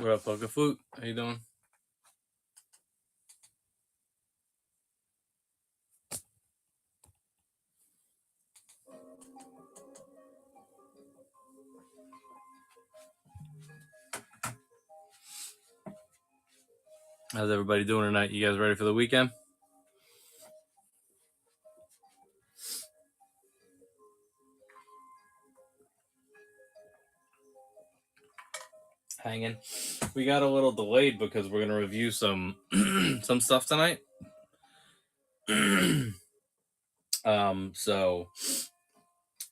What up, Poker Flute? How you doing? How's everybody doing tonight? You guys ready for the weekend? Hanging. We got a little delayed because we're gonna review some some stuff tonight. So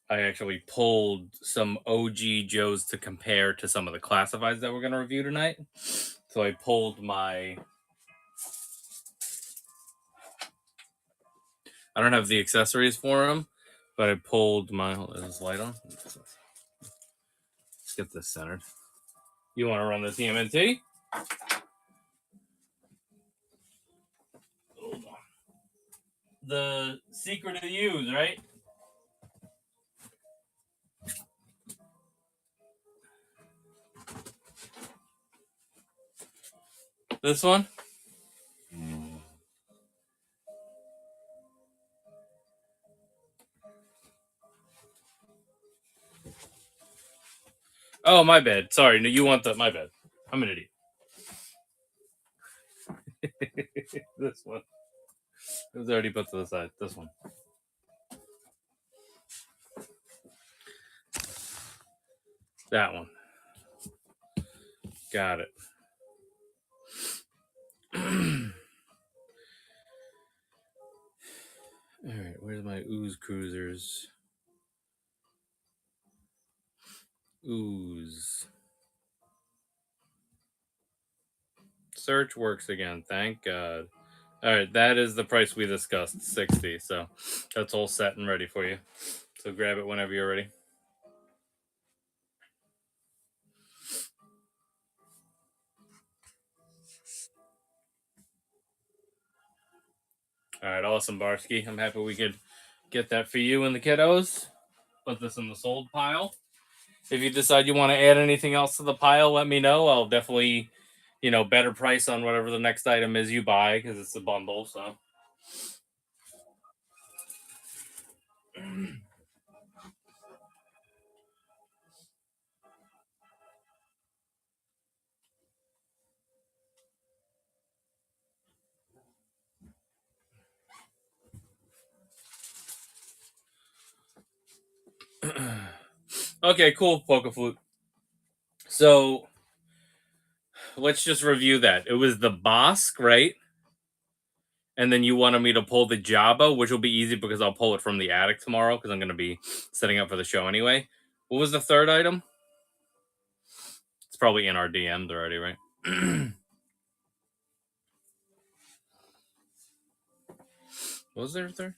I actually pulled some OG Joes to compare to some of the classifieds that we're gonna review tonight. So I pulled my. I don't have the accessories for them, but I pulled my. Is this light on? Let's get this centered. You want to run the TMNT? Hold on. The secret of the use, right? This one? Oh, my bad. Sorry, no, you want the. My bad. I'm an idiot. This one. It was already put to the side. This one. That one. Got it. Alright, where's my ooze cruisers? Ooze. Search works again, thank God. Alright, that is the price we discussed, $60. So that's all set and ready for you. So grab it whenever you're ready. Alright, awesome, Barsky. I'm happy we could get that for you and the kiddos. Put this in the sold pile. If you decide you want to add anything else to the pile, let me know. I'll definitely, better price on whatever the next item is you buy because it's a bundle. So, okay, cool, Poker Flute. So, let's just review that. It was the Bosk, right? And then you wanted me to pull the Jabba, which will be easy because I'll pull it from the attic tomorrow because I'm going to be setting up for the show anyway. What was the third item? It's probably in our DMs already, right? What was there a third?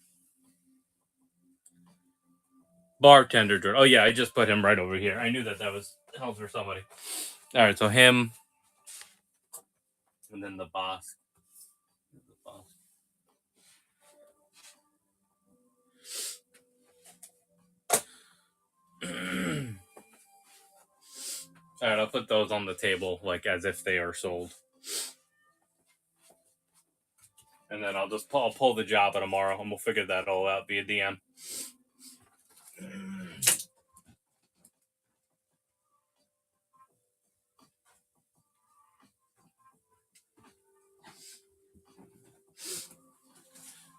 Bartender Jordan. Oh yeah, I just put him right over here. I knew that was held for somebody. All right, so him, and then the boss. All right, I'll put those on the table like as if they are sold, and then I'll pull the Jabba tomorrow, and we'll figure that all out via DM.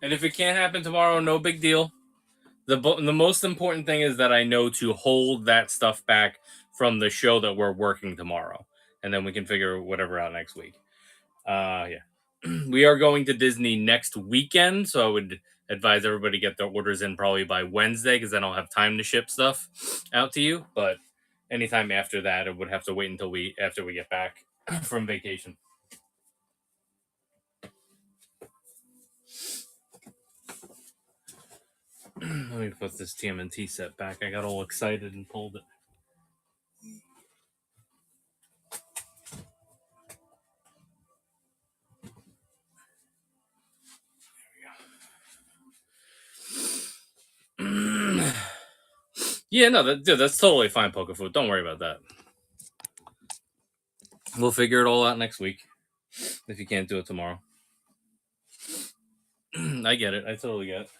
And if it can't happen tomorrow, no big deal. The most important thing is that I know to hold that stuff back from the show that we're working tomorrow, and then we can figure whatever out next week. Yeah. We are going to Disney next weekend, so I would advise everybody get their orders in probably by Wednesday because then I'll have time to ship stuff out to you. But anytime after that, it would have to wait until after we get back from vacation. Let me put this TMNT set back. I got all excited and pulled it. Yeah, no, that's totally fine, Poker Food. Don't worry about that. We'll figure it all out next week if you can't do it tomorrow. I get it. I totally get it.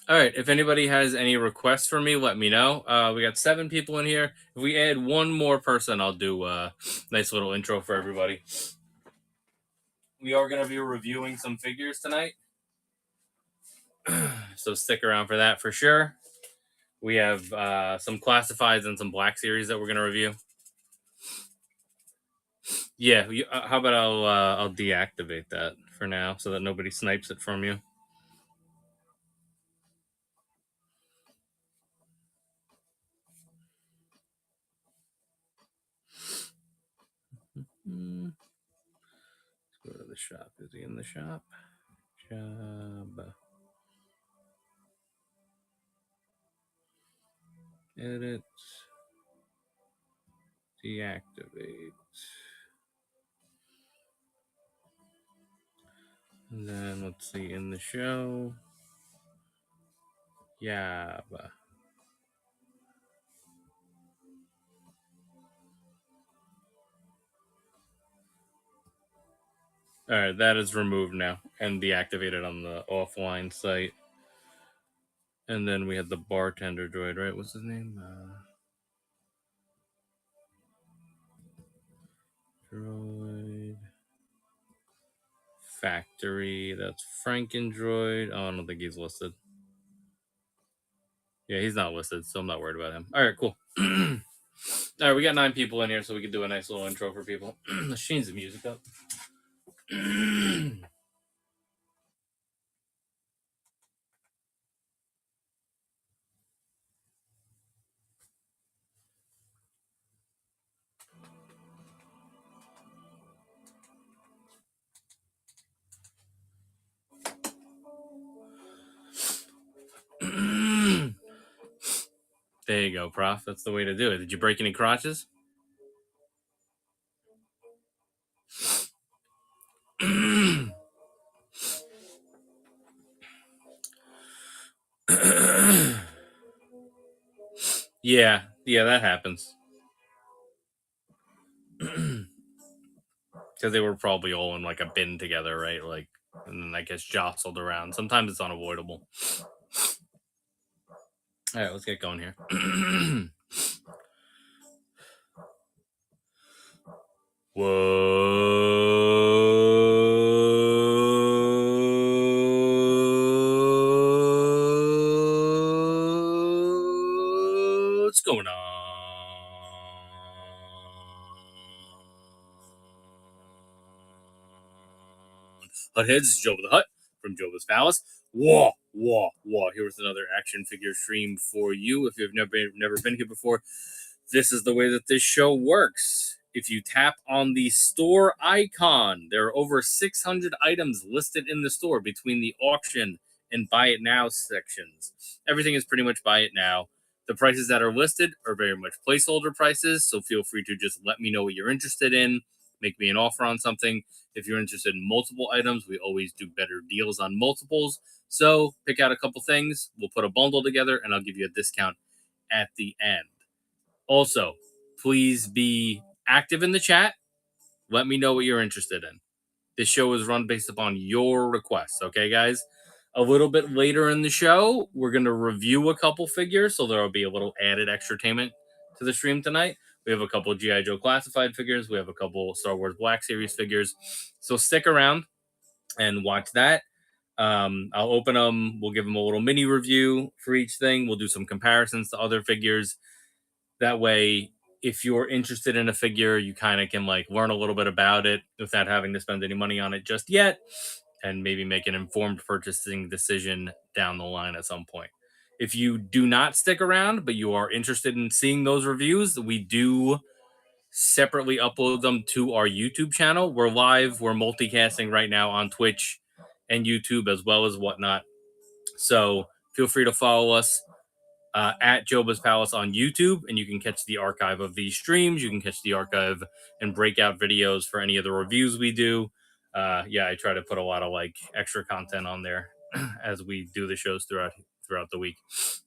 All right. If anybody has any requests for me, let me know. We got 7 people in here. If we add one more person, I'll do a nice little intro for everybody. We are going to be reviewing some figures tonight. So stick around for that for sure. We have some classifieds and some Black Series that we're going to review. Yeah. How about I'll deactivate that for now so that nobody snipes it from you. Let's go to the shop. Is he in the shop? Job. Edit. Deactivate. And then let's see in the show. Yeah. All right, that is removed now and deactivated on the offline site. And then we had the bartender droid, right? What's his name? Droid Factory. That's Frankendroid. Oh, I don't think he's listed. Yeah, he's not listed, so I'm not worried about him. All right, cool. All right, we got 9 people in here, so we can do a nice little intro for people. Let's change the music up. There you go, Prof. That's the way to do it. Did you break any crotches? Yeah, that happens. Because they were probably all in like a bin together, right? Like, and then I guess jostled around. Sometimes it's unavoidable. All right, let's get going here. What's going on? Hutheads, this is Joe the Hut from Joba's Palace. Whoa. Here with another action figure stream for you. If you've never been here before, this is the way that this show works. If you tap on the store icon, there are over 600 items listed in the store between the auction and buy it now sections. Everything is pretty much buy it now. The prices that are listed are very much placeholder prices, so feel free to just let me know what you're interested in, make me an offer on something. If you're interested in multiple items, we always do better deals on multiples. So pick out a couple things, we'll put a bundle together, and I'll give you a discount at the end. Also, please be active in the chat. Let me know what you're interested in. This show is run based upon your requests, okay, guys? A little bit later in the show, we're going to review a couple figures, so there will be a little added extratainment to the stream tonight. We have a couple G.I. Joe classified figures. We have a couple Star Wars Black Series figures. So stick around and watch that. I'll open them. We'll give them a little mini review for each thing. We'll do some comparisons to other figures. That way, if you're interested in a figure, you kind of can like learn a little bit about it without having to spend any money on it just yet, and maybe make an informed purchasing decision down the line at some point. If you do not stick around, but you are interested in seeing those reviews, we do separately upload them to our YouTube channel. We're live, we're multicasting right now on Twitch and YouTube as well as whatnot. So feel free to follow us at Joba's Palace on YouTube, and you can catch the archive of these streams. You can catch the archive and breakout videos for any of the reviews we do. yeah, I try to put a lot of like extra content on there as we do the shows throughout the week.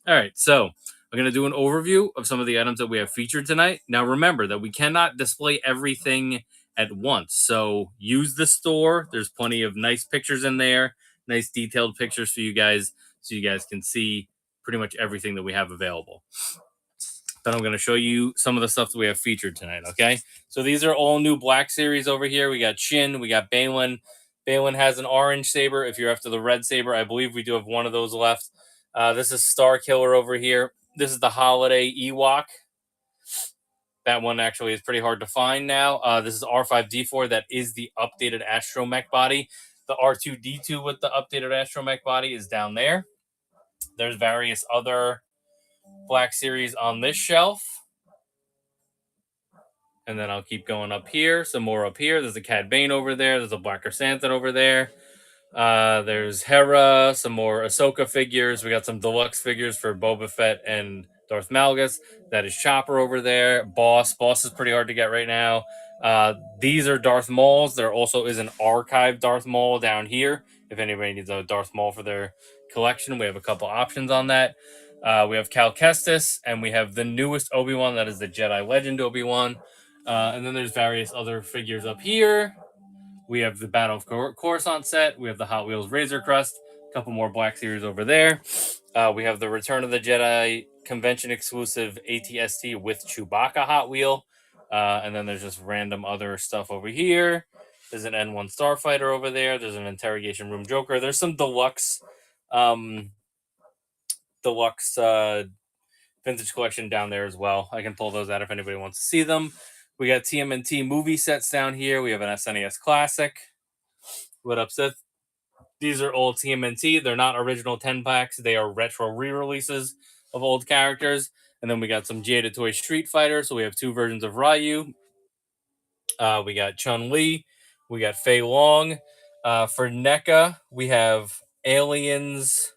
All right, so I'm going to do an overview of some of the items that we have featured tonight. Now, remember that we cannot display everything at once. So use the store. There's plenty of nice pictures in there, nice detailed pictures for you guys so you guys can see pretty much everything that we have available. Then I'm going to show you some of the stuff that we have featured tonight, okay? So these are all new Black Series over here. We got Shin, we got Balin. Balin has an orange saber. If you're after the red saber, I believe we do have one of those left. This is Star Killer over here. This is the Holiday Ewok. That one actually is pretty hard to find now. This is R5D4. That is the updated Astromech body. The R2D2 with the updated Astromech body is down there. There's various other Black Series on this shelf. And then I'll keep going up here. Some more up here. There's a Cad Bane over there. There's a Black Chrysanthemum over there. There's Hera. Some more Ahsoka figures. We got some deluxe figures for Boba Fett and Darth Malgus. That is Chopper over there. Boss is pretty hard to get right now. These are Darth Mauls. There also is an archive Darth Maul down here. If anybody needs a Darth Maul for their collection, we have a couple options on that. We have Cal Kestis, and we have the newest Obi-Wan. That is the Jedi Legend Obi-Wan. And then there's various other figures up here. We have the Battle of Coruscant set. We have the Hot Wheels Razor Crest. A couple more Black Series over there. We have the Return of the Jedi convention exclusive ATST with Chewbacca Hot Wheel. And then there's just random other stuff over here. There's an N1 Starfighter over there. There's an Interrogation Room Joker. There's some deluxe vintage collection down there as well. I can pull those out if anybody wants to see them. We got TMNT movie sets down here. We have an SNES Classic. What up, Sith? These are all TMNT. They're not original 10 packs. They are retro re-releases of old characters. And then we got some Jada Toy Street Fighter. So we have two versions of Ryu. We got Chun-Li. We got Fei Long. For NECA, we have Aliens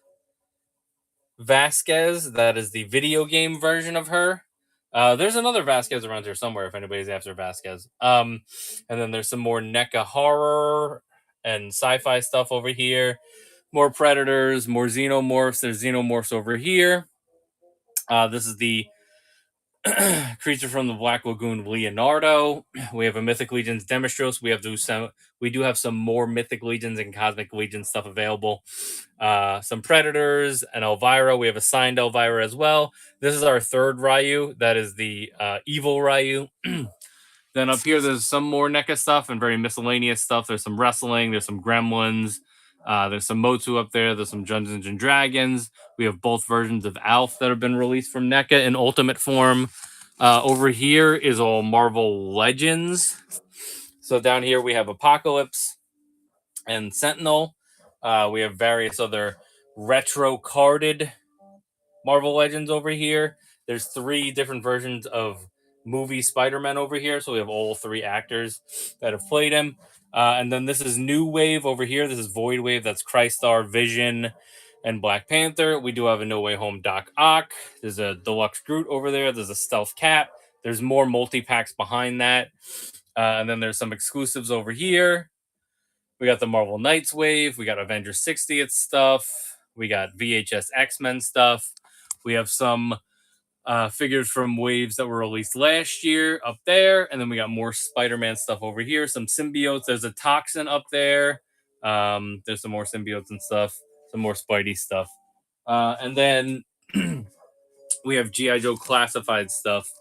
Vasquez. That is the video game version of her. There's another Vasquez around here somewhere if anybody's after Vasquez. And then there's some more NECA horror and sci-fi stuff over here. More Predators, more Xenomorphs. There's Xenomorphs over here. This is the Creature from the Black Lagoon Leonardo. We have a Mythic Legions Demostros. We do have some more Mythic Legions and Cosmic Legion stuff available. Some Predators, an Elvira. We have a signed Elvira as well. This is our third Ryu. That is the Evil Ryu. Then up here, there's some more NECA stuff and very miscellaneous stuff. There's some wrestling. There's some Gremlins. There's some Motu up there. There's some Dungeons and Dragons. We have both versions of Alf that have been released from NECA in Ultimate form. Over here is all Marvel Legends. So down here we have Apocalypse and Sentinel. We have various other retro carded Marvel Legends over here. There's 3 different versions of movie Spider-Man over here. So we have all 3 actors that have played him. And then this is New Wave over here. This is Void Wave. That's Crystar, Vision, and Black Panther. We do have a No Way Home Doc Ock. There's a Deluxe Groot over there. There's a Stealth Cap. There's more multi-packs behind that. And then there's some exclusives over here. We got the Marvel Knights wave. We got Avengers 60th stuff. We got VHS X-Men stuff. We have some figures from waves that were released last year up there. And then we got more Spider-Man stuff over here. Some symbiotes. There's a Toxin up there. There's some more symbiotes and stuff. Some more Spidey stuff. And then we have G.I. Joe classified stuff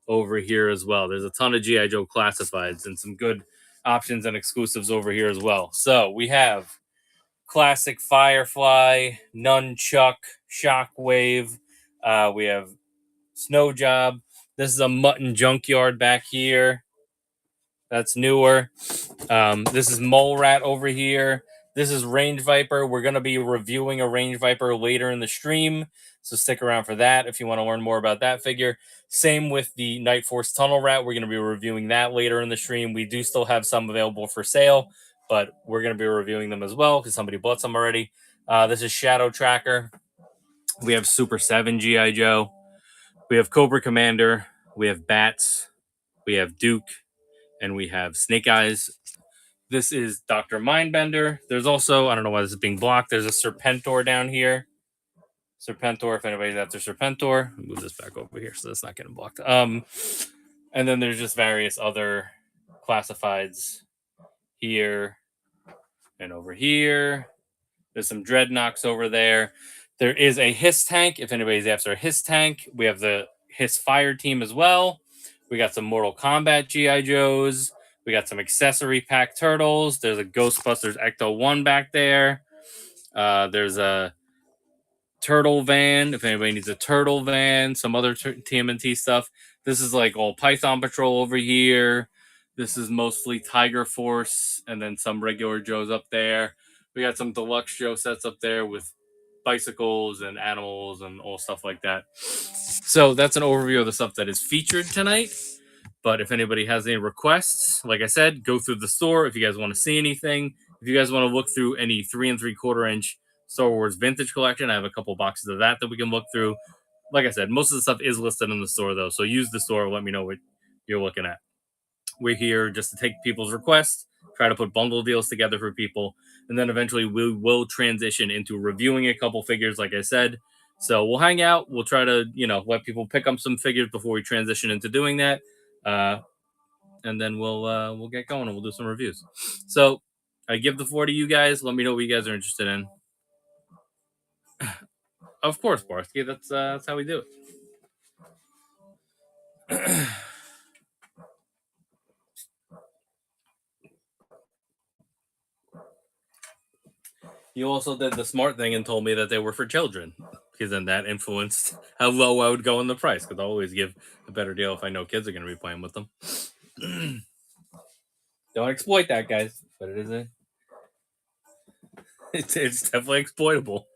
over here as well. There's a ton of G.I. Joe classifieds and some good options and exclusives over here as well. So we have classic Firefly, Nunchuck, Shockwave. We have Snow Job. This is a Mutton Junkyard back here. That's newer. This is Mole Rat over here. This is Range Viper. We're going to be reviewing a Range Viper later in the stream, so stick around for that if you want to learn more about that figure. Same with the Night Force Tunnel Rat. We're going to be reviewing that later in the stream. We do still have some available for sale, but we're going to be reviewing them as well because somebody bought some already. This is Shadow Tracker. We have Super 7 G.I. Joe. We have Cobra Commander. We have Bats. We have Duke. And we have Snake Eyes. This is Dr. Mindbender. There's also, I don't know why this is being blocked. There's a Serpentor down here. Serpentor, if anybody's after Serpentor, I'll move this back over here so that's not getting blocked. And then there's just various other classifieds here and over here. There's some Dreadnoks over there. There is a Hiss tank. If anybody's after a Hiss tank, we have the Hiss Fire team as well. We got some Mortal Kombat G.I. Joes. We got some accessory pack turtles. There's a Ghostbusters Ecto 1 back there. There's a turtle van. If anybody needs a turtle van, some other TMNT stuff. This is like all Python Patrol over here. This is mostly Tiger Force and then some regular Joes up there. We got some deluxe Joe sets up there with bicycles and animals and all stuff like that. So that's an overview of the stuff that is featured tonight. But if anybody has any requests, like I said, go through the store if you guys want to see anything. If you guys want to look through any 3 3/4 inch Star Wars vintage collection, I have a couple boxes of that we can look through. Like I said, most of the stuff is listed in the store though, so use the store. Let me know what you're looking at. We're here just to take people's requests, try to put bundle deals together for people, and then eventually we will transition into reviewing a couple figures, like I said. So we'll hang out. We'll try to, let people pick up some figures before we transition into doing that. And then we'll get going and we'll do some reviews. So I give the floor to you guys. Let me know what you guys are interested in. Of course, Barsky. That's how we do it. You also did the smart thing and told me that they were for children, because then that influenced how low I would go in the price. Because I always give a better deal if I know kids are going to be playing with them. Don't exploit that, guys. But it is it's definitely exploitable.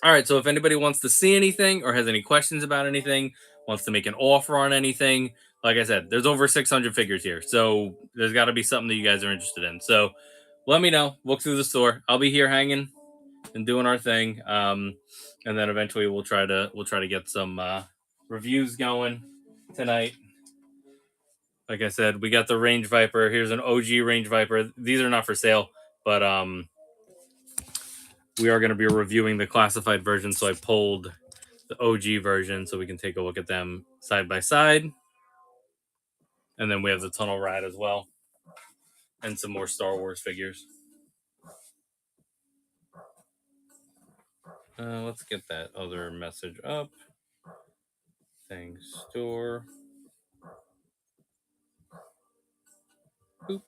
All right, so if anybody wants to see anything or has any questions about anything, wants to make an offer on anything, like I said, there's over 600 figures here. So there's got to be something that you guys are interested in. So let me know. Look through the store. I'll be here hanging and doing our thing. And then eventually we'll try to get some reviews going tonight. Like I said, we got the Range Viper. Here's an OG Range Viper. These are not for sale, but we are going to be reviewing the classified version. So I pulled the OG version so we can take a look at them side by side. And then we have the Tunnel Ride as well. And some more Star Wars figures. Let's get that other message up. Thanks, store. Boop.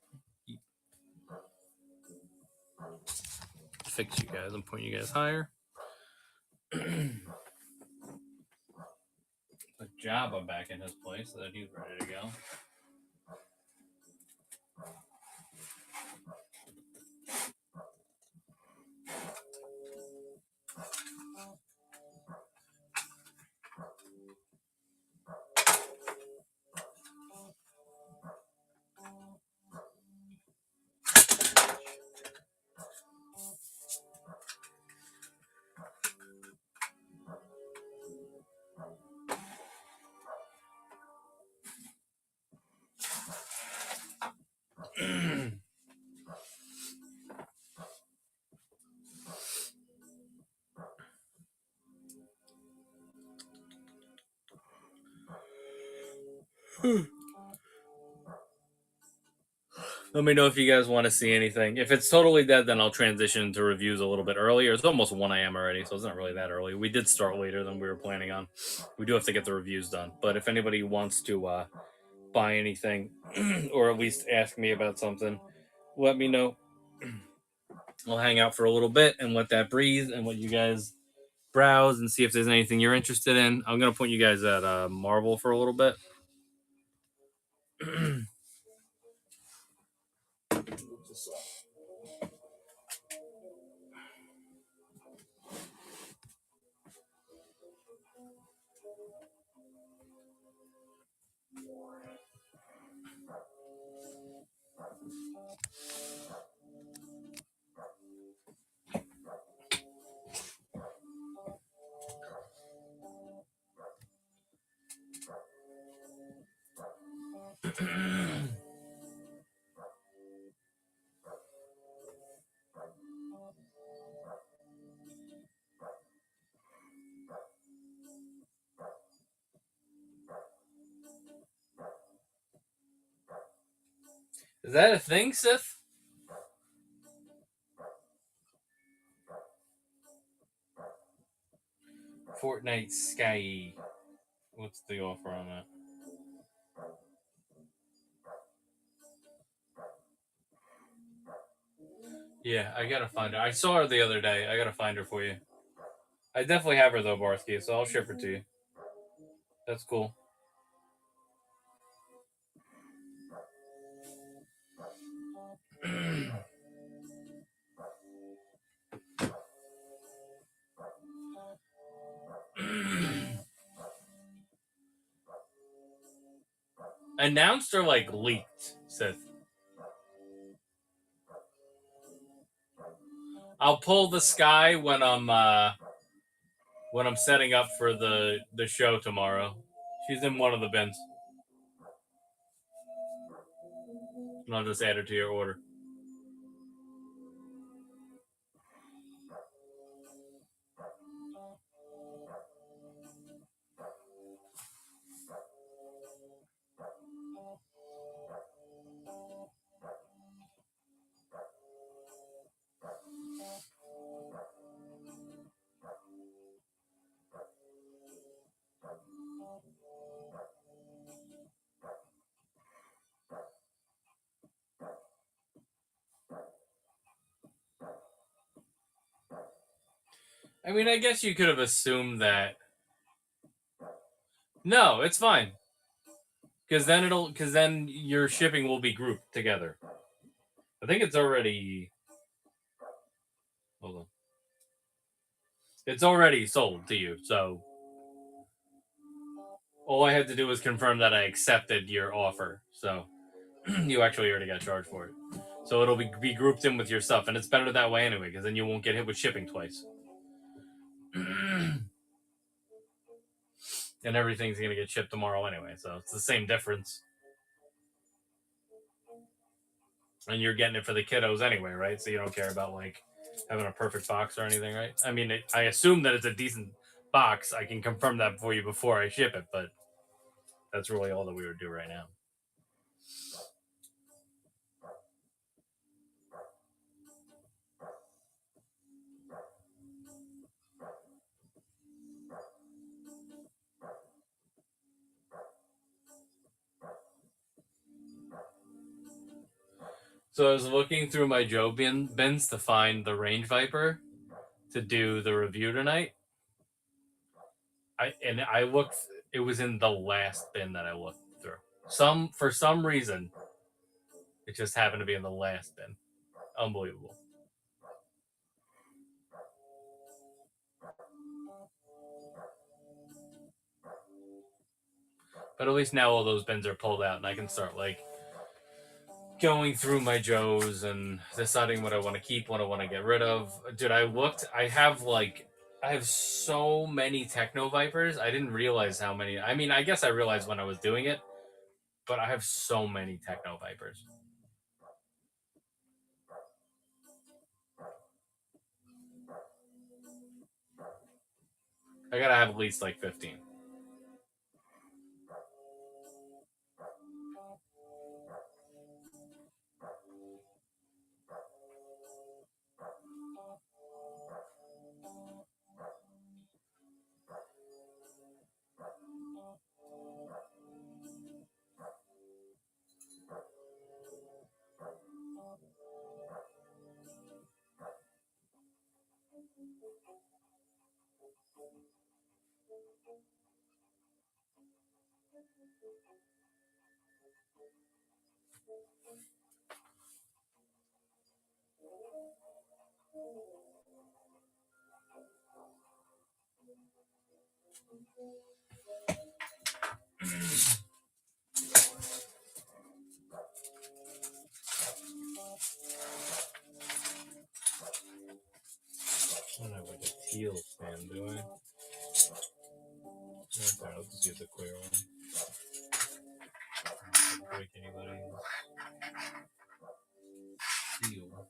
Fix you guys. I'm pointing you guys higher. Put Jabba back in his place so that he's ready to go. Let me know if you guys want to see anything. If it's totally dead, then I'll transition to reviews a little bit earlier. It's almost 1 a.m. already, so it's not really that early. We did start later than we were planning on. We do have to get the reviews done. But if anybody wants to buy anything or at least ask me about something, let me know. I'll hang out for a little bit and let that breathe and let you guys browse and see if there's anything you're interested in. I'm going to point you guys at Marvel for a little bit. Is that a thing, Sith? Fortnite Sky. What's the offer on that? Yeah, I gotta find her. I saw her the other day. I gotta find her for you. I definitely have her though, Barsky, so I'll ship her to you. That's cool. Announced or like leaked, Sith? I'll pull the Sky when I'm setting up for the show tomorrow. She's in one of the bins. And I'll just add her to your order. I mean, I guess you could have assumed that. No, it's fine. Because then your shipping will be grouped together. I think it's already. Hold on. It's already sold to you, so all I had to do was confirm that I accepted your offer. So you actually already got charged for it. So it'll be grouped in with your stuff, and it's better that way anyway, because then you won't get hit with shipping twice. And everything's going to get shipped tomorrow anyway, so it's the same difference. And you're getting it for the kiddos anyway, right? So you don't care about like having a perfect box or anything, right? I mean, I assume that it's a decent box. I can confirm that for you before I ship it, but that's really all that we would do right now. So I was looking through my Joe bins to find the Range Viper to do the review tonight. I looked. It was in the last bin that I looked through. For some reason, it just happened to be in the last bin. Unbelievable. But at least now all those bins are pulled out, and I can start like going through my Joes and deciding what I want to keep, what I want to get rid of. Dude, I looked. I have so many Techno Vipers. I didn't realize how many. I mean, I guess I realized when I was doing it, but I have so many Techno Vipers. I gotta have at least like 15. I don't have like a teal stand, do I? No, sorry, I'll just use the clear one. Don't break anybody's teal.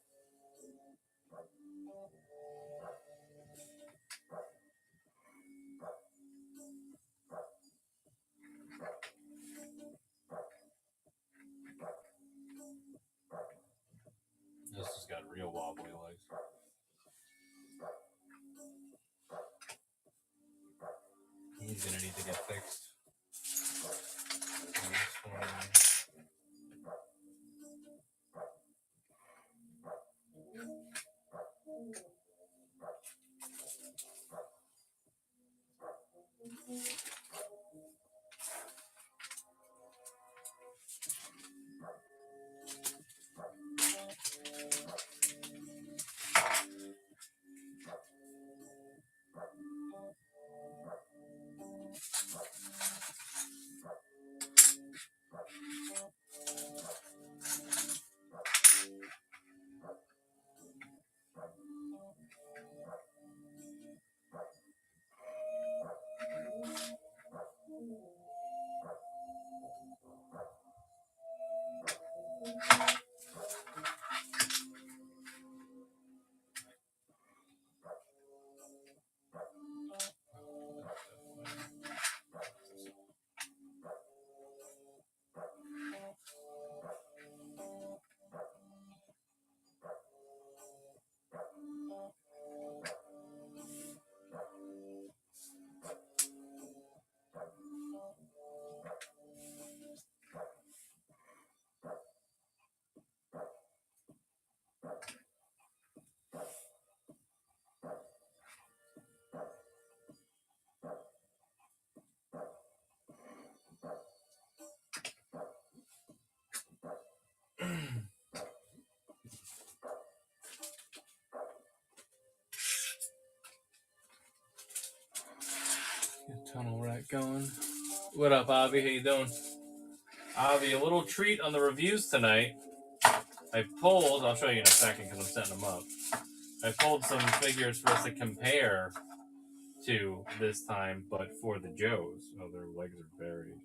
to get fixed. Tunnel rat going. What up, Avi? How you doing? Avi, a little treat on the reviews tonight. I pulled, I'll show you in a second because I'm setting them up. I pulled some figures for us to compare to this time, but for the Joes. Oh, their legs are buried.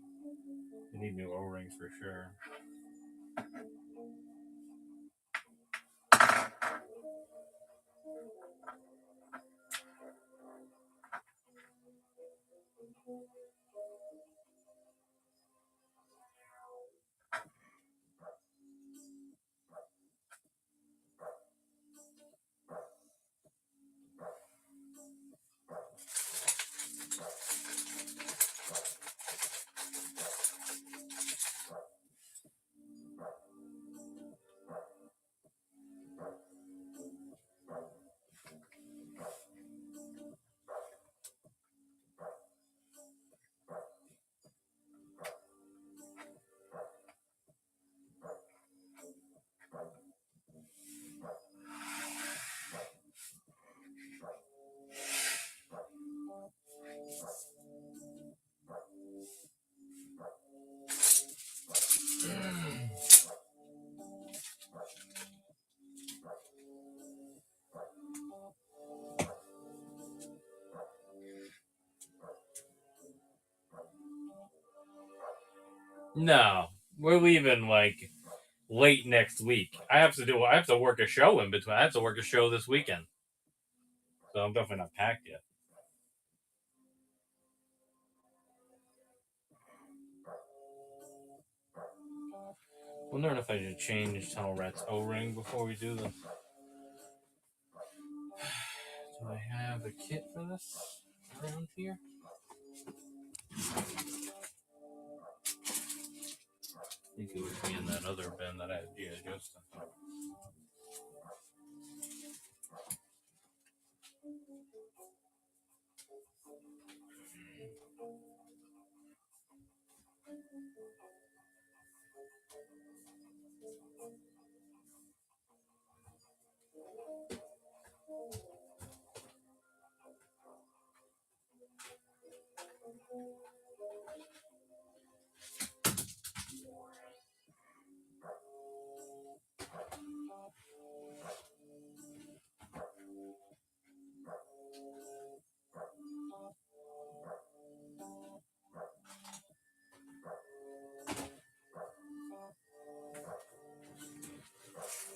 They need new O-rings for sure. No, we're leaving like late next week. I have to work a show in between. I have to work a show this weekend. So I'm definitely not packed yet. Wondering if I should change Tunnel Rat's O-ring before we do this. Do I have a kit for this around here? I think it would be in that other bin that I had G.I. Joe stuff.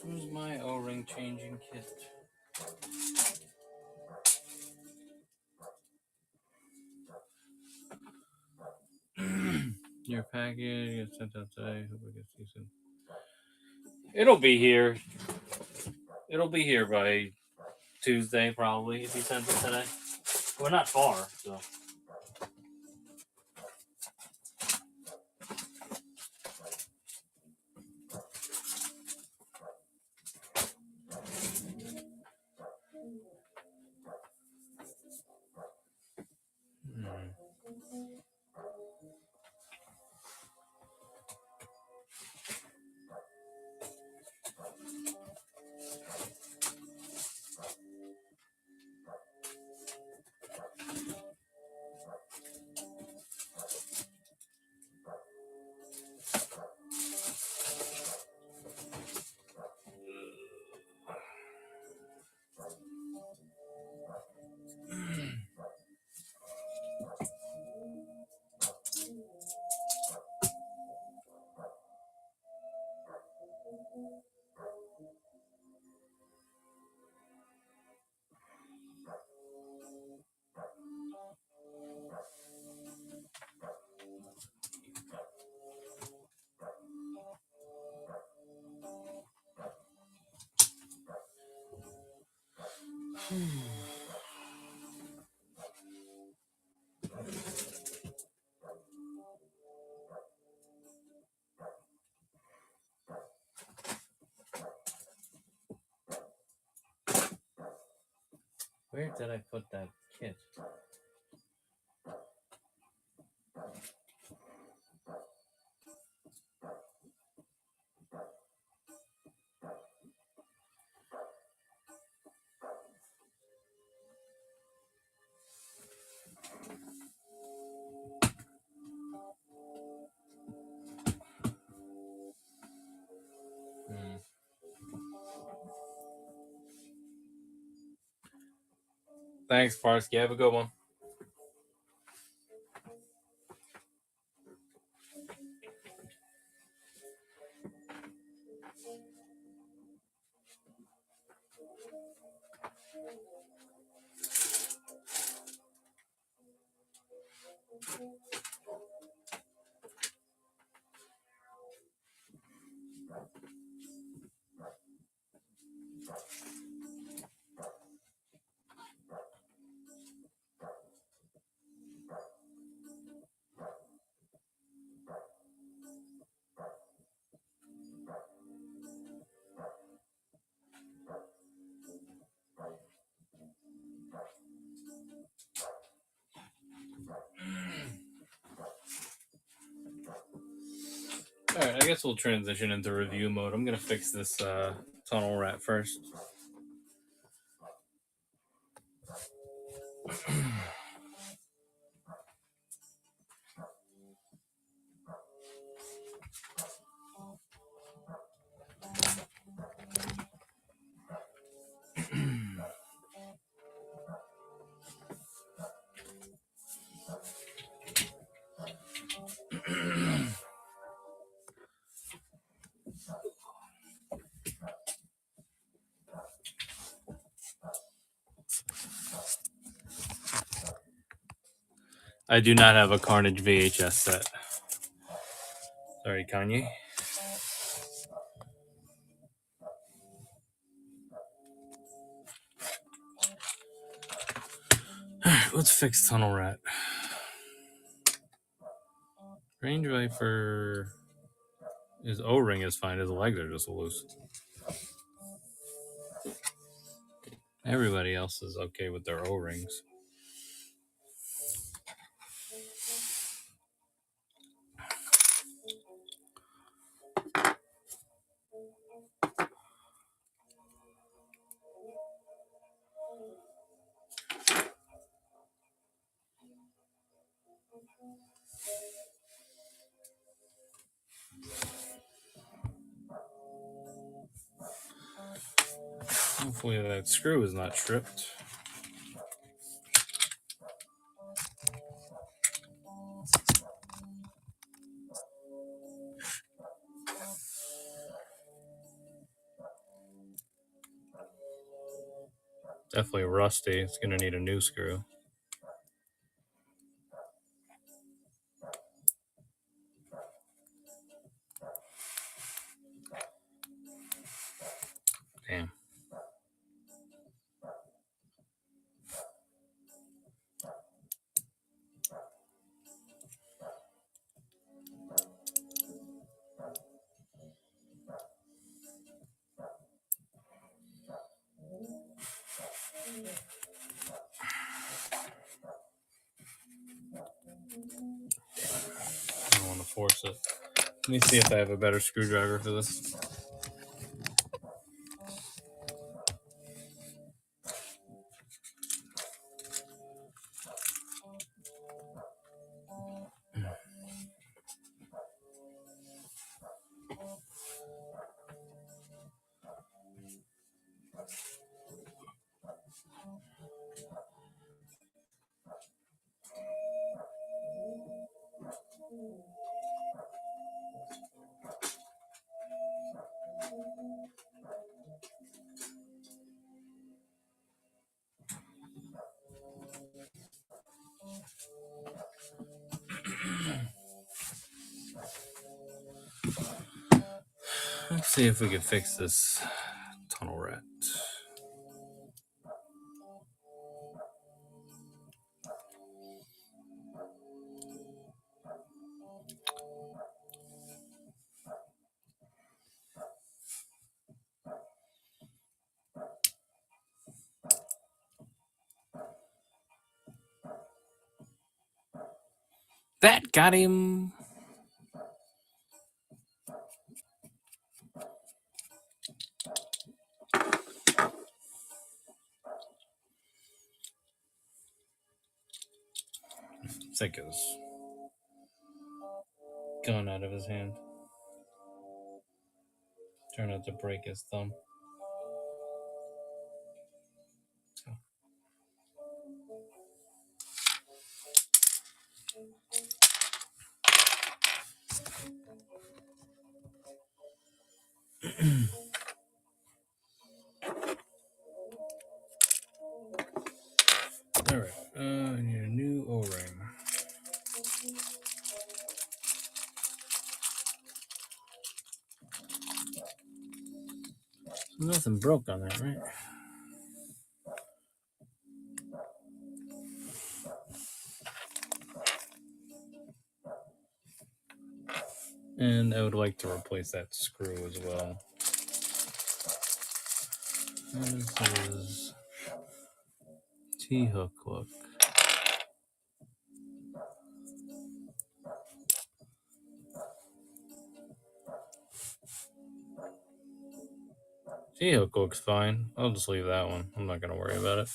Where's my O-ring changing kit? Your package gets sent out today. Hope it gets to you soon. It'll be here. It'll be here by Tuesday, probably, if he sends it today. We're not far, so. Where did I put that kit? Thanks, Parsky. Have a good one. Alright, I guess we'll transition into review mode. I'm going to fix this tunnel rat first. I do not have a Carnage VHS set. Sorry, Kanye. Alright, let's fix Tunnel Rat. Range Viper. His O-ring is fine. His legs are just loose. Everybody else is okay with their O-rings. Hopefully that screw is not tripped. Definitely rusty. It's going to need a new screw. Damn. I don't want to force it. Let me see if I have a better screwdriver for this. Let's see if we can fix this Tunnel Rat. That got him. Figz. Gun out of his hand. Trying not to break his thumb. Alright, I need a new O-ring. Nothing broke on that, right? And I would like to replace that screw as well. This is T-hook look. T-hook looks fine. I'll just leave that one. I'm not going to worry about it.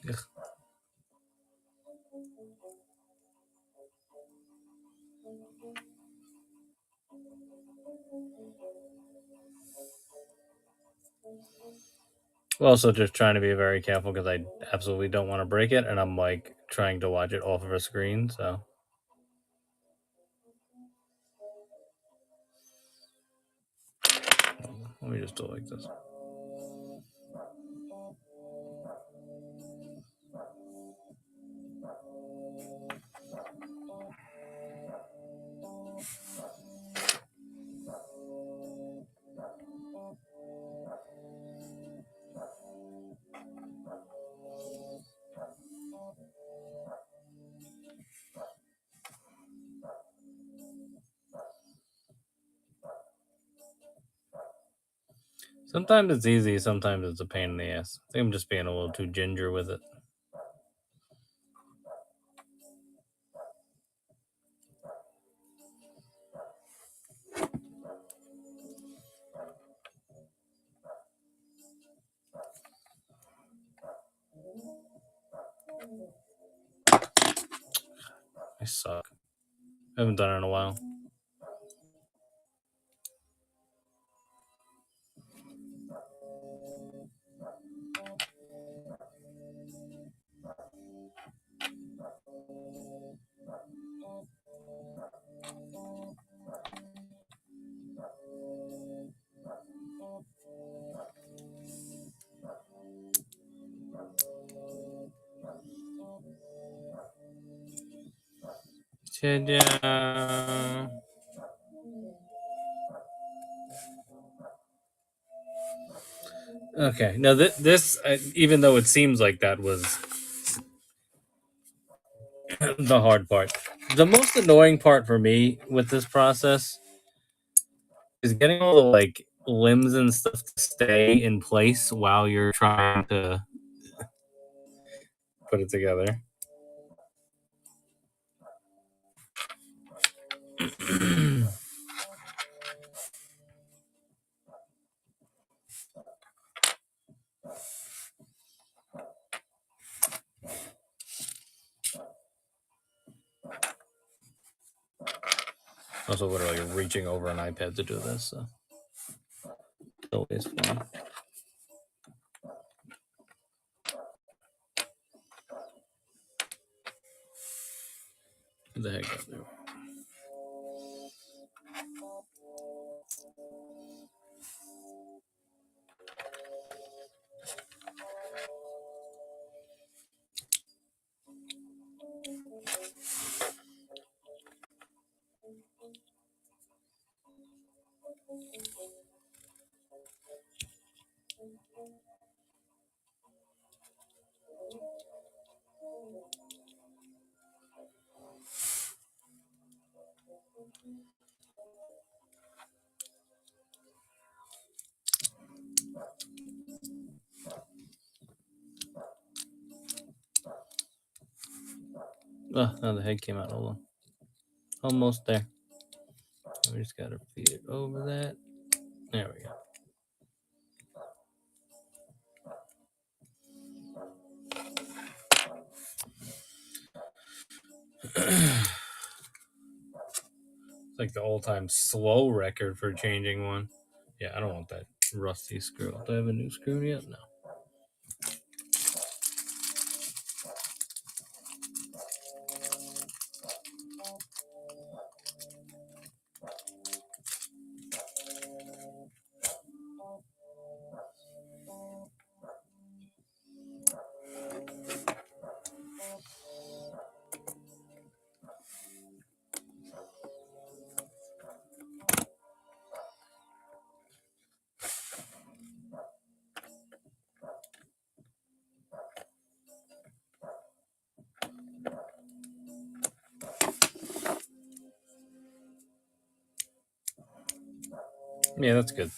Ugh. Also, just trying to be very careful because I absolutely don't want to break it, and I'm like trying to watch it off of a screen. So let me just do it like this. Sometimes it's easy, sometimes it's a pain in the ass. I think I'm just being a little too ginger with it. I suck. I haven't done it in a while. Ta-da. Okay, now this even though it seems like that was the hard part, the most annoying part for me with this process is getting all the like limbs and stuff to stay in place while you're trying to put it together. Also, literally reaching over an iPad to do this, so always fun. What the heck up there? Oh, now the head came out. Hold on. Almost there. We just gotta feed it over that. There we go. It's like the all-time slow record for changing one. Yeah, I don't want that rusty screw. Do I have a new screw yet? No. Yeah, that's good.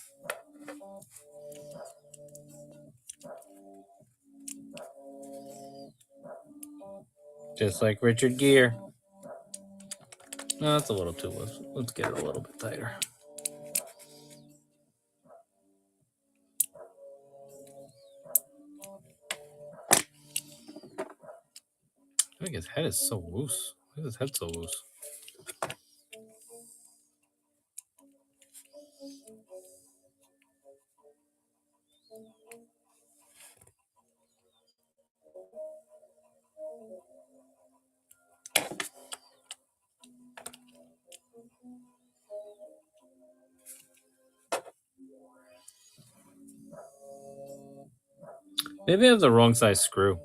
Just like Richard Gere. No, that's a little too loose. Let's get it a little bit tighter. I think his head is so loose. Why is his head so loose? Maybe I have the wrong size screw.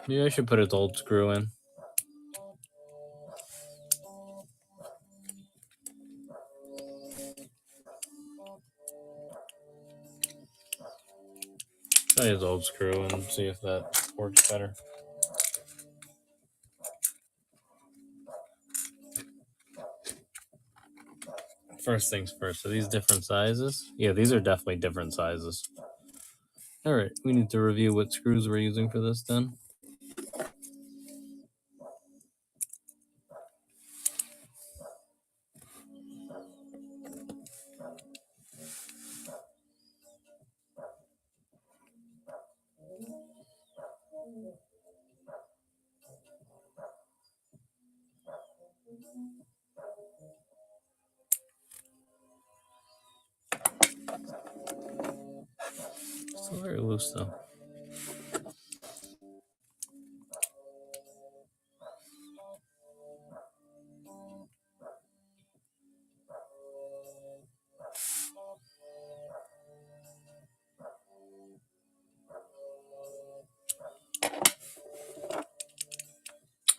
Maybe I should put its old screw in. Try his old screw and see if that works better. First things first. Are these different sizes? Yeah, these are definitely different sizes. All right, we need to review what screws we're using for this then. Still very loose though.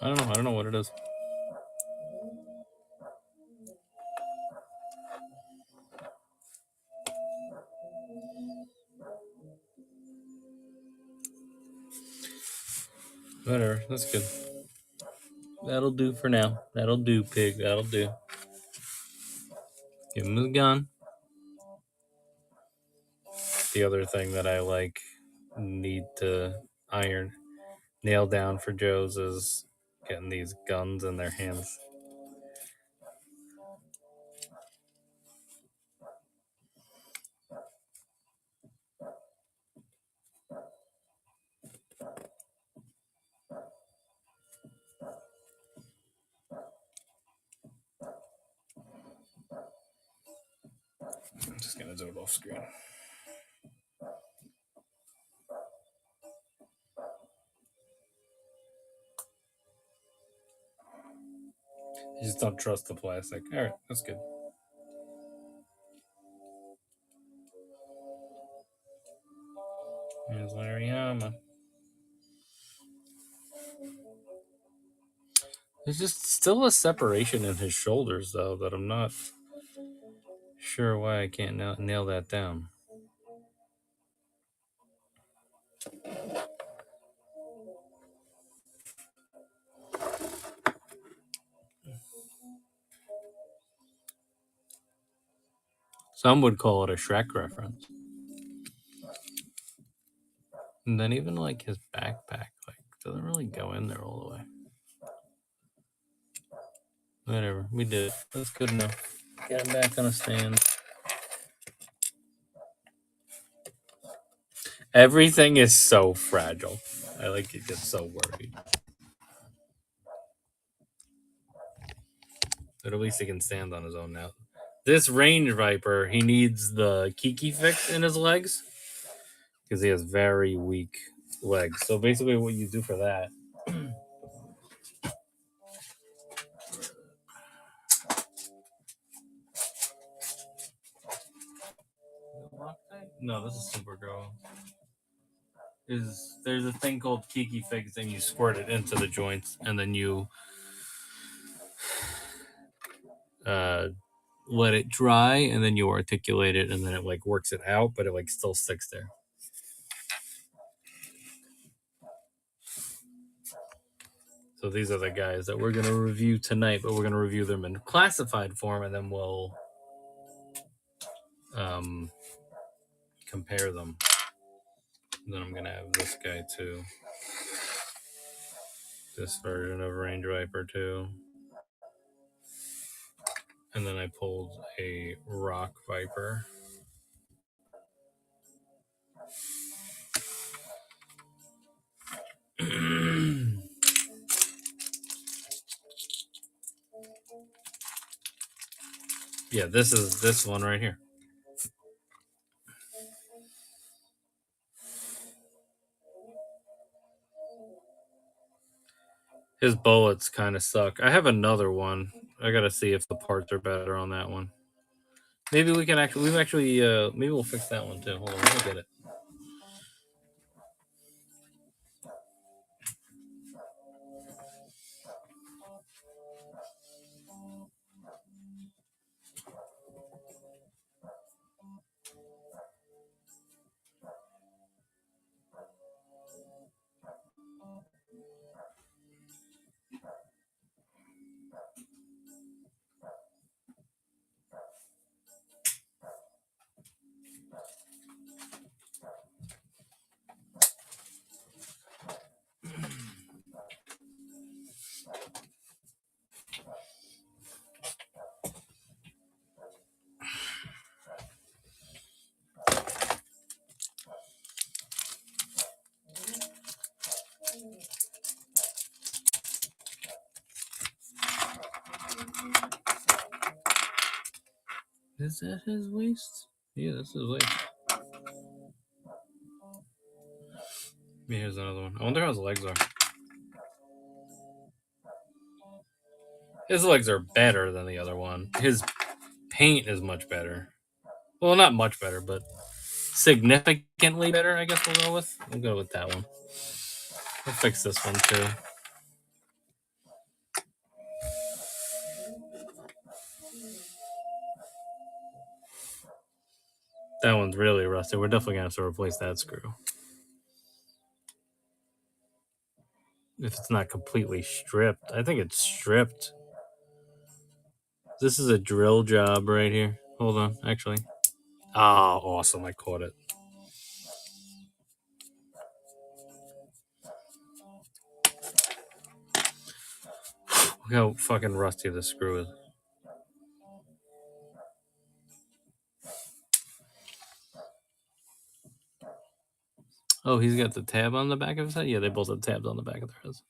I don't know what it is. Whatever, that's good. That'll do for now. That'll do, pig. That'll do. Give him the gun. The other thing that I need to nail down for Joe's is getting these guns in their hands. I'm just gonna do it off screen. You just don't trust the plastic. All right, that's good. Here's Larry Hama. There's just still a separation in his shoulders, though, that I'm not sure why I can't nail that down. Some would call it a Shrek reference. And then even like his backpack, like doesn't really go in there all the way. Whatever, we did it. That's good enough. Get him back on a stand. Everything is so fragile. I like it gets so worried. But at least he can stand on his own now. This range viper, he needs the Kiki fix in his legs because he has very weak legs. So basically, what you do for that. No, this is Supergirl. There's a thing called Kiki Fix, and you squirt it into the joints, and then you let it dry, and then you articulate it, and then it like works it out, but it like still sticks there. So these are the guys that we're gonna review tonight, but we're gonna review them in classified form, and then we'll compare them. And then I'm gonna have this guy too. This version of Range Viper too. And then I pulled a Rock Viper. Yeah, this is this one right here. His bullets kind of suck. I have another one. I gotta see if the parts are better on that one. Maybe we can actually. Maybe we'll fix that one too. Hold on, let me get it. Is that his waist? Yeah, that's his waist. Yeah, here's another one. I wonder how his legs are. His legs are better than the other one. His paint is much better. Well, not much better, but significantly better, I guess we'll go with. We'll go with that one. We'll fix this one too. That one's really rusty. We're definitely going to have to replace that screw. If it's not completely stripped. I think it's stripped. This is a drill job right here. Hold on, actually. Ah, oh, awesome. I caught it. Look how fucking rusty this screw is. Oh, he's got the tab on the back of his head? Yeah, they both have tabs on the back of their heads.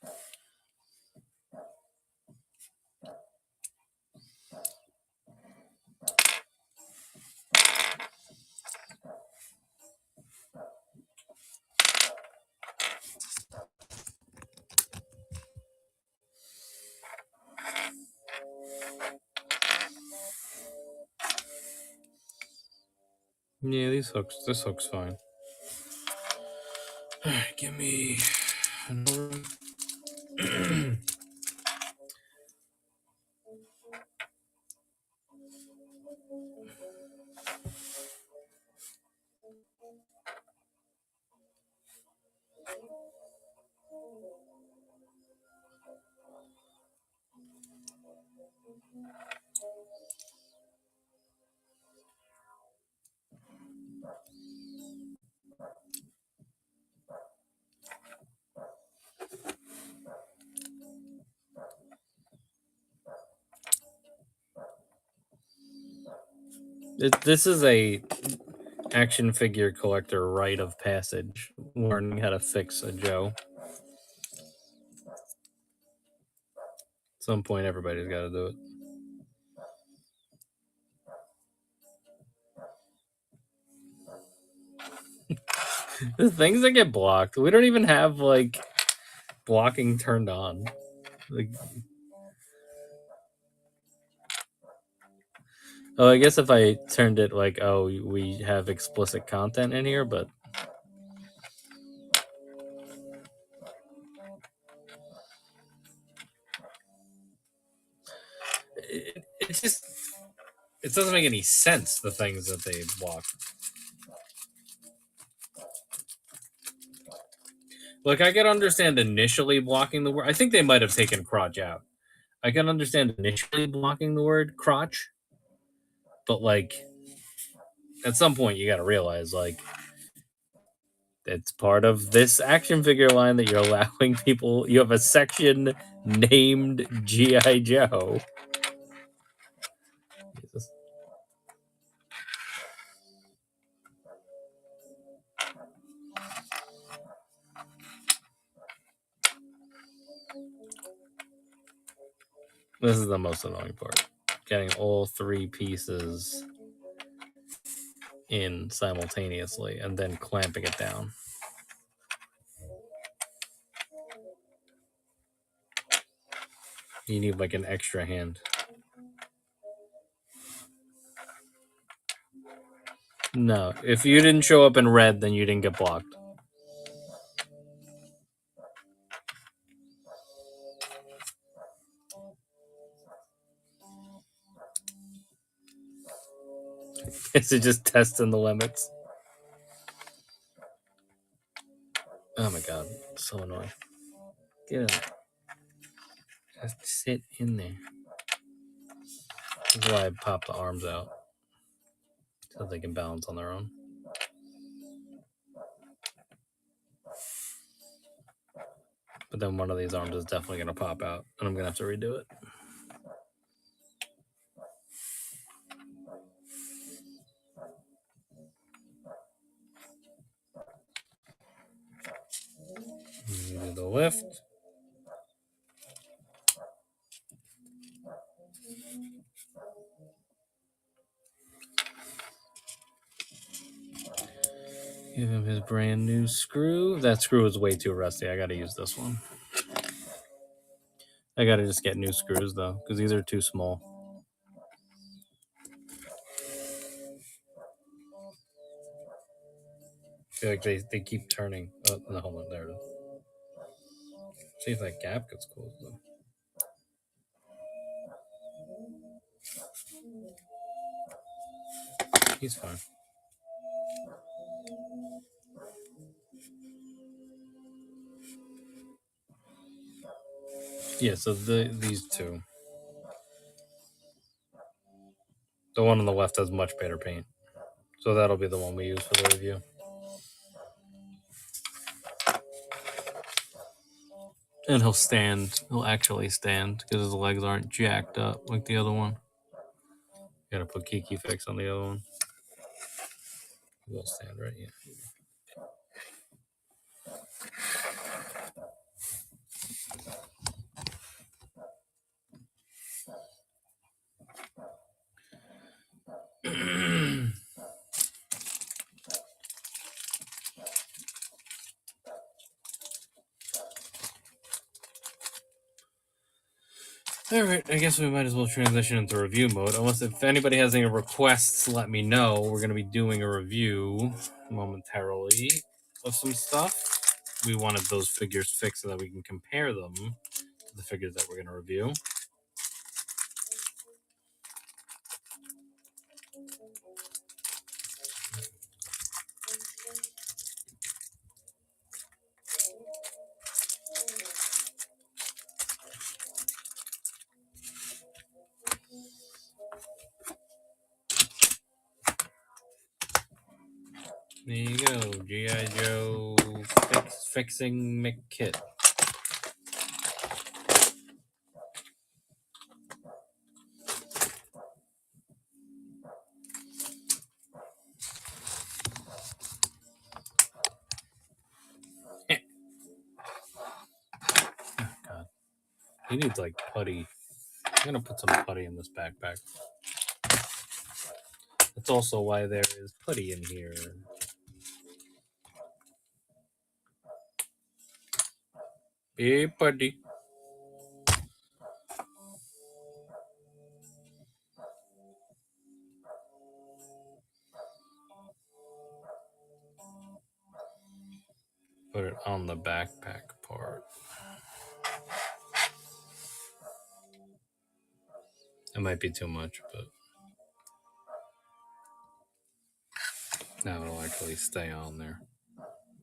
Yeah, this hook's fine. Alright, give me another. This is a action figure collector rite of passage, learning how to fix a Joe. At some point, everybody's got to do it. The things that get blocked, we don't even have like blocking turned on. Like, oh, I guess if I turned it like, oh, we have explicit content in here, but it's just, it doesn't make any sense, the things that they block. Like, I can understand initially blocking the word. I think they might have taken crotch out. I can understand initially blocking the word crotch, but like, at some point you got to realize, like, it's part of this action figure line that you're allowing people. You have a section named G.I. Joe. Jesus. This is the most annoying part. Getting all three pieces in simultaneously and then clamping it down. You need like an extra hand. No, if you didn't show up in red, then you didn't get blocked. Is it just testing the limits? Oh my god, so annoying. Get in there. Just sit in there. That's why I pop the arms out, so they can balance on their own. But then one of these arms is definitely going to pop out, and I'm going to have to redo it. Do the lift. Give him his brand new screw. That screw is way too rusty. I got to use this one. I got to just get new screws, though, because these are too small. I feel like they keep turning. Oh, no, hold on. There it is. See if that gap gets closed, though. He's fine. Yeah, so these two. The one on the left has much better paint. So that'll be the one we use for the review. And he'll stand. He'll actually stand because his legs aren't jacked up like the other one. Gotta put Kiki Fix on the other one. He'll stand right here. Alright, I guess we might as well transition into review mode. Unless if anybody has any requests, let me know. We're going to be doing a review momentarily of some stuff. We wanted those figures fixed so that we can compare them to the figures that we're going to review. There you go, G.I. Joe Fixing McKit. Oh, God. He needs, like, putty. I'm going to put some putty in this backpack. That's also why there is putty in here. Hey, putty. Put it on the backpack part. It might be too much, but now it'll actually stay on there.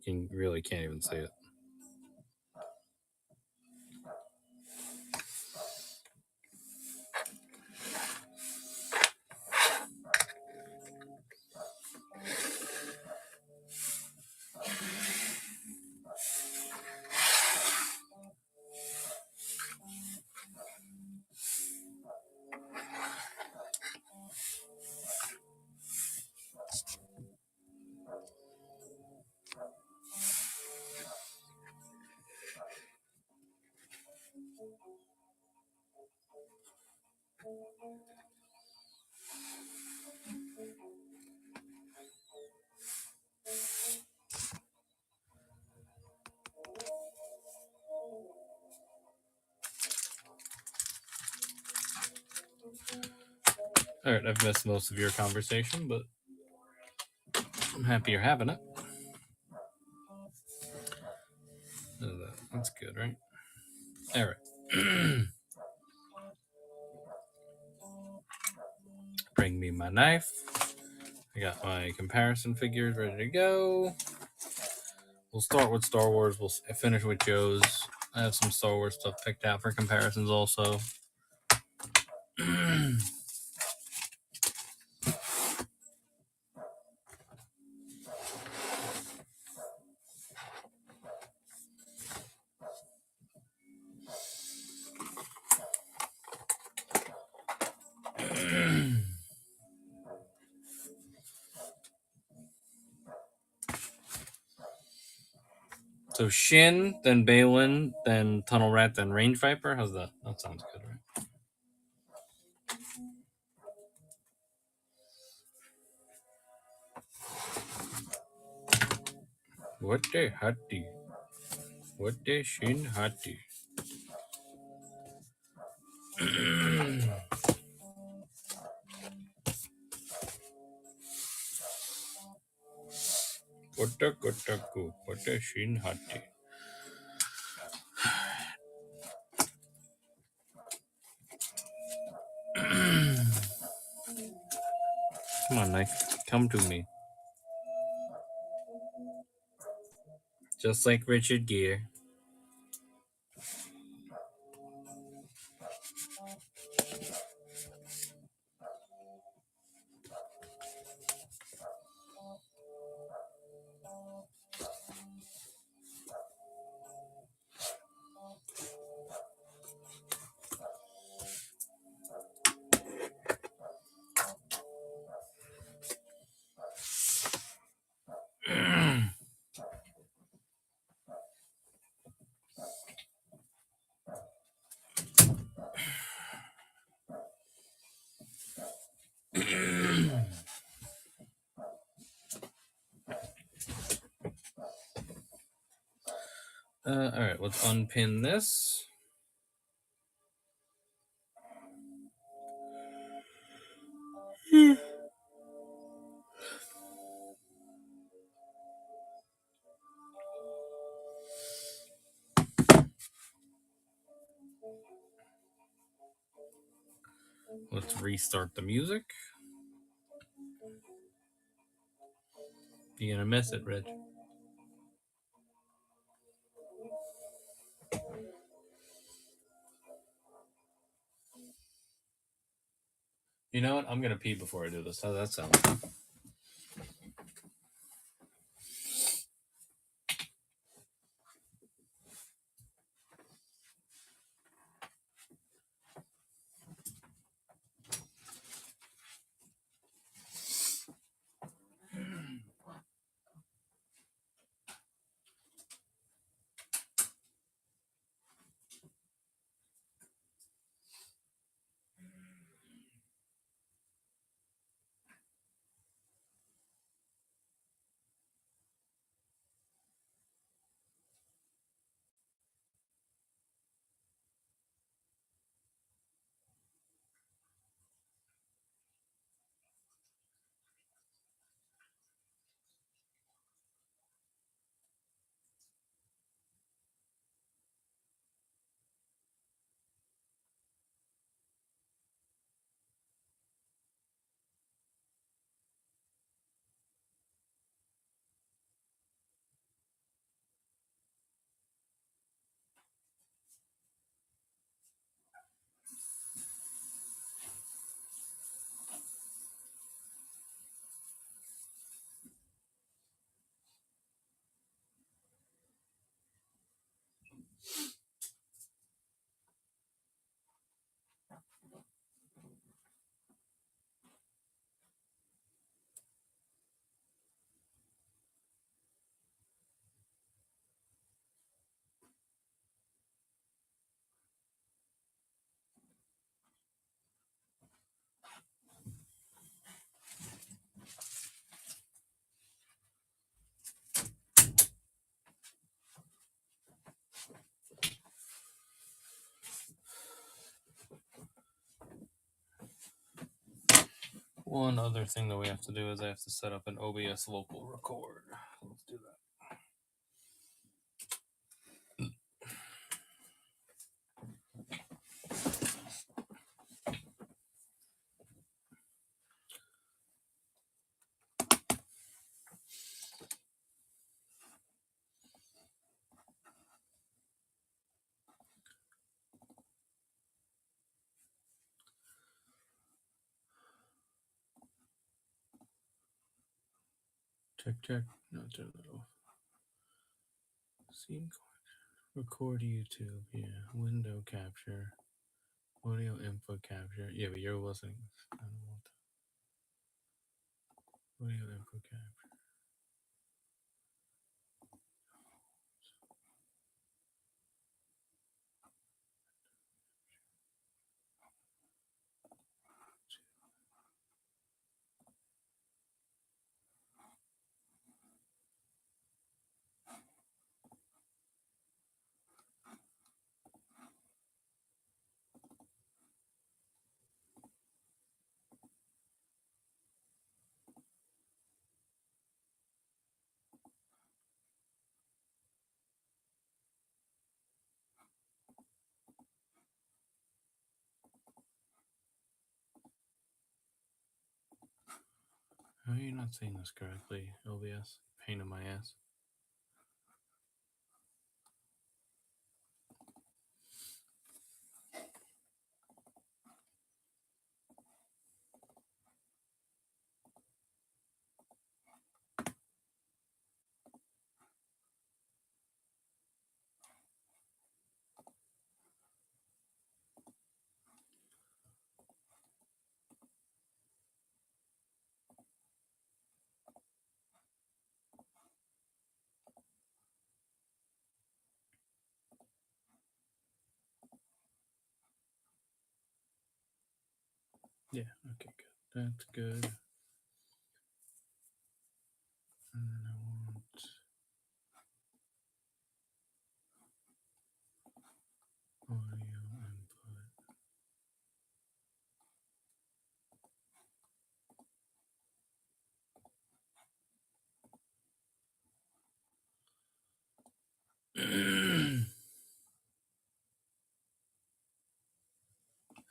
You really can't even see it. All right, I've missed most of your conversation, but I'm happy you're having it. That's good, right? All right. Bring me my knife. I got my comparison figures ready to go. We'll start with Star Wars. We'll finish with Joe's. I have some Star Wars stuff picked out for comparisons also. So Shin, then Balin, then Tunnel Rat, then Range Viper. How's that? That sounds good, right? What the hottie? What the Shin hottie? What the Shin hottie? Come on, knife. Come to me. Just like Richard Gere. All right, let's unpin this. restart the music. You're gonna miss it, Rich. You know what? I'm gonna pee before I do this. How does that sound? One other thing that we have to do is I have to set up an OBS local record. Let's do that. Check. No, turn that off. Scene record YouTube. Yeah. Window capture. Audio input capture. Yeah, but you're listening. I don't want that. Audio input capture. How are you not saying this correctly, OBS? Pain in my ass. Yeah, okay, good. That's good. And then I want audio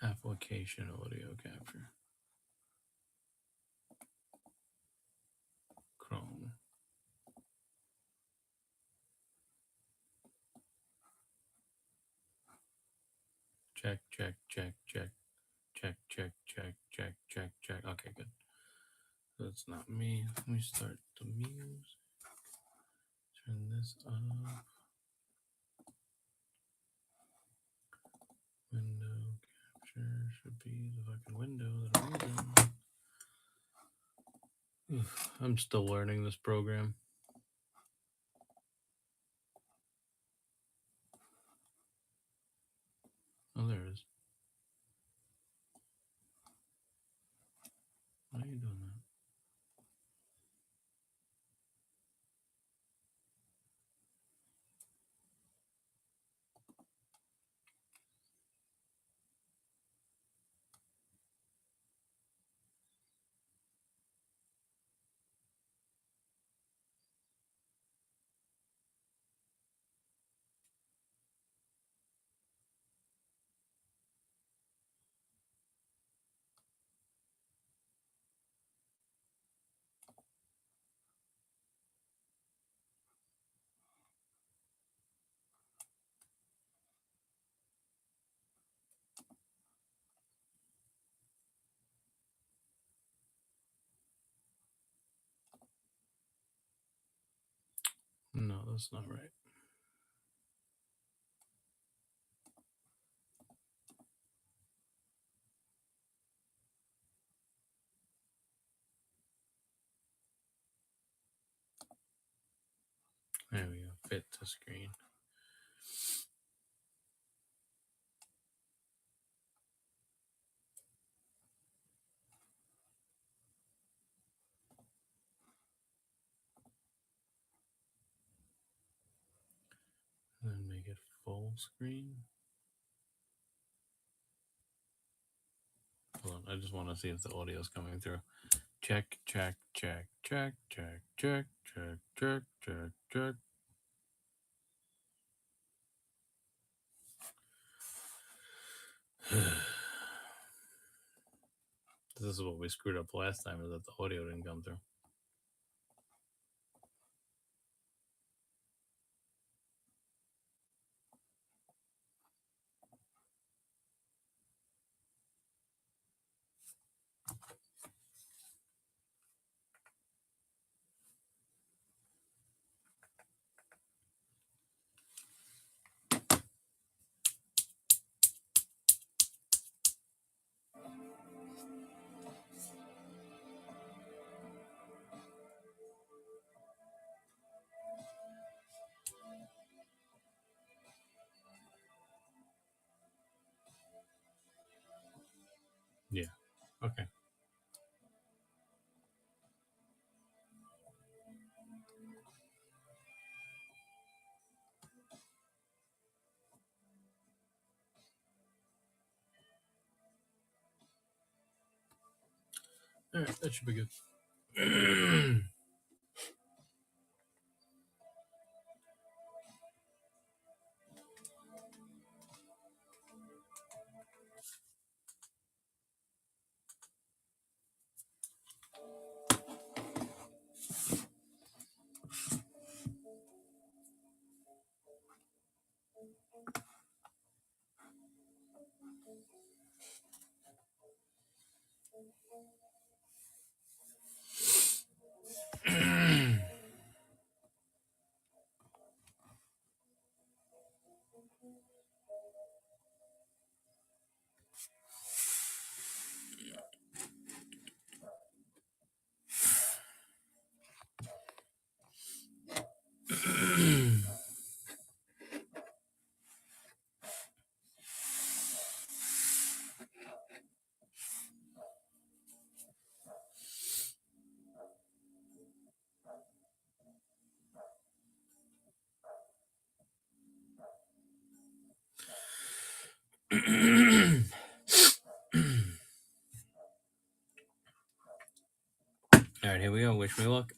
input. Application audio capture. Chrome. Check. Okay, good. That's not me. Let me start the music. Turn this up. Window capture should be the fucking window that I'm using. I'm still learning this program. Oh, there it is. Why are you doing that? No, that's not right. There we go. Fit to screen. And then make it full screen. Hold on, I just want to see if the audio is coming through. Check. This is what we screwed up last time, is that the audio didn't come through. Yeah. Okay. All right, that should be good. All right, here we go. Wish me luck.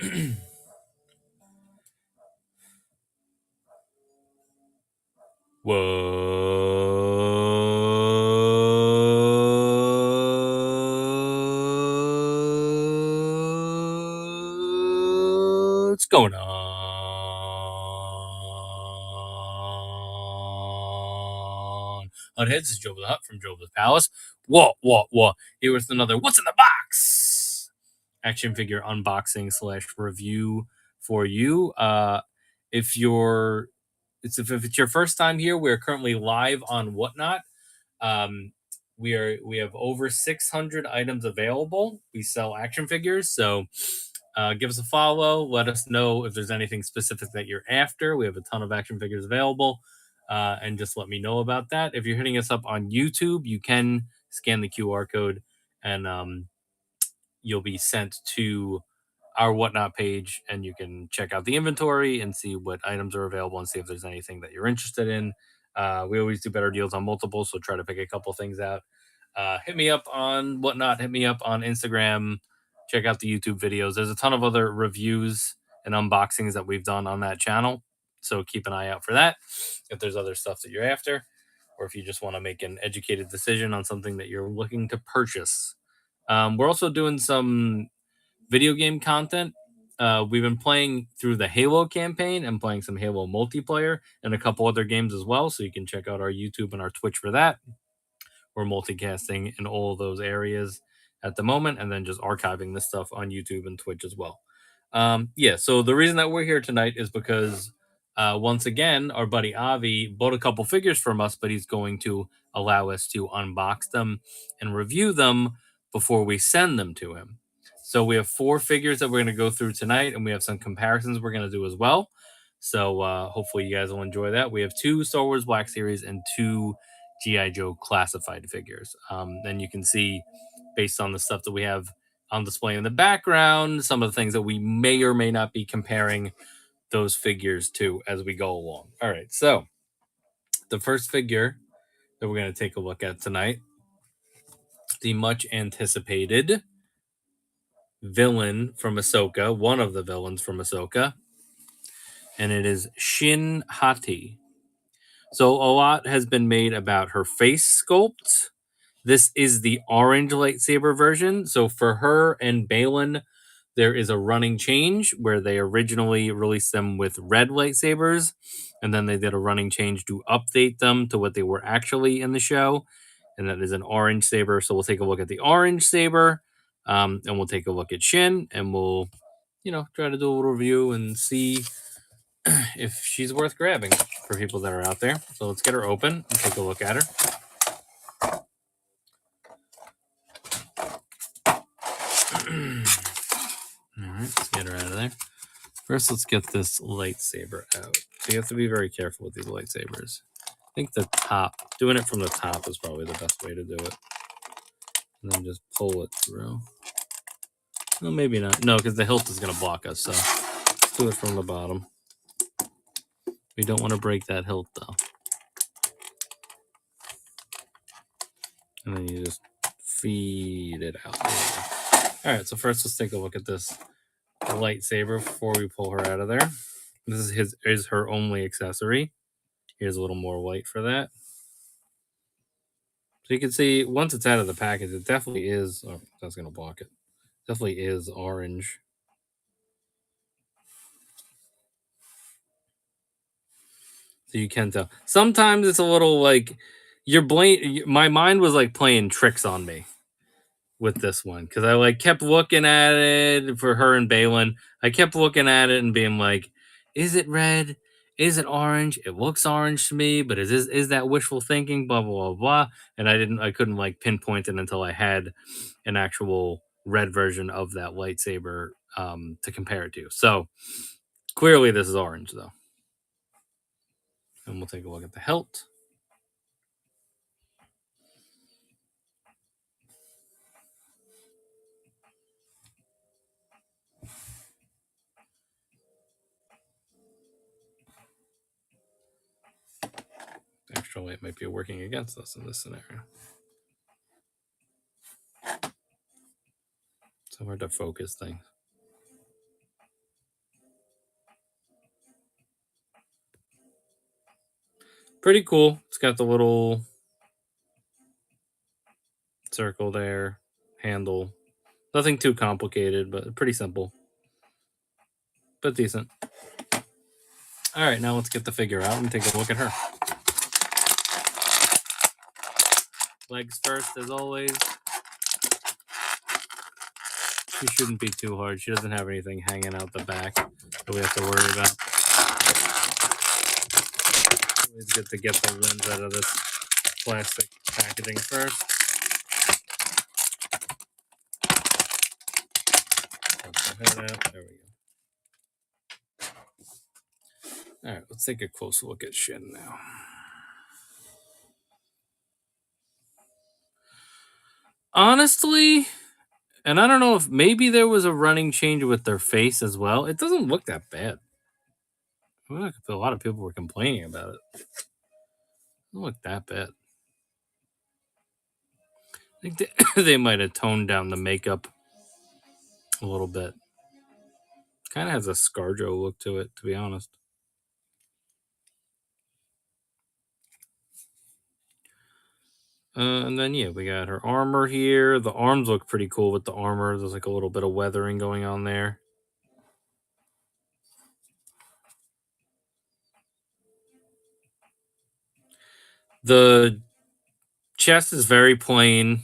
What's going on? Heads is Joe the Hut from Joe the Palace. What? Here with another What's in the Box action figure unboxing / review for you. If it's your first time here, we're currently live on Whatnot. We have over 600 items available. We sell action figures, so give us a follow. Let us know if there's anything specific that you're after. We have a ton of action figures available, and just let me know about that. If you're hitting us up on YouTube, you can scan the QR code, and you'll be sent to our Whatnot page, and you can check out the inventory and see what items are available and see if there's anything that you're interested in. We always do better deals on multiple, so try to pick a couple things out. Hit me up on Whatnot. Hit me up on Instagram. Check out the YouTube videos. There's a ton of other reviews and unboxings that we've done on that channel, so keep an eye out for that if there's other stuff that you're after, or if you just want to make an educated decision on something that you're looking to purchase. We're also doing some video game content. We've been playing through the Halo campaign and playing some Halo multiplayer and a couple other games as well, so you can check out our YouTube and our Twitch for that. We're multicasting in all of those areas at the moment, and then just archiving this stuff on YouTube and Twitch as well. So the reason that we're here tonight is because once again, our buddy Avi bought a couple figures from us, but he's going to allow us to unbox them and review them before we send them to him. So we have 4 figures that we're going to go through tonight, and we have some comparisons we're going to do as well. So hopefully you guys will enjoy that. We have 2 Star Wars Black Series and 2 G.I. Joe classified figures. And you can see, based on the stuff that we have on display in the background, some of the things that we may or may not be comparing those figures to as we go along. All right, so the first figure that we're going to take a look at tonight, the much anticipated villain from Ahsoka, one of the villains from Ahsoka, and it is Shin Hati. So a lot has been made about her face sculpt. This is the orange lightsaber version. So for her and Balin, there is a running change where they originally released them with red lightsabers, and then they did a running change to update them to what they were actually in the show, and that is an orange saber. So we'll take a look at the orange saber, and we'll take a look at Shin, and we'll, try to do a little review and see if she's worth grabbing for people that are out there. So let's get her open and take a look at her. All right, let's get her out of there. First, let's get this lightsaber out. So you have to be very careful with these lightsabers. I think doing it from the top is probably the best way to do it. And then just pull it through. Well, maybe not. No, because the hilt is going to block us. So let's do it from the bottom. We don't want to break that hilt, though. And then you just feed it out. All right, so first let's take a look at this lightsaber before we pull her out of there. This is her only accessory. Here's a little more white for that. So you can see once it's out of the package, it definitely is. Oh, that's going to block it. Definitely is orange. So you can tell. Sometimes it's a little like my mind was like playing tricks on me with this one, because I kept looking at it for her and Balin. I kept looking at it and being like, is it red? Is it orange? It looks orange to me, but is that wishful thinking? Blah blah blah blah. And I couldn't pinpoint it until I had an actual red version of that lightsaber to compare it to. So clearly this is orange though. And we'll take a look at the hilt. Extra light might be working against us in this scenario. It's hard to focus things. Pretty cool. It's got the little circle there, handle. Nothing too complicated, but pretty simple. But decent. All right, now let's get the figure out and take a look at her. Legs first, as always. She shouldn't be too hard. She doesn't have anything hanging out the back that we have to worry about. Always good to get the lens out of this plastic packaging first. Put the head out. There we go. All right, let's take a close look at Shin now. Honestly, and I don't know if maybe there was a running change with their face as well. It doesn't look that bad. I feel like a lot of people were complaining about it. It doesn't look that bad. I think they might have toned down the makeup a little bit. Kind of has a ScarJo look to it, to be honest. And then, yeah, we got her armor here. The arms look pretty cool with the armor. There's like a little bit of weathering going on there. The chest is very plain.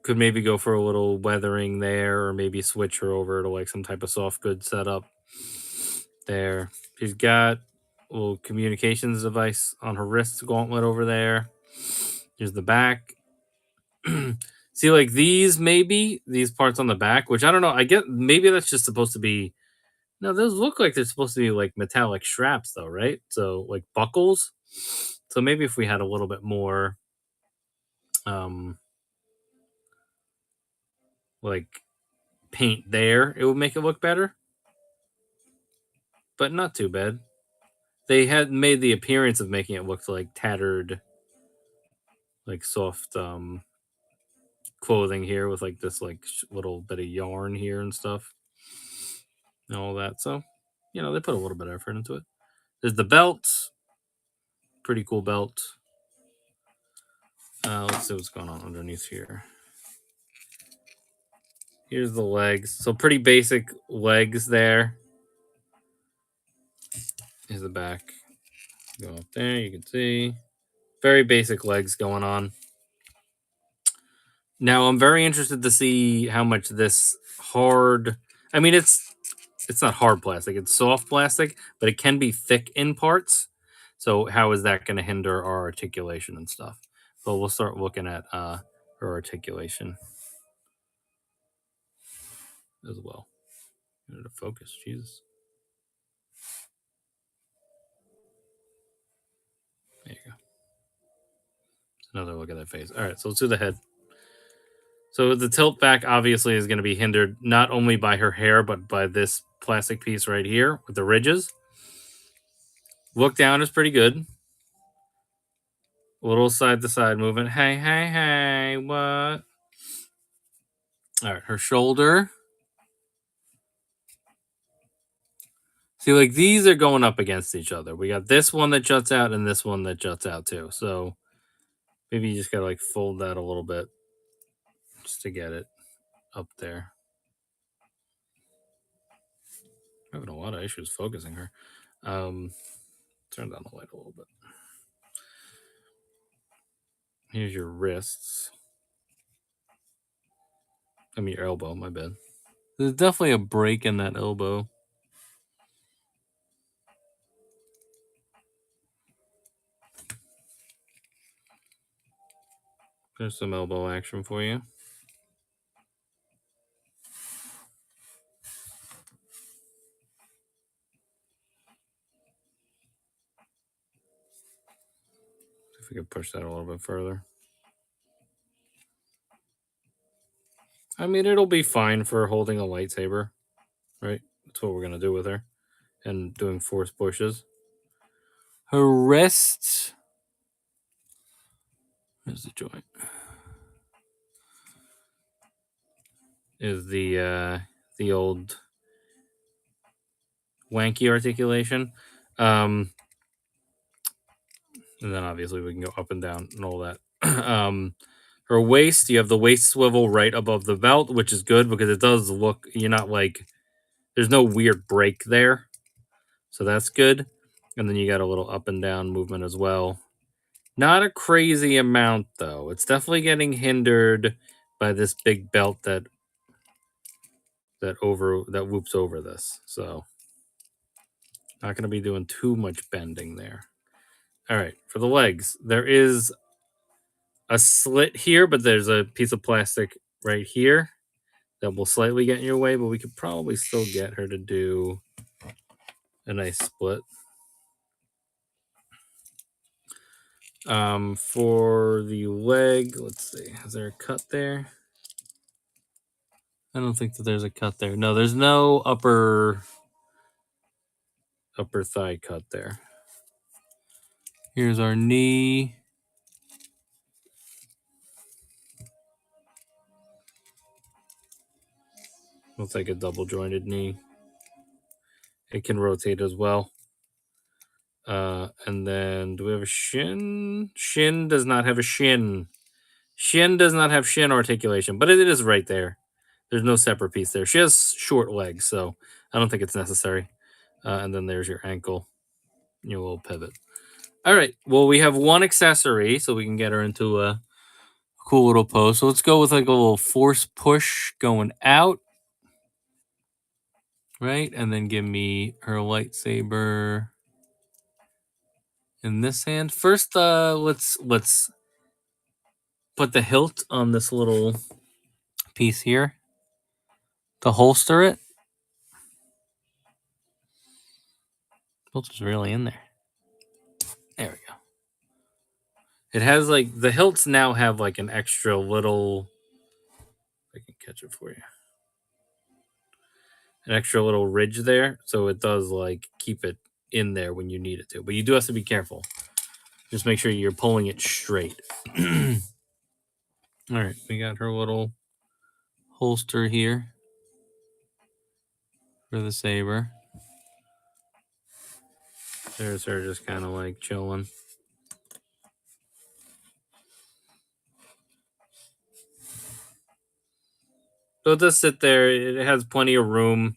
Could maybe go for a little weathering there, or maybe switch her over to like some type of soft goods setup there. She's got a little communications device on her wrist gauntlet over there. Here's the back. See, like these parts on the back, which I don't know. I get maybe that's just supposed to be. No, those look like they're supposed to be like metallic straps, though, right? So like buckles. So maybe if we had a little bit more, like paint there, it would make it look better. But not too bad. They had made the appearance of making it look like tattered, like soft clothing here with like this like little bit of yarn here and stuff and all that. So, they put a little bit of effort into it. There's the belt, pretty cool belt. Let's see what's going on underneath here. Here's the legs. So pretty basic legs there. Here's the back. Go up there, you can see. Very basic legs going on. Now I'm very interested to see how much this hard. I mean, it's not hard plastic; it's soft plastic, but it can be thick in parts. So how is that going to hinder our articulation and stuff? But we'll start looking at her articulation as well. To focus, Jesus. There you go. Another look at that face. All right, so let's do the head. So the tilt back obviously is going to be hindered not only by her hair, but by this plastic piece right here with the ridges. Look down is pretty good. A little side to side movement. Hey, hey, hey, what? All right, her shoulder. See, like these are going up against each other. We got this one that juts out and this one that juts out too. So maybe you just got to like fold that a little bit just to get it up there. I'm having a lot of issues focusing her. Turn down the light a little bit. Here's your wrists. I mean, your elbow, my bad. There's definitely a break in that elbow. There's some elbow action for you. If we could push that a little bit further. I mean, it'll be fine for holding a lightsaber, right? That's what we're going to do with her. And doing force pushes. Her wrist. Where's the joint? Is the old wanky articulation. And then obviously we can go up and down and all that. Her waist, you have the waist swivel right above the belt, which is good because it does look, you're not like, there's no weird break there. So that's good. And then you got a little up and down movement as well. Not a crazy amount though. It's definitely getting hindered by this big belt that whoops over this. So not going to be doing too much bending there. All right, for the legs, there is a slit here, but there's a piece of plastic right here that will slightly get in your way, but we could probably still get her to do a nice split. For the leg, let's see, is there a cut there? I don't think that there's a cut there. No, there's no upper thigh cut there. Here's our knee. Looks like a double jointed knee. It can rotate as well. And then do we have a shin? Shin does not have a shin. Shin does not have shin articulation, but it is right there. There's no separate piece there. She has short legs, so I don't think it's necessary. And then there's your ankle, your little pivot. All right. Well, we have one accessory, so we can get her into a cool little pose. So let's go with like a little force push going out. Right? And then give me her lightsaber in this hand. First, let's put the hilt on this little piece here to holster it. Hilt is really in there. There we go. It has like the hilts now have like an extra little. I can catch it for you. An extra little ridge there, so it does like keep it in there when you need it to. But you do have to be careful. Just make sure you're pulling it straight. All right, we got her little holster here for the saber. There's her just kind of like chilling. So it does sit there. It has plenty of room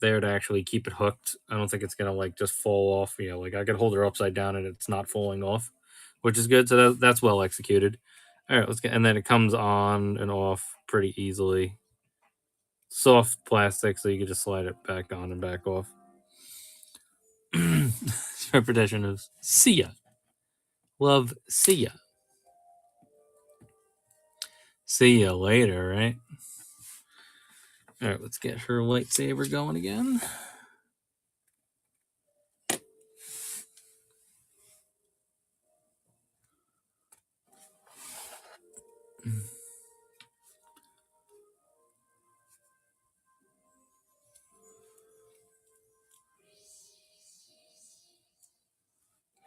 there to actually keep it hooked. I don't think it's gonna like just fall off. You know, like I could hold her upside down and it's not falling off, which is good. So that's well executed. All right, let's get, and then it comes on and off pretty easily. Soft plastic, so you can just slide it back on and back off. Repetition of see ya. Love, see ya. See ya later, right? All right, let's get her lightsaber going again.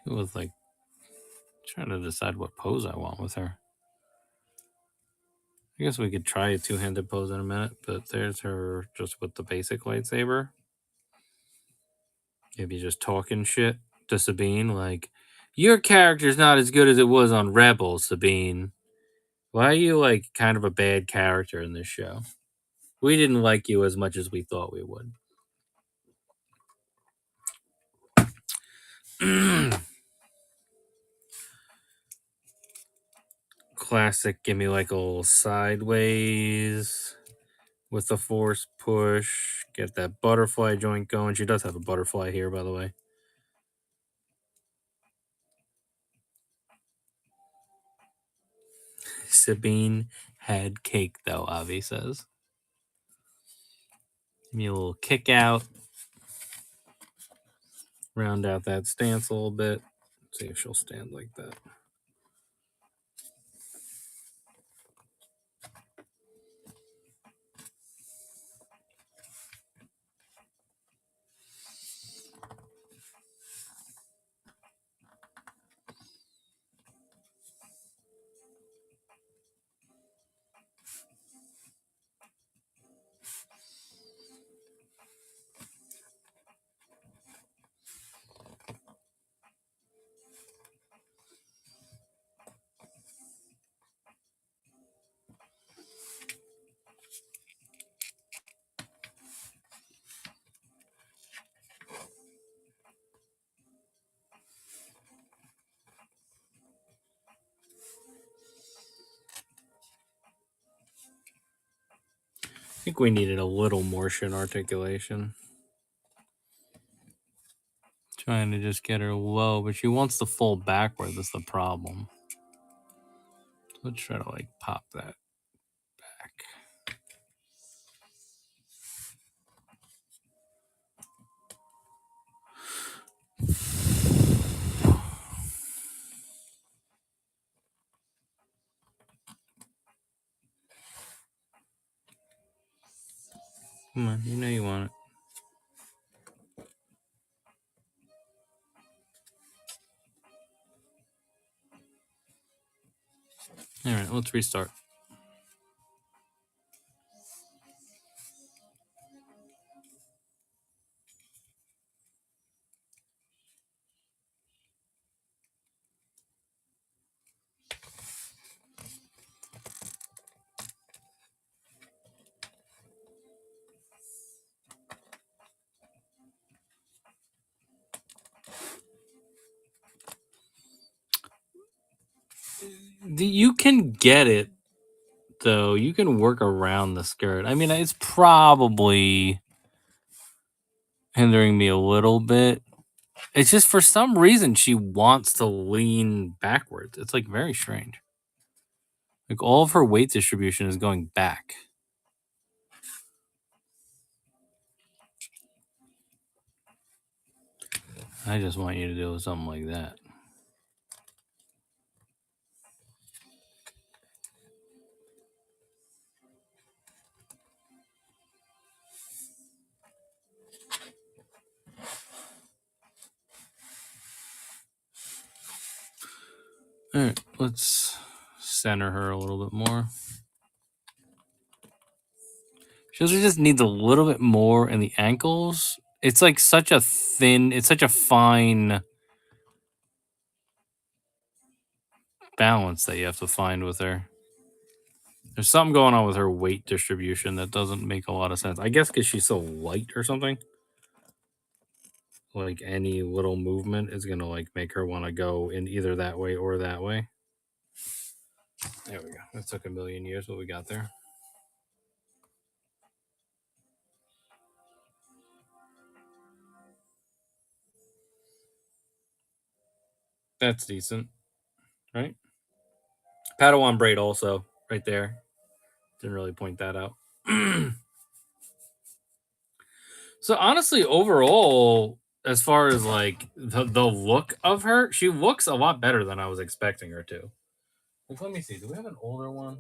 It was like trying to decide what pose I want with her. I guess we could try a two-handed pose in a minute, but there's her just with the basic lightsaber. Maybe just talking shit to Sabine, like, your character's not as good as it was on Rebels, Sabine. Why are you, like, kind of a bad character in this show? We didn't like you as much as we thought we would. Classic, give me like a little sideways with the force push. Get that butterfly joint going. She does have a butterfly here, by the way. Sabine had cake, though, Avi says. Give me a little kick out. Round out that stance a little bit. See if she'll stand like that. think we needed a little more shin articulation. Trying to just get her low, but she wants to fall backward. That's the problem. Let's try to like pop that back. Come on, you know you want it. All right, let's restart. You can get it, though. You can work around the skirt. I mean, it's probably hindering me a little bit. It's just for some reason she wants to lean backwards. It's like very strange. Like all of her weight distribution is going back. I just want you to do something like that. All right, let's center her a little bit more. She also just needs a little bit more in the ankles. It's like such a thin, it's such a fine balance that you have to find with her. There's something going on with her weight distribution that doesn't make a lot of sense. I guess because she's so light or something. Like any little movement is gonna like make her want to go in either that way or that way. There we go. That took a million years, but we got there. That's decent, right? Padawan braid also right there. Didn't really point that out. So honestly, overall, as far as like the look of her, she looks a lot better than I was expecting her to. Like, let me see. Do we have an older one?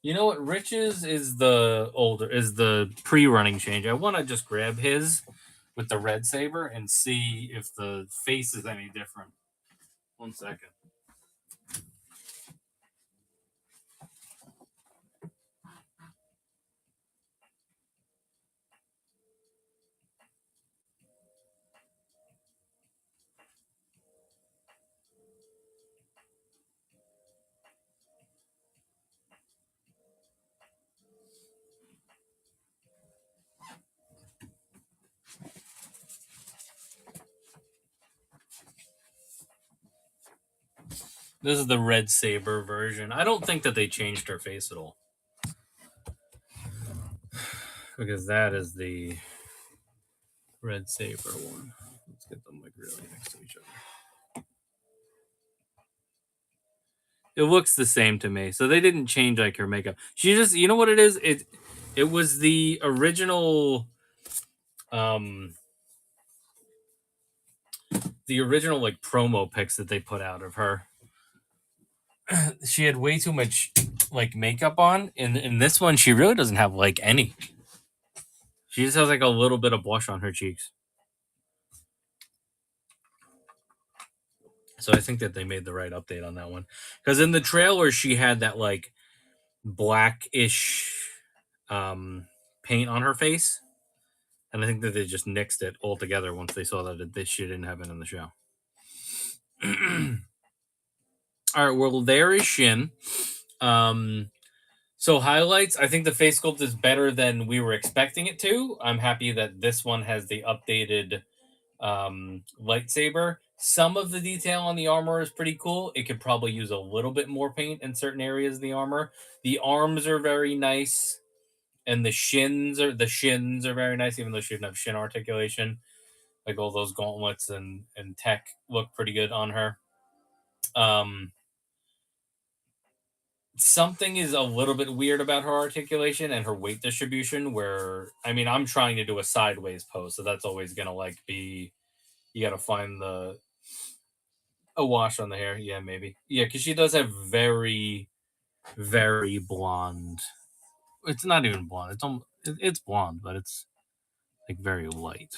You know what? Rich's is the pre-running change. I want to just grab his with the red saber and see if the face is any different. 1 second. This is the red saber version. I don't think that they changed her face at all. Because that is the red saber one. Let's get them like really next to each other. It looks the same to me. So they didn't change like her makeup. She just, you know what it is? It was the original like promo pics that they put out of her. She had way too much like makeup on. In this one, she really doesn't have like any. She just has like a little bit of blush on her cheeks. So I think that they made the right update on that one. Because in the trailer, she had that like blackish paint on her face. And I think that they just nixed it altogether once they saw that she didn't have it in the show. All right, well, there is Shin. So highlights, I think the face sculpt is better than we were expecting it to. I'm happy that this one has the updated lightsaber. Some of the detail on the armor is pretty cool. It could probably use a little bit more paint in certain areas of the armor. The arms are very nice, and the shins are very nice, even though she didn't have shin articulation. Like all those gauntlets and tech look pretty good on her. Um, Something is a little bit weird about her articulation and her weight distribution. Where I mean, I'm trying to do a sideways pose, so that's always gonna like be. You got to find a wash on the hair. Yeah, maybe. Yeah, because she does have very, very blonde. It's not even blonde. It's blonde, but it's like very light.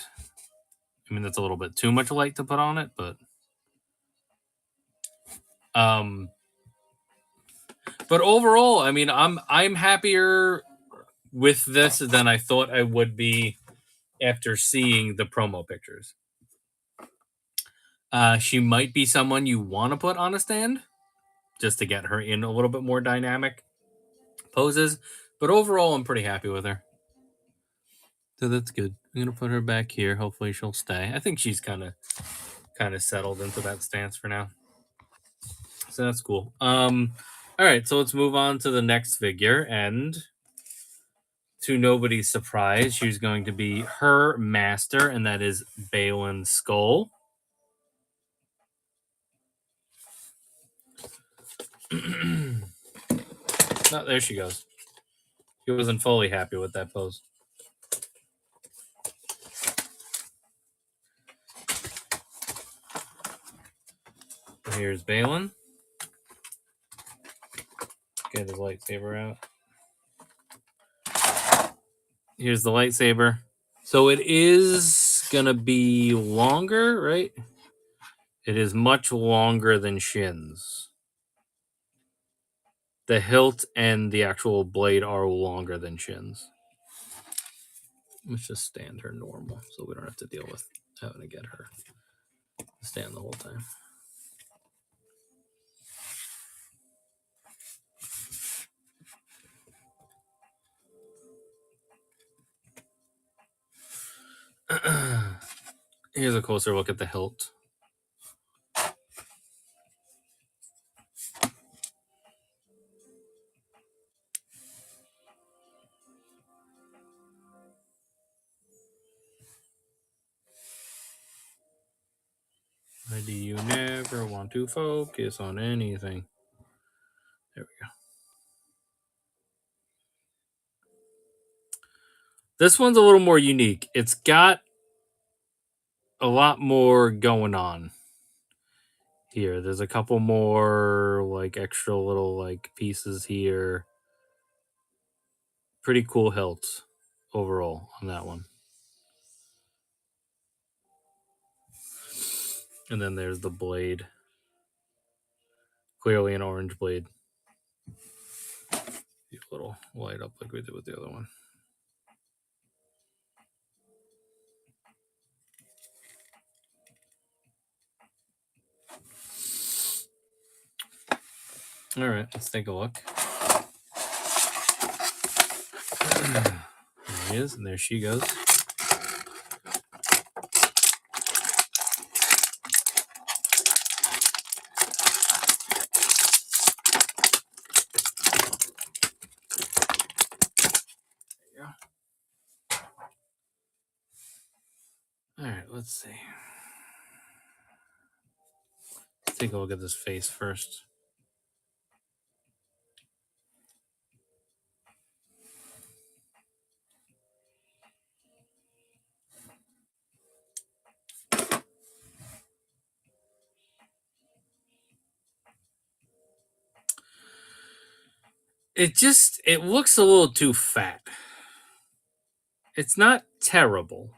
I mean, that's a little bit too much light to put on it, but um, but overall, I mean, I'm happier with this than I thought I would be after seeing the promo pictures. She might be someone you want to put on a stand just to get her in a little bit more dynamic poses, but overall, I'm pretty happy with her. So that's good. I'm gonna put her back here. Hopefully, she'll stay. I think she's kind of settled into that stance for now. So that's cool. All right, so let's move on to the next figure, and to nobody's surprise, she's going to be her master, and that is Balin Skull. No, there she goes. He wasn't fully happy with that pose. Here's Balin. Get his lightsaber out. Here's the lightsaber. So it is gonna be longer, right? It is much longer than Shin's. The hilt and the actual blade are longer than Shin's. Let's just stand her normal so we don't have to deal with having to get her to stand the whole time. Here's a closer look at the hilt. Why do you never want to focus on anything? There we go. This one's a little more unique. It's got a lot more going on here. There's a couple more like extra little like pieces here. Pretty cool hilts overall on that one. And then there's the blade. Clearly an orange blade. A little light up like we did with the other one. All right, let's take a look. There he is, and there she goes. All right, let's see. Let's take a look at this face first. It looks a little too fat. It's not terrible,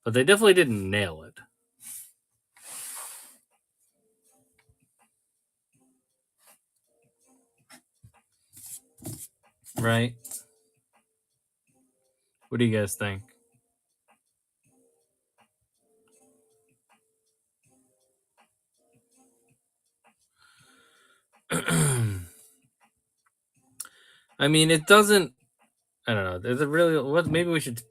but they definitely didn't nail it. Right? What do you guys think? I mean, it doesn't. I don't know. Is it really? What? Maybe we should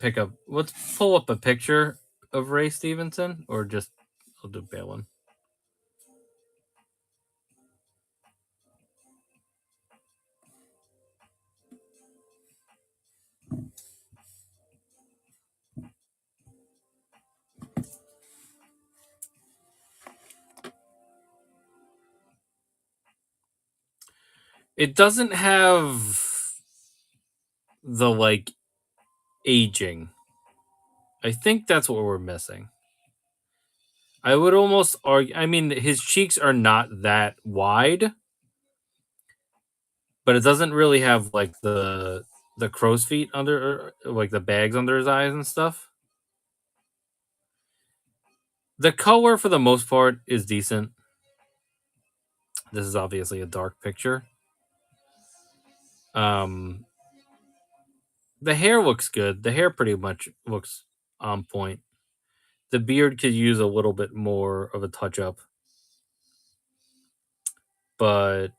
let's pull up a picture of Ray Stevenson, or just I'll do Balin. It doesn't have the like aging. I think that's what we're missing. I would almost argue. I mean, his cheeks are not that wide, but it doesn't really have like the crow's feet under, like the bags under his eyes and stuff. The color, for the most part, is decent. This is obviously a dark picture. The hair looks good. The hair pretty much looks on point. The beard could use a little bit more of a touch up, but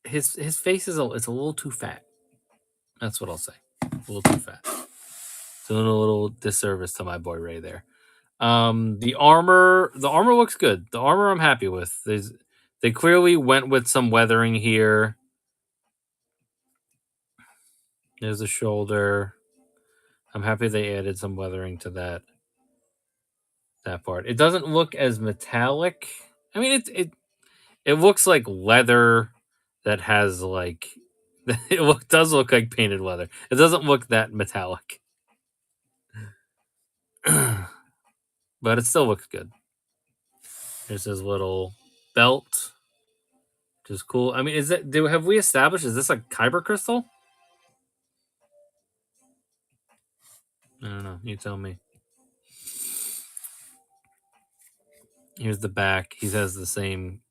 his face is it's a little too fat. That's what I'll say. A little too fat. Doing a little disservice to my boy Ray there. The armor looks good. The armor I'm happy with. They clearly went with some weathering here. There's a shoulder. I'm happy they added some weathering to that part. It doesn't look as metallic. I mean, it looks like leather that has like does look like painted leather. It doesn't look that metallic, but it still looks good. There's his little belt, which is cool. I mean, have we established, is this a kyber crystal? I don't know. You tell me. Here's the back. He has the same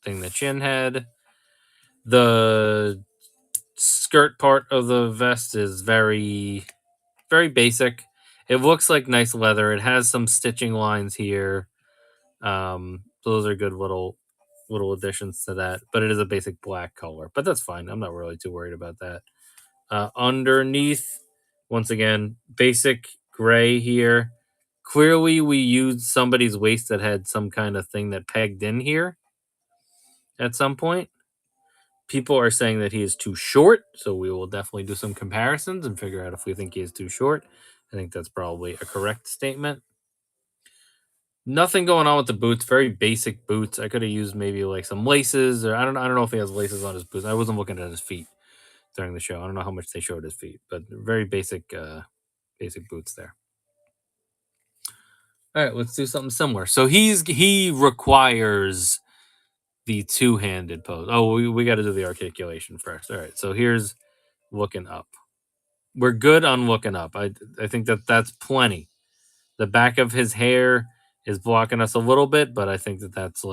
thing that Shin had. The skirt part of the vest is very, very basic. It looks like nice leather. It has some stitching lines here. Those are good little additions to that. But it is a basic black color. But that's fine. I'm not really too worried about that. Underneath, once again, basic gray here. Clearly, we used somebody's waist that had some kind of thing that pegged in here at some point. People are saying that he is too short, so we will definitely do some comparisons and figure out if we think he is too short. I think that's probably a correct statement. Nothing going on with the boots. Very basic boots. I could have used maybe like some laces, or I don't know if he has laces on his boots. I wasn't looking at his feet during the show. I don't know how much they showed his feet, but very basic basic boots there. All right, let's do something similar. So he requires the two-handed pose. Oh, we got to do the articulation first. All right, so here's looking up. We're good on looking up. I think that's plenty. The back of his hair is blocking us a little bit, but I think that's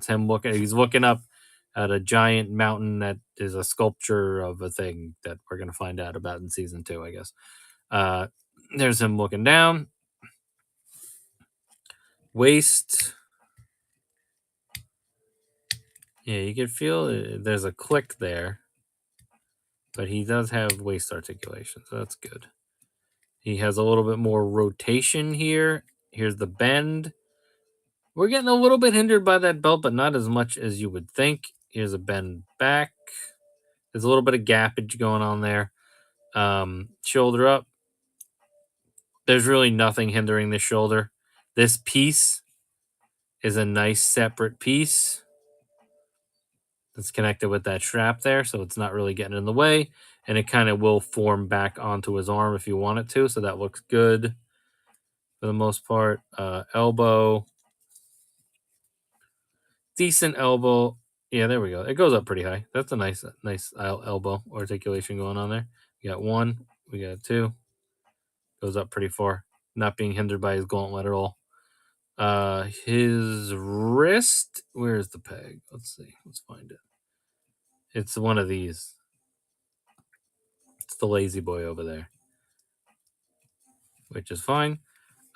him looking. He's looking up at a giant mountain that is a sculpture of a thing that we're gonna find out about in season 2, I guess. There's him looking down. Waist. Yeah, you can feel there's a click there, but he does have waist articulation, so that's good. He has a little bit more rotation here. Here's the bend. We're getting a little bit hindered by that belt, but not as much as you would think. Here's a bend back. There's a little bit of gappage going on there. Shoulder up. There's really nothing hindering this shoulder. This piece is a nice separate piece that's connected with that strap there, so it's not really getting in the way, and it kind of will form back onto his arm if you want it to, so that looks good for the most part. Elbow. Decent elbow. Yeah, there we go. It goes up pretty high. That's a nice elbow articulation going on there. We got 1, we got 2. Goes up pretty far. Not being hindered by his gauntlet at all. His wrist. Where's the peg? Let's see. Let's find it. It's one of these. It's the lazy boy over there, which is fine.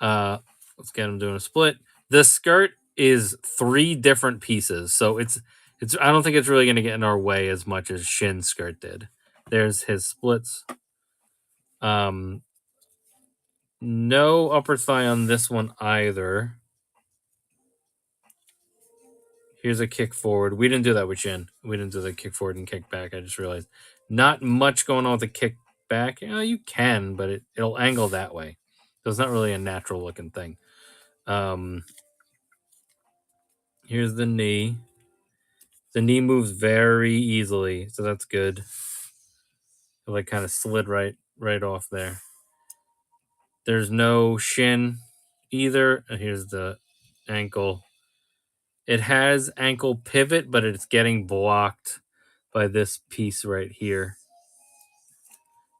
Let's get him doing a split. The skirt is 3 different pieces, so it's. I don't think it's really going to get in our way as much as Shin's skirt did. There's his splits. No upper thigh on this one either. Here's a kick forward. We didn't do that with Shin. We didn't do the kick forward and kick back. I just realized. Not much going on with the kick back. You can, but it'll angle that way. So it's not really a natural looking thing. Here's the knee. The knee moves very easily, so that's good. It like kind of slid right off there. There's no shin either. And here's the ankle. It has ankle pivot, but it's getting blocked by this piece right here.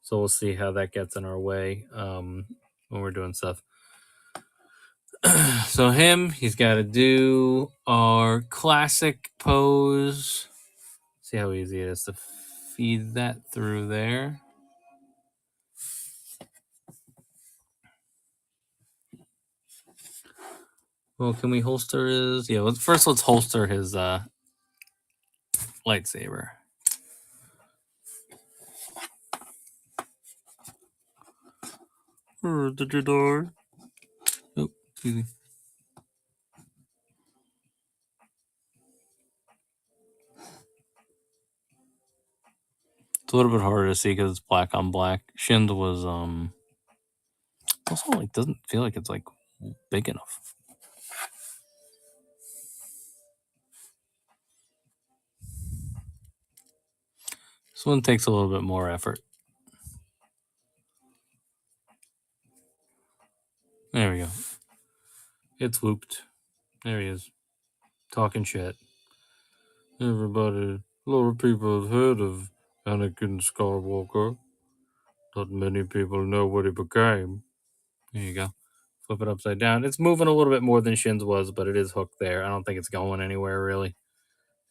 So we'll see how that gets in our way when we're doing stuff. So he's got to do our classic pose. See how easy it is to feed that through there. Well, can we holster his? Yeah, let's holster his lightsaber. Did you die? Oh, excuse me. It's a little bit harder to see because it's black on black. Shind was also like doesn't feel like it's like big enough. This one takes a little bit more effort. There we go. It's whooped. There he is. Talking shit. Everybody, a lot of people have heard of Anakin Skywalker. Not many people know what he became. There you go. Flip it upside down. It's moving a little bit more than Shin's was, but it is hooked there. I don't think it's going anywhere, really.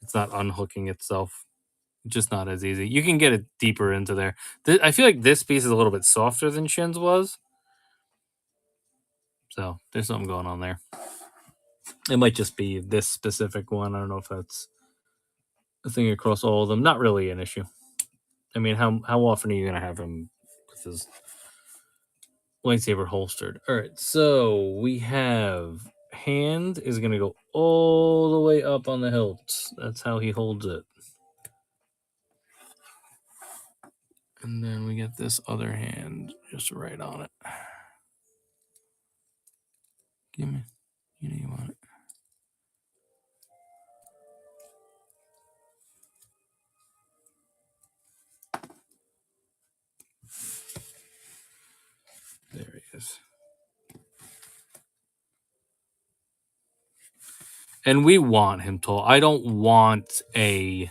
It's not unhooking itself. It's just not as easy. You can get it deeper into there. I feel like this piece is a little bit softer than Shin's was. So there's something going on there. It might just be this specific one. I don't know if that's a thing across all of them. Not really an issue. I mean, how often are you going to have him with his lightsaber holstered? All right, so we have hand is going to go all the way up on the hilt. That's how he holds it. And then we get this other hand just right on it. Give me. You know you want it. There he is. And we want him tall. I don't want a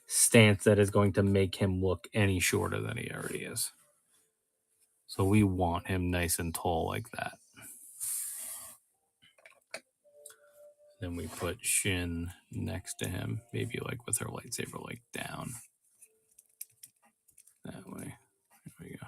stance that is going to make him look any shorter than he already is. So we want him nice and tall like that. Then we put Shin next to him, maybe like with her lightsaber like down. That way. There we go.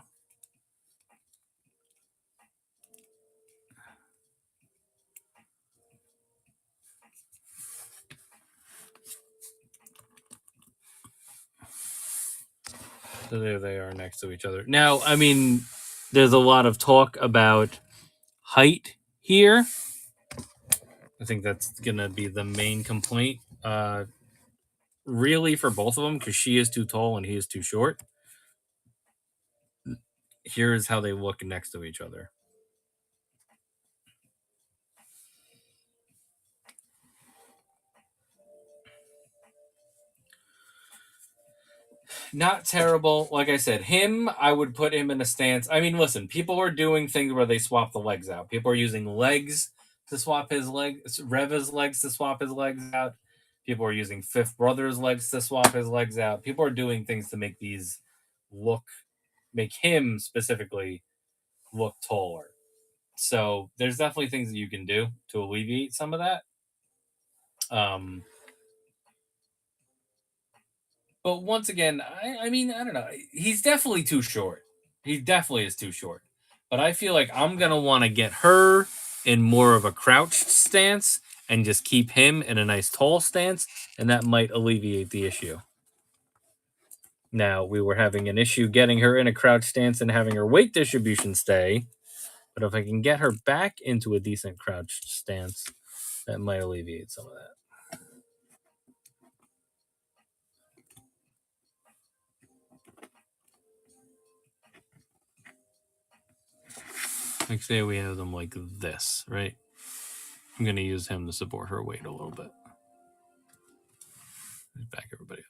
So there they are next to each other. Now, I mean, there's a lot of talk about height here. I think that's going to be the main complaint, really, for both of them, because she is too tall and he is too short. Here's how they look next to each other. Not terrible. Like I said, I would put him in a stance. I mean, listen, people are doing things where they swap the legs out. People are using legs to swap his legs, Reva's legs to swap his legs out. People are using Fifth Brother's legs to swap his legs out. People are doing things to make make him specifically look taller. So there's definitely things that you can do to alleviate some of that. But once again, I mean, I don't know. He's definitely too short. He definitely is too short. But I feel like I'm going to want to get her in more of a crouched stance and just keep him in a nice tall stance. And that might alleviate the issue. Now, we were having an issue getting her in a crouched stance and having her weight distribution stay. But if I can get her back into a decent crouched stance, that might alleviate some of that. Like, say we have them like this, right? I'm going to use him to support her weight a little bit. Back everybody up.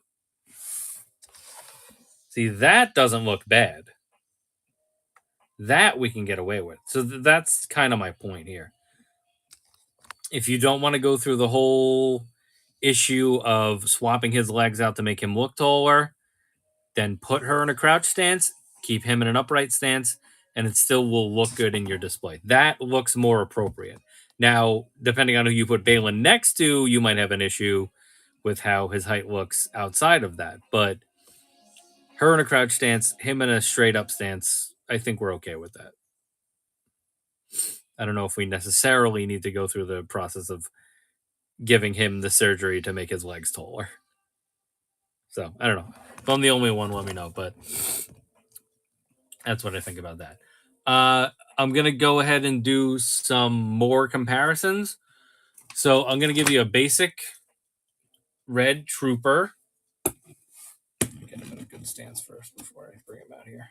See, that doesn't look bad. That we can get away with. So that's kind of my point here. If you don't want to go through the whole issue of swapping his legs out to make him look taller, then put her in a crouch stance, keep him in an upright stance, and it still will look good in your display. That looks more appropriate. Now, depending on who you put Balin next to, you might have an issue with how his height looks outside of that. But her in a crouch stance, him in a straight up stance, I think we're okay with that. I don't know if we necessarily need to go through the process of giving him the surgery to make his legs taller. So, I don't know. If I'm the only one, let me know. But that's what I think about that. I'm going to go ahead and do some more comparisons. So I'm going to give you a basic red trooper. Get him in a good stance first before I bring him out here.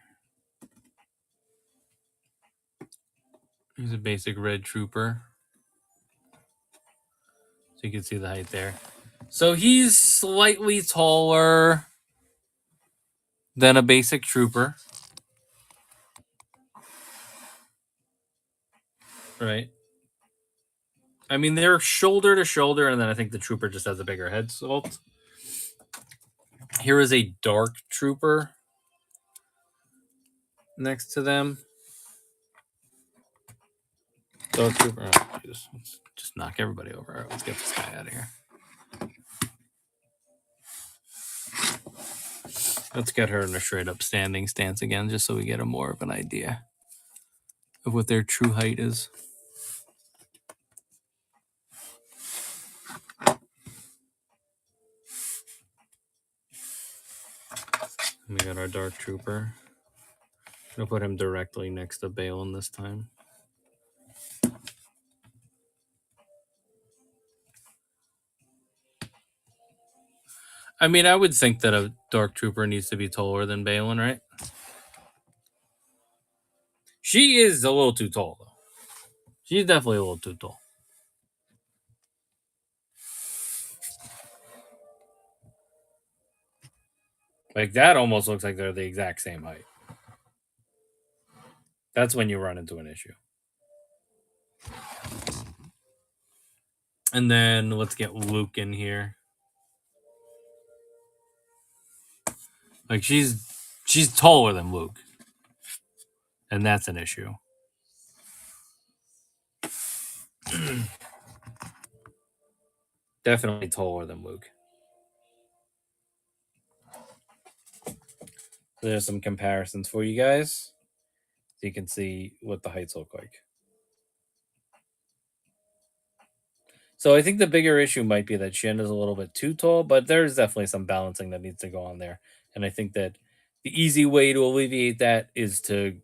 Here's a basic red trooper. So you can see the height there. So he's slightly taller than a basic trooper. Right. I mean, they're shoulder to shoulder, and then I think the trooper just has a bigger head sculpt. Here is a dark trooper next to them. Dark trooper. Oh, let's just knock everybody over. All right, let's get this guy out of here. Let's get her in a straight up standing stance again, just so we get a more of an idea of what their true height is. We got our dark trooper. I'm gonna put him directly next to Balin this time. I mean, I would think that a dark trooper needs to be taller than Balin, right? She is a little too tall, though. She's definitely a little too tall. Like, that almost looks like they're the exact same height. That's when you run into an issue. And then let's get Luke in here. Like, she's taller than Luke. And that's an issue. Definitely taller than Luke. There's some comparisons for you guys, so you can see what the heights look like. So I think the bigger issue might be that Shin is a little bit too tall, but there's definitely some balancing that needs to go on there. And I think that the easy way to alleviate that is to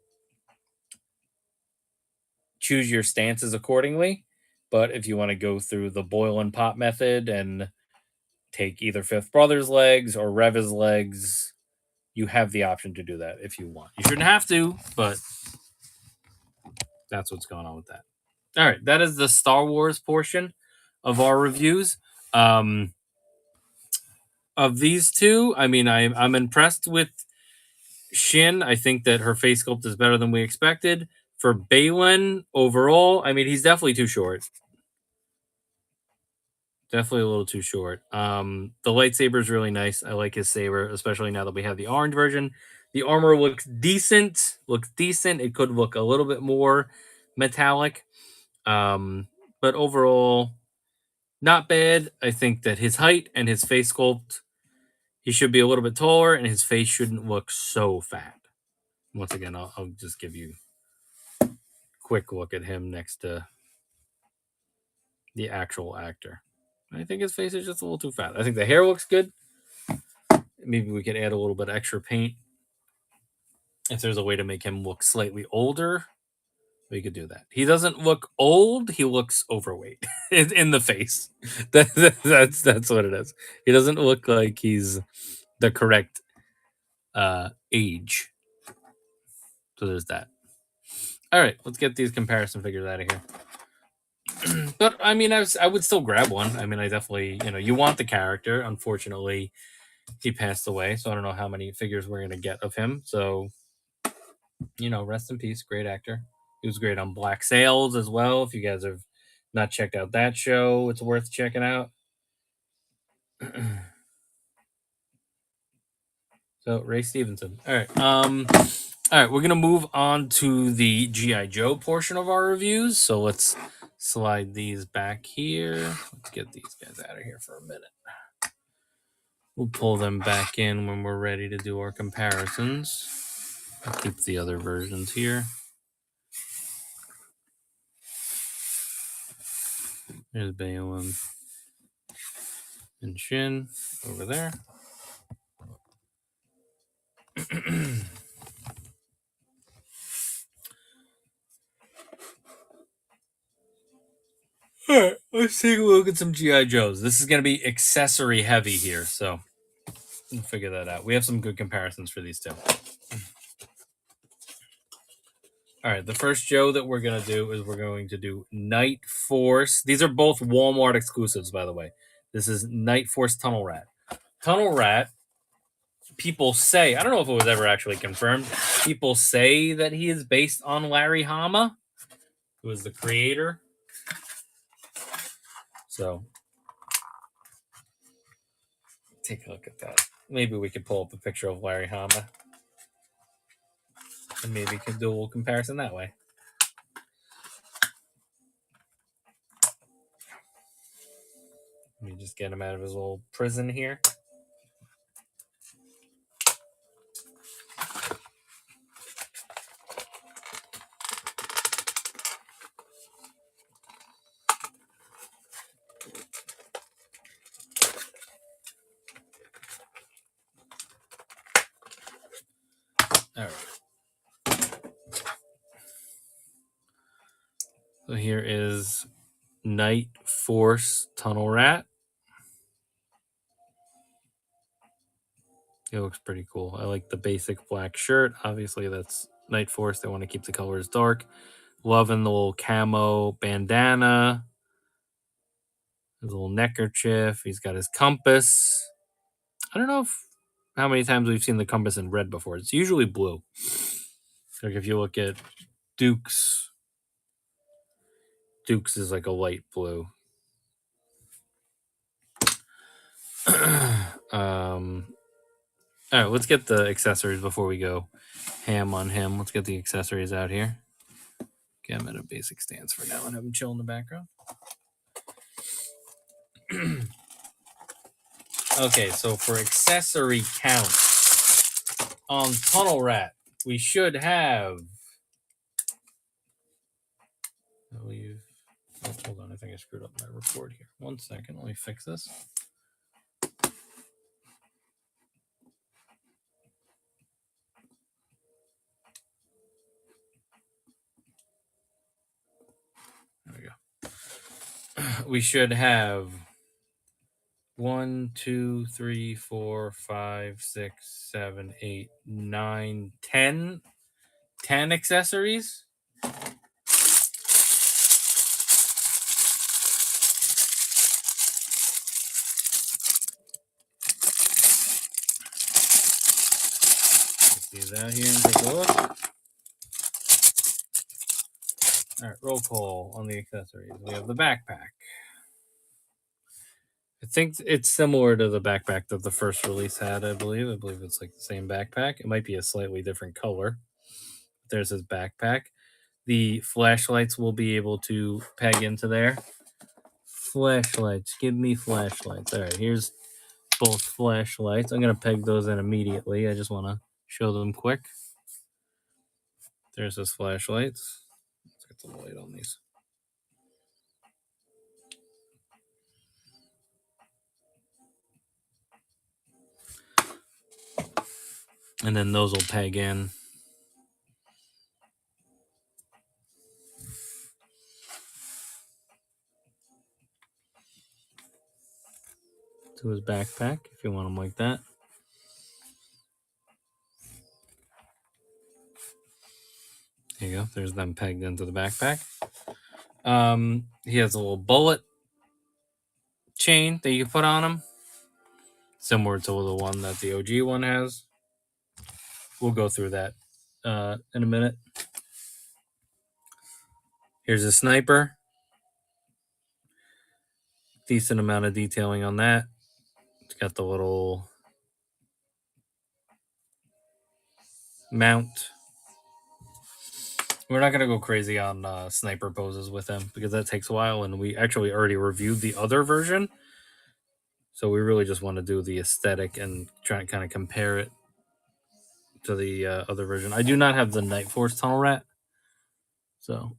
choose your stances accordingly. But if you want to go through the boil and pop method and take either Fifth Brother's legs or Reva's legs, you have the option to do that if you want. You shouldn't have to, but that's what's going on with that. All right, that is the Star Wars portion of our reviews. Of these two, I mean, I'm impressed with Shin. I think that her face sculpt is better than we expected. For Balin, overall, I mean, he's definitely too short. Definitely a little too short. The lightsaber is really nice. I like his saber, especially now that we have the orange version. The armor looks decent. It could look a little bit more metallic. But overall, not bad. I think that his height and his face sculpt, he should be a little bit taller, and his face shouldn't look so fat. Once again, I'll just give you a quick look at him next to the actual actor. I think his face is just a little too fat. I think the hair looks good. Maybe we could add a little bit extra paint. If there's a way to make him look slightly older, we could do that. He doesn't look old. He looks overweight in the face. That's what it is. He doesn't look like he's the correct age. So there's that. All right, let's get these comparison figures out of here. But I mean, I would still grab one. I mean, I definitely, you want the character. Unfortunately, he passed away, so I don't know how many figures we're gonna get of him. So, rest in peace. Great actor. He was great on Black Sails as well. If you guys have not checked out that show, it's worth checking out. So Ray Stevenson. All right. All right, we're gonna move on to the G.I. Joe portion of our reviews. So let's slide these back here. Let's get these guys out of here for a minute. We'll pull them back in when we're ready to do our comparisons. I'll keep the other versions here. There's Balaam and Shin over there. All right, let's take a look at some G.I. Joes. This is going to be accessory heavy here, so we'll figure that out. We have some good comparisons for these two. All right, the first Joe that we're going to do is we're going to do Night Force. These are both Walmart exclusives, by the way. This is Night Force Tunnel Rat. Tunnel Rat, people say, I don't know if it was ever actually confirmed, people say that he is based on Larry Hama, who is the creator. So, take a look at that. Maybe we could pull up a picture of Larry Hama. And maybe we can do a little comparison that way. Let me just get him out of his little prison here. All right. So here is Night Force Tunnel Rat. It looks pretty cool. I like the basic black shirt. Obviously, that's Night Force. They want to keep the colors dark. Loving the little camo bandana. His little neckerchief. He's got his compass. I don't know how many times we've seen the compass in red before. It's usually blue. Like if you look at Duke's is like a light blue. All right, let's get the accessories before we go ham on him. Let's get the accessories out here. Okay, I'm at a basic stance for now and have him chill in the background. Okay, so for accessory count on Tunnel Rat, we should have. I believe. Oh, hold on, I think I screwed up my report here. 1 second, let me fix this. There we go. We should have 1, 2, 3, 4, 5, 6, 7, 8, 9, 10. 10 accessories. These out here and take a look. All right, roll call on the accessories. We have the backpack. I think it's similar to the backpack that the first release had, I believe. I believe it's like the same backpack. It might be a slightly different color. There's his backpack. The flashlights will be able to peg into there. Flashlights. Give me flashlights. All right, here's both flashlights. I'm going to peg those in immediately. I just want to show them quick. There's his flashlights. Let's get some light on these. And then those will peg in. To his backpack, if you want them like that. There you go. There's them pegged into the backpack. He has a little bullet chain that you put on him, similar to the one that the OG one has. We'll go through that in a minute. Here's a sniper. Decent amount of detailing on that. It's got the little mount. We're not going to go crazy on sniper poses with him because that takes a while, and we actually already reviewed the other version. So we really just want to do the aesthetic and try and kind of compare it to the other version. I do not have the Night Force Tunnel Rat. So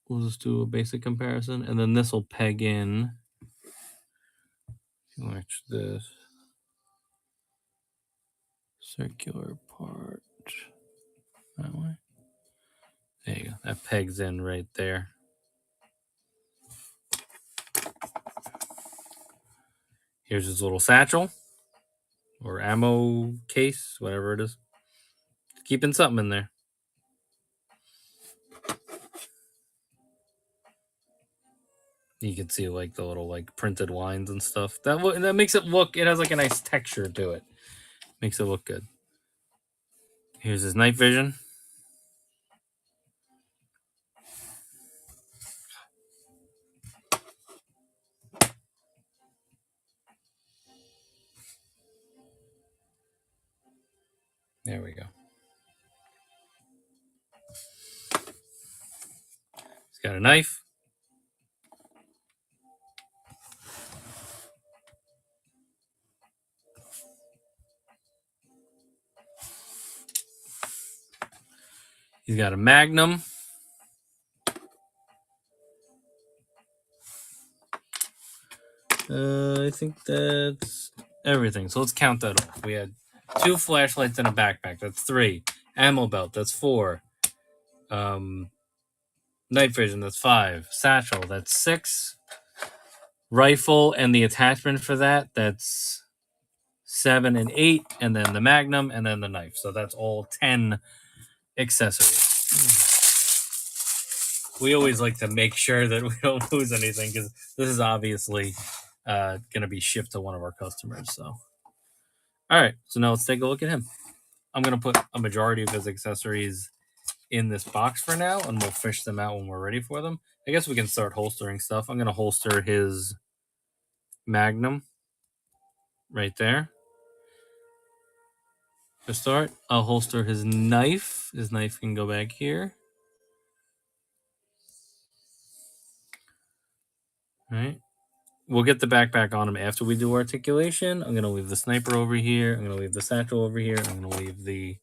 we'll just do a basic comparison. And then this will peg in. Watch this. Circular part. That way. There you go. That pegs in right there. Here's his little satchel or ammo case, whatever it is. Keeping something in there. You can see like the little like printed lines and stuff. That makes it look. It has like a nice texture to it. Makes it look good. Here's his night vision. There we go. He's got a knife. He's got a magnum. I think that's everything. So let's count that off. We had 2 flashlights and a backpack. That's 3. Ammo belt. That's 4. Night vision. That's 5. Satchel. That's 6. Rifle and the attachment for that. That's 7 and 8. And then the magnum and then the knife. So that's all 10 accessories. We always like to make sure that we don't lose anything because this is obviously going to be shipped to one of our customers. So, all right. So now let's take a look at him. I'm going to put a majority of his accessories in this box for now, and we'll fish them out when we're ready for them. I guess we can start holstering stuff. I'm going to holster his Magnum right there. To start, I'll holster his knife. His knife can go back here. All right. We'll get the backpack on him after we do articulation. I'm going to leave the sniper over here. I'm going to leave the satchel over here. I'm going to leave the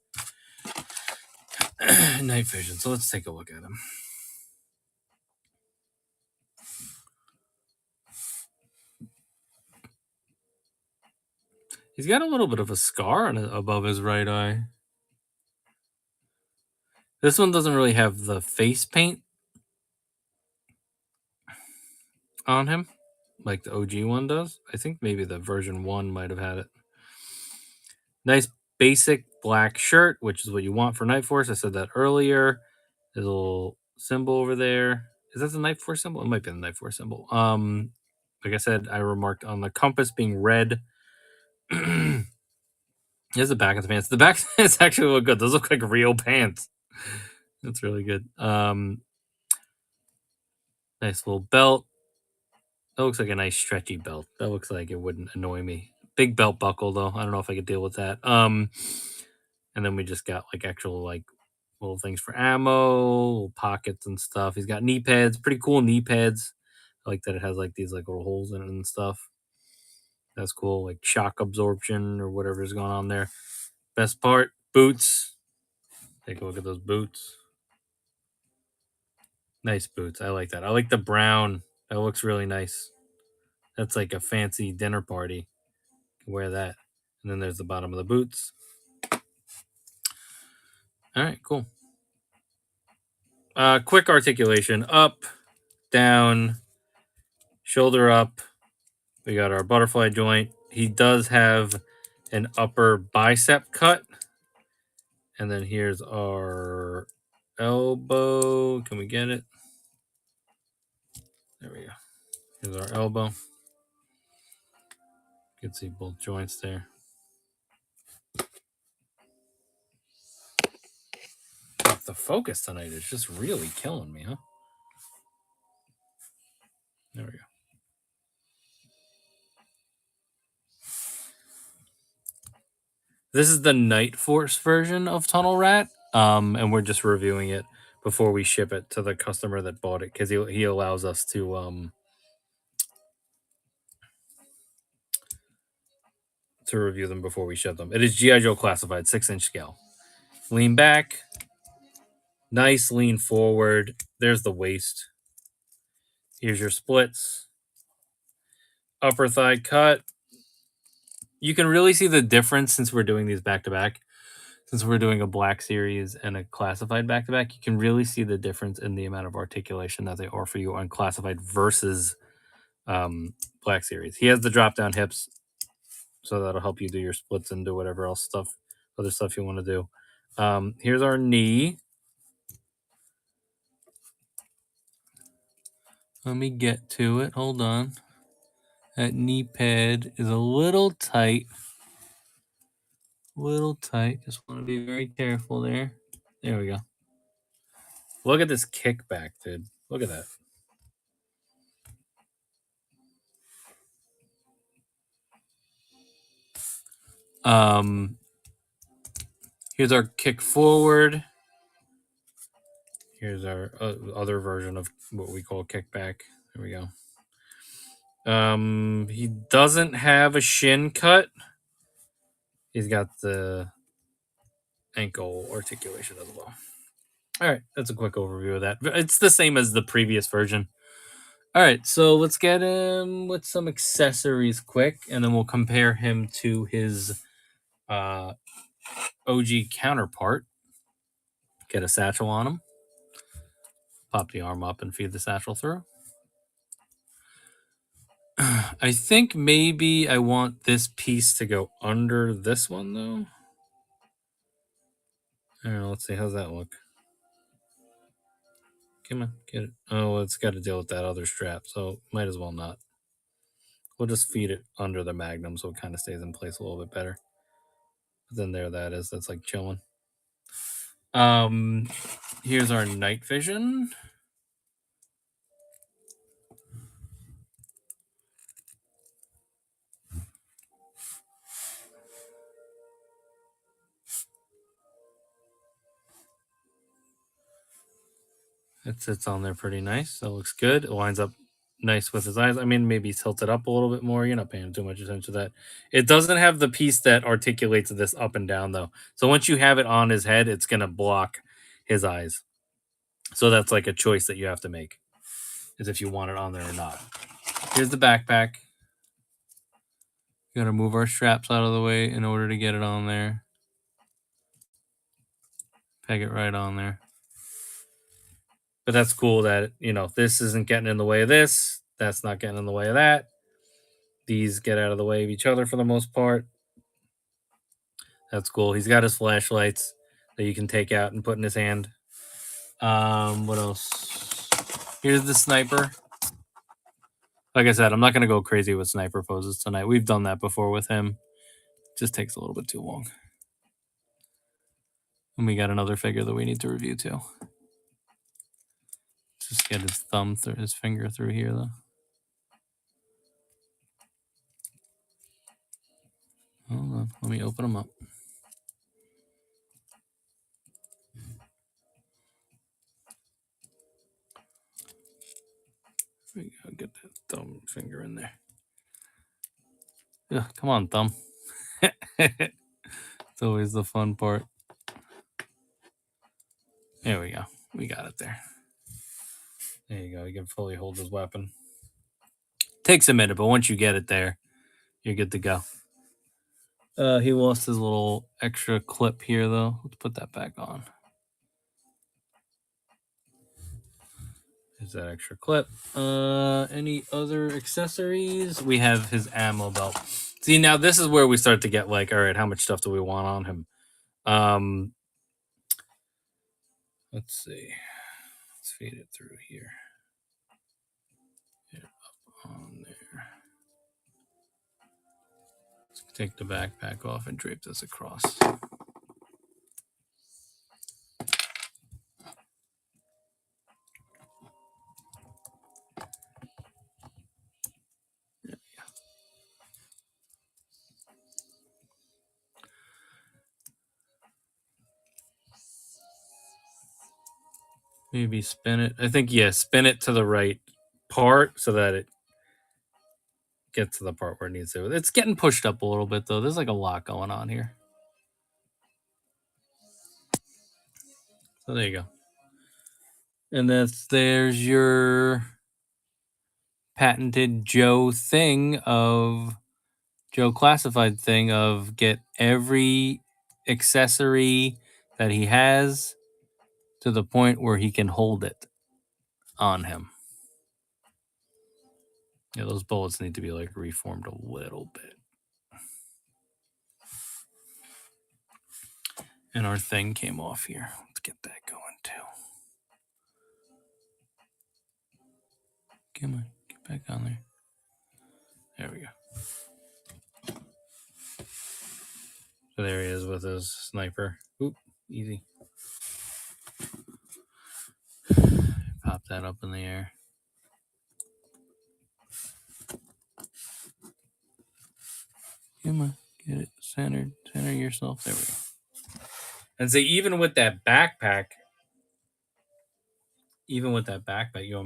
night vision. So let's take a look at him. He's got a little bit of a scar above his right eye. This one doesn't really have the face paint on him like the OG one does. I think maybe the version 1 might have had it. Nice basic black shirt, which is what you want for Night Force. I said that earlier. There's a little symbol over there. Is that the Night Force symbol? It might be the Night Force symbol. Like I said, I remarked on the compass being red. Here's the back of the pants. The back pants actually look good. Those look like real pants. That's really good. Nice little belt. That looks like a nice stretchy belt. That looks like it wouldn't annoy me. Big belt buckle though. I don't know if I could deal with that. And then we just got like actual like little things for ammo, little pockets and stuff. He's got knee pads, pretty cool knee pads. I like that it has like these like little holes in it and stuff. That's cool, like shock absorption or whatever's going on there. Best part, boots. Take a look at those boots. Nice boots. I like that. I like the brown. That looks really nice. That's like a fancy dinner party. You can wear that. And then there's the bottom of the boots. All right, cool. Quick articulation. Up, down, shoulder up. We got our butterfly joint. He does have an upper bicep cut. And then here's our elbow. Can we get it? There we go. Here's our elbow. You can see both joints there. The focus tonight is just really killing me, huh? There we go. This is the Night Force version of Tunnel Rat, and we're just reviewing it before we ship it to the customer that bought it because he allows us to review them before we ship them. It is G.I. Joe classified, 6-inch scale. Lean back, nice lean forward. There's the waist. Here's your splits. Upper thigh cut. You can really see the difference since we're doing these back to back. Since we're doing a black series and a classified back to back, you can really see the difference in the amount of articulation that they offer you on classified versus black series. He has the drop down hips, so that'll help you do your splits and do whatever else other stuff you want to do. Here's our knee. Let me get to it. Hold on. That knee pad is a little tight. Just want to be very careful there. There we go. Look at this kickback, dude. Look at that. Here's our kick forward. Here's our other version of what we call kickback. There we go. He doesn't have a shin cut. He's got the ankle articulation as well. All right, that's a quick overview of that. It's the same as the previous version. All right, so let's get him with some accessories quick, and then we'll compare him to his OG counterpart. Get a satchel on him. Pop the arm up and feed the satchel through. I think maybe I want this piece to go under this one, though. I don't know. Let's see. How's that look? Come on, get it. Oh, it's got to deal with that other strap, so might as well not. We'll just feed it under the Magnum so it kind of stays in place a little bit better. But then there that is. That's like chilling. Here's our night vision. It sits on there pretty nice. That looks good. It lines up nice with his eyes. I mean, maybe tilt it up a little bit more. You're not paying too much attention to that. It doesn't have the piece that articulates this up and down, though. So once you have it on his head, it's going to block his eyes. So that's like a choice that you have to make, is if you want it on there or not. Here's the backpack. Got to move our straps out of the way in order to get it on there. Peg it right on there. But that's cool that, this isn't getting in the way of this. That's not getting in the way of that. These get out of the way of each other for the most part. That's cool. He's got his flashlights that you can take out and put in his hand. What else? Here's the sniper. Like I said, I'm not going to go crazy with sniper poses tonight. We've done that before with him. It just takes a little bit too long. And we got another figure that we need to review too. Just get his finger through here though. Hold on, let me open him up. There we go, get that thumb finger in there. Ugh, come on, thumb. It's always the fun part. There we go. We got it there. There you go. You can fully hold his weapon. Takes a minute, but once you get it there, you're good to go. He lost his little extra clip here, though. Let's put that back on. There's that extra clip. Any other accessories? We have his ammo belt. See, now this is where we start to get like, all right, how much stuff do we want on him? Let's see. Let's feed it through here. Get it up on there. Let's take the backpack off and drape this across. Maybe spin it. I think, yeah, spin it to the right part so that it gets to the part where it needs to. It's getting pushed up a little bit, though. There's like a lot going on here. So there you go. And there's your patented Joe classified thing of get every accessory that he has to the point where he can hold it on him. Yeah, those bullets need to be like reformed a little bit. And our thing came off here. Let's get that going too. Come on, get back on there. There we go. So there he is with his sniper. Oop, easy. Pop that up in the air. Come on, get it centered. Center yourself. There we go. And see, even with that backpack, you want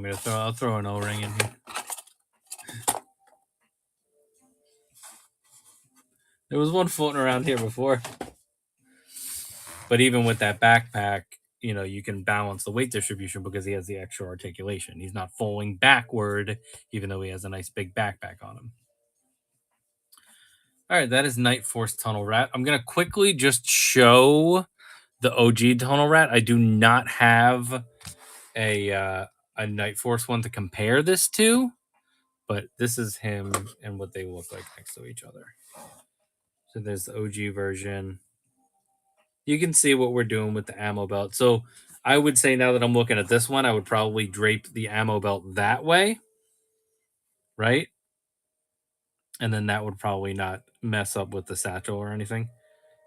me to throw? I'll throw an O-ring in here. There was one floating around here before. But even with that backpack, you know, you can balance the weight distribution because he has the extra articulation. He's not falling backward, even though he has a nice big backpack on him. All right, that is Night Force Tunnel Rat. I'm going to quickly just show the OG Tunnel Rat. I do not have a Night Force one to compare this to, but this is him and what they look like next to each other. So there's the OG version. You can see what we're doing with the ammo belt. So I would say now that I'm looking at this one, I would probably drape the ammo belt that way, right? And then that would probably not mess up with the satchel or anything.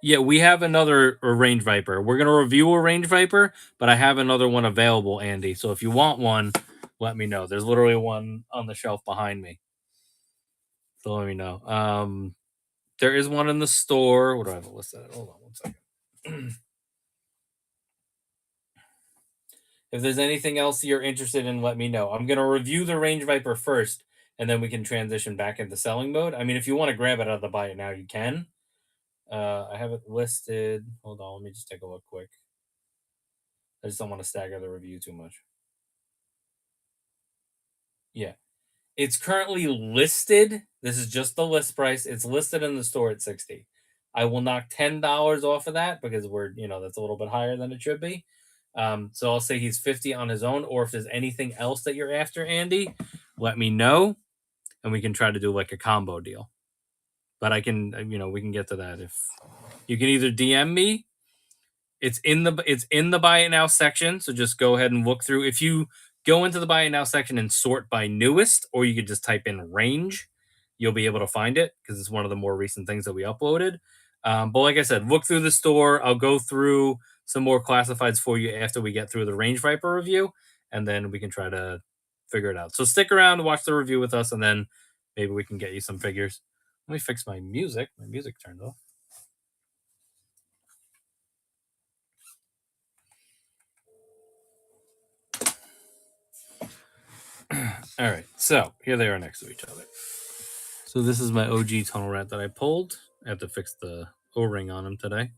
Yeah, we have another Range Viper. We're going to review a Range Viper, but I have another one available, Andy. So if you want one, let me know. There's literally one on the shelf behind me. So let me know. There is one in the store. What do I have listed? Hold on one second. If there's anything else you're interested in, let me know. I'm going to review the Range Viper first, and then we can transition back into selling mode. I mean, if you want to grab it out of the buy it now, you can. I have it listed. Hold on, let me just take a look quick. I just don't want to stagger the review too much. Yeah. It's currently listed. This is just the list price. It's listed in the store at $60. I will knock $10 off of that because that's a little bit higher than it should be. So I'll say he's 50 on his own, or if there's anything else that you're after, Andy, let me know and we can try to do like a combo deal. But we can get to that. If you can either DM me, it's in the buy it now section. So just go ahead and look through. If you go into the buy it now section and sort by newest, or you could just type in range, you'll be able to find it because it's one of the more recent things that we uploaded. But like I said, look through the store. I'll go through some more classifieds for you after we get through the Range Viper review, and then we can try to figure it out. So stick around, watch the review with us, and then maybe we can get you some figures. Let me fix my music. My music turned off. All right, so here they are next to each other. So this is my OG Tunnel Rat that I pulled. I have to fix the O-ring on him today.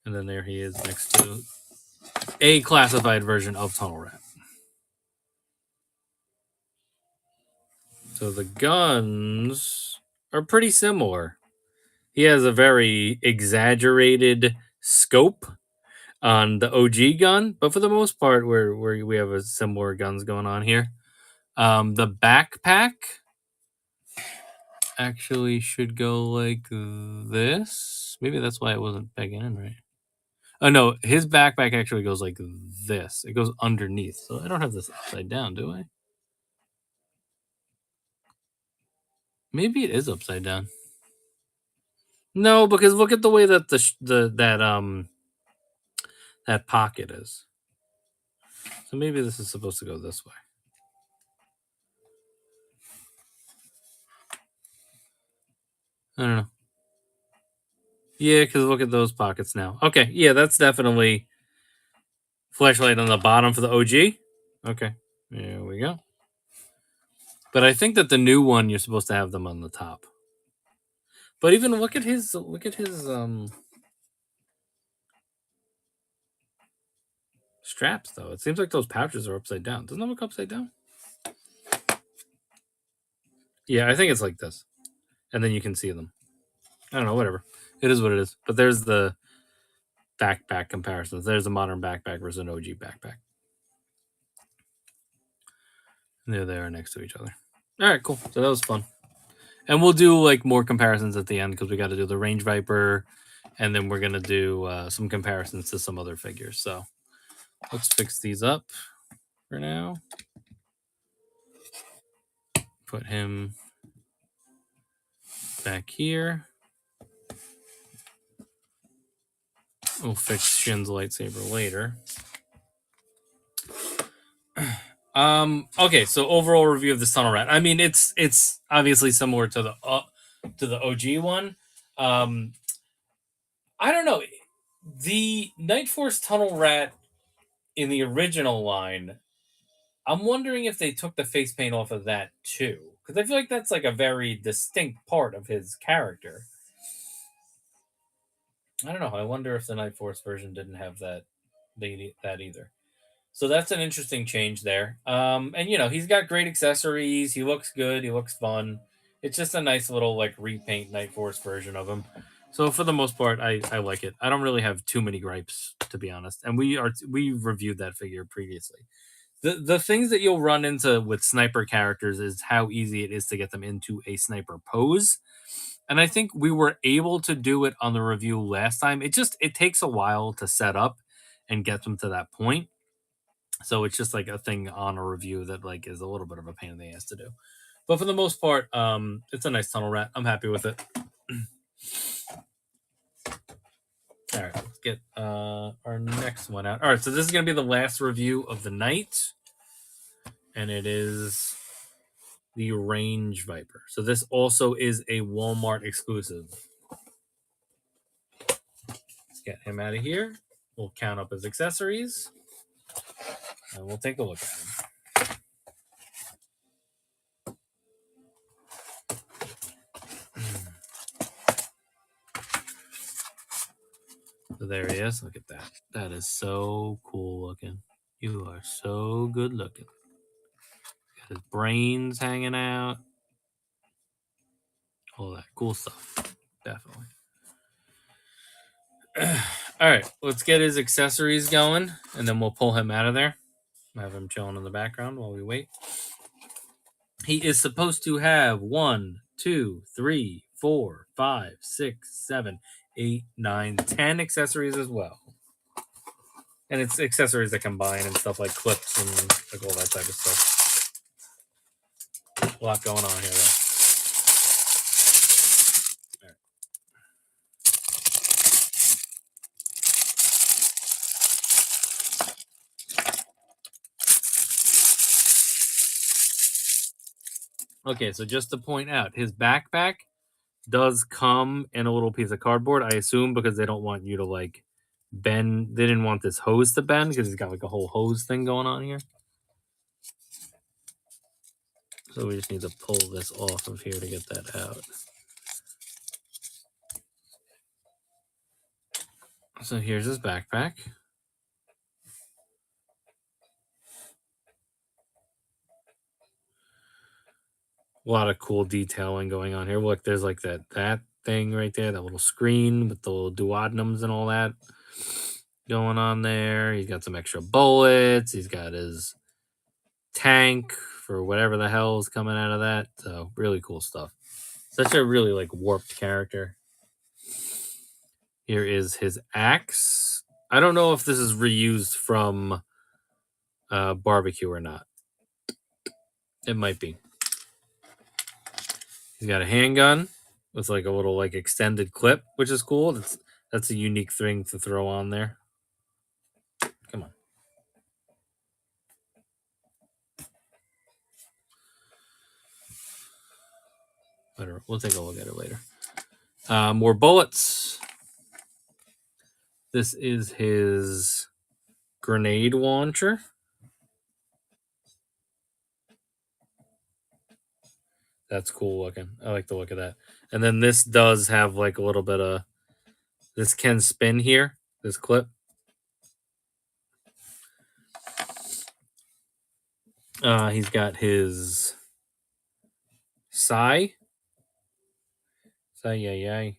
And then there he is next to a classified version of Tunnel Rat. So the guns are pretty similar. He has a very exaggerated scope on the OG gun, but for the most part, we have a similar guns going on here. The backpack actually should go like this. Maybe that's why it wasn't pegging in right. Oh no, his backpack actually goes like this. It goes underneath. So I don't have this upside down, do I? Maybe it is upside down. No, because look at the way that that pocket is. So maybe this is supposed to go this way. I don't know. Yeah, because look at those pockets now. Okay, yeah, that's definitely flashlight on the bottom for the OG. Okay, there we go. But I think that the new one you're supposed to have them on the top. But even look at his straps though. It seems like those pouches are upside down. Doesn't it look upside down? Yeah, I think it's like this. And then you can see them. I don't know, whatever. It is what it is. But there's the backpack comparisons. There's a modern backpack versus an OG backpack. And there they are next to each other. All right, cool. So that was fun. And we'll do like more comparisons at the end because we got to do the Range Viper, and then we're gonna do some comparisons to some other figures. So let's fix these up for now. Put him back here. We'll fix Shin's lightsaber later. Okay, so overall review of this Tunnel Rat. I mean, it's obviously similar to the OG one. I don't know. The Night Force Tunnel Rat in the original line, I'm wondering if they took the face paint off of that too, because I feel like that's like a very distinct part of his character. I don't know. I wonder if the Night Force version didn't have that either. So that's an interesting change there. And you know, he's got great accessories. He looks good. He looks fun. It's just a nice little like repaint Night Force version of him. So for the most part, I like it. I don't really have too many gripes, to be honest. And we reviewed that figure previously. The things that you'll run into with sniper characters is how easy it is to get them into a sniper pose. And I think we were able to do it on the review last time. It takes a while to set up and get them to that point. So it's just like a thing on a review that like is a little bit of a pain in the ass to do. But for the most part, it's a nice Tunnel Rat. I'm happy with it. All right, let's get our next one out. All right, so this is going to be the last review of the night, and it is the Range Viper. So this also is a Walmart exclusive. Let's get him out of here. We'll count up his accessories, and we'll take a look at him. So there he is. Look at that. That is so cool looking. You are so good looking. Got his brains hanging out. All that cool stuff. Definitely. All right, let's get his accessories going, and then we'll pull him out of there. Have him chilling in the background while we wait. He is supposed to have 1, 2, 3, 4, 5, 6, 7, 8, 9, 10 accessories as well. And it's accessories that combine and stuff like clips and like all that type of stuff. A lot going on here, though. Okay, so just to point out, his backpack does come in a little piece of cardboard, I assume, because they don't want you to like bend. They didn't want this hose to bend because he's got like a whole hose thing going on here. So we just need to pull this off of here to get that out. So here's his backpack. A lot of cool detailing going on here. Look, there's like that thing right there, that little screen with the little duodenums and all that going on there. He's got some extra bullets. He's got his tank for whatever the hell is coming out of that. So really cool stuff. Such a really like warped character. Here is his axe. I don't know if this is reused from barbecue or not. It might be. He's got a handgun with like a little like extended clip, which is cool. That's a unique thing to throw on there. Come on. Whatever. We'll take a look at it later. More bullets. This is his grenade launcher. That's cool looking. I like the look of that. And then this does have like a little bit of this can spin here, this clip. He's got his Sai. Yay.